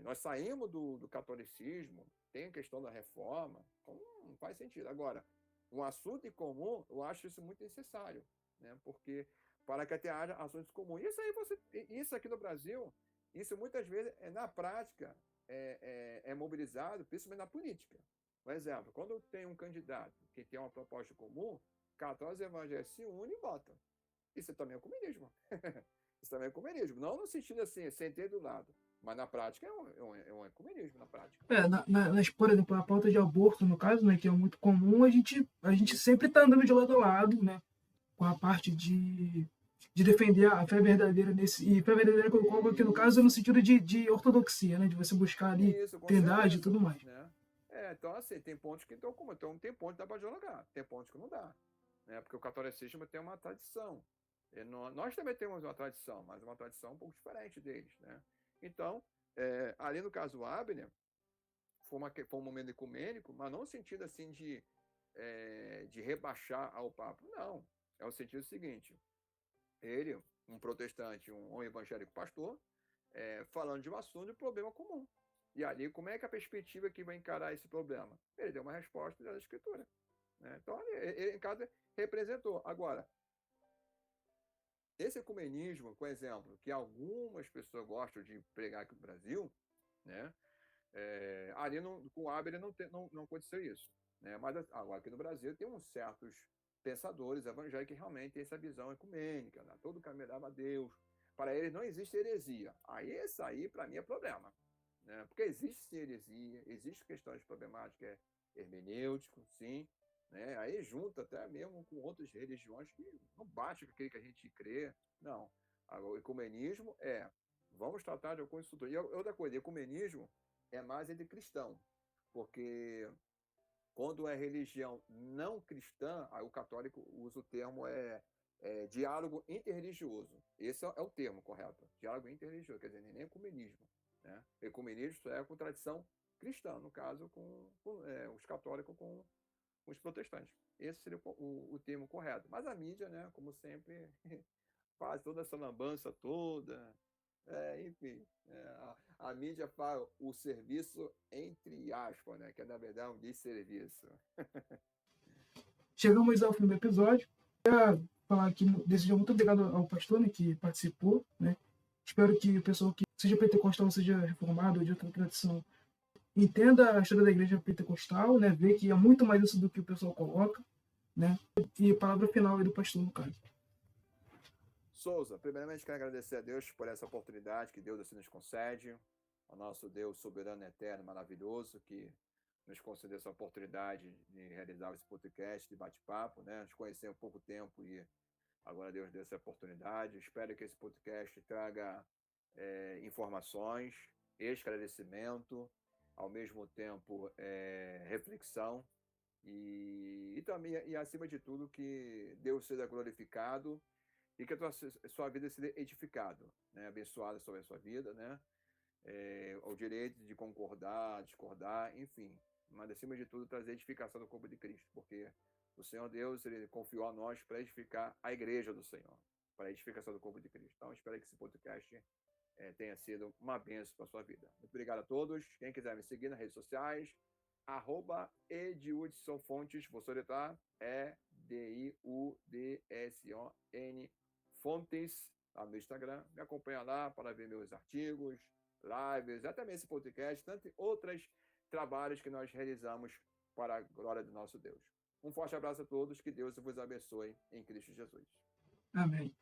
nós saímos do catolicismo, tem a questão da reforma, então não faz sentido. Agora, um assunto em comum, eu acho isso muito necessário, né? Porque para que até haja assuntos comuns. Isso aqui no Brasil, isso muitas vezes, na prática, é mobilizado, principalmente na política. Por exemplo, quando tem um candidato que tem uma proposta comum, católicos evangélicos se unem e votam. Isso também é comunismo. Isso também é comunismo. Não no sentido assim, sem ter do lado. Mas na prática é um ecumenismo, na prática. Por exemplo, a pauta de aborto, no caso, né, que é muito comum, a gente sempre está andando de lado a lado, né, com a parte de defender a fé verdadeira e fé verdadeira que eu coloco aqui no caso é no sentido de ortodoxia, né? De você buscar ali Isso, com trindade e certeza, tudo mais. né? Então assim, tem pontos que então tem pontos que dá para dialogar, tem pontos que não dá, né? Porque o catolicismo tem uma tradição. Nós também temos uma tradição, mas uma tradição um pouco diferente deles, né? Então, ali no caso Abner, foi um momento ecumênico, mas não no sentido assim de rebaixar ao Papa, não. É o sentido seguinte: ele, um protestante, um evangélico pastor, falando de um assunto de problema comum. E ali, como é que a perspectiva que vai encarar esse problema? Ele deu uma resposta da Escritura. Né? Então, ele, em casa, representou. Agora, esse ecumenismo, por exemplo, que algumas pessoas gostam de pregar aqui no Brasil, né? Ali com o Abel não aconteceu isso. Né? Mas agora aqui no Brasil tem uns certos pensadores evangélicos que realmente têm essa visão ecumênica, né? Todo caminho leva a Deus. Para eles não existe heresia. Aí esse aí, para mim, é problema. Né? Porque existe heresia, existe questões problemáticas hermenêutico, sim. Né? Aí junta até mesmo com outras religiões que não bate com aquilo que a gente crê. Não. O ecumenismo vamos tratar de alguns estudos. E outra coisa, ecumenismo é mais entre cristão, porque quando é religião não cristã, aí o católico usa o termo diálogo interreligioso. Esse é o termo correto, diálogo interreligioso, quer dizer, nem ecumenismo. Né? Ecumenismo é com tradição cristã, no caso, com os católicos com os protestantes. Esse seria o termo correto. Mas a mídia, né, como sempre, faz toda essa lambança toda, enfim, a mídia fala o serviço entre aspas, né? Que é na verdade um desserviço. Chegamos ao fim do episódio. Queria falar aqui, desejar muito obrigado ao pastor, né, que participou, né? Espero que o pessoal que seja pentecostal, seja reformado ou de outra tradição, entenda a história da igreja pentecostal, né? Ver que é muito mais isso do que o pessoal coloca, né? E a palavra final aí do pastor, no caso. Souza, primeiramente quero agradecer a Deus por essa oportunidade que Deus assim nos concede, ao nosso Deus soberano, eterno, maravilhoso, que nos concedeu essa oportunidade de realizar esse podcast de bate-papo, né? Nos conhecemos há pouco tempo e agora Deus deu essa oportunidade. Espero que esse podcast traga informações, esclarecimento, ao mesmo tempo reflexão e também, e acima de tudo, que Deus seja glorificado e que a sua vida seja edificada, né? Abençoada sobre a sua vida, né? O direito de concordar, discordar, enfim, mas acima de tudo trazer edificação do corpo de Cristo, porque o Senhor Deus ele confiou a nós para edificar a igreja do Senhor, para a edificação do corpo de Cristo. Então, espero que esse podcast tenha sido uma bênção para a sua vida. Muito obrigado a todos. Quem quiser me seguir nas redes sociais, @Edildson Fontes, vou soletrar, EDIUDSON Fontes, lá no Instagram. Me acompanha lá para ver meus artigos, lives, até mesmo esse podcast, tanto outros trabalhos que nós realizamos para a glória do nosso Deus. Um forte abraço a todos, que Deus vos abençoe em Cristo Jesus. Amém.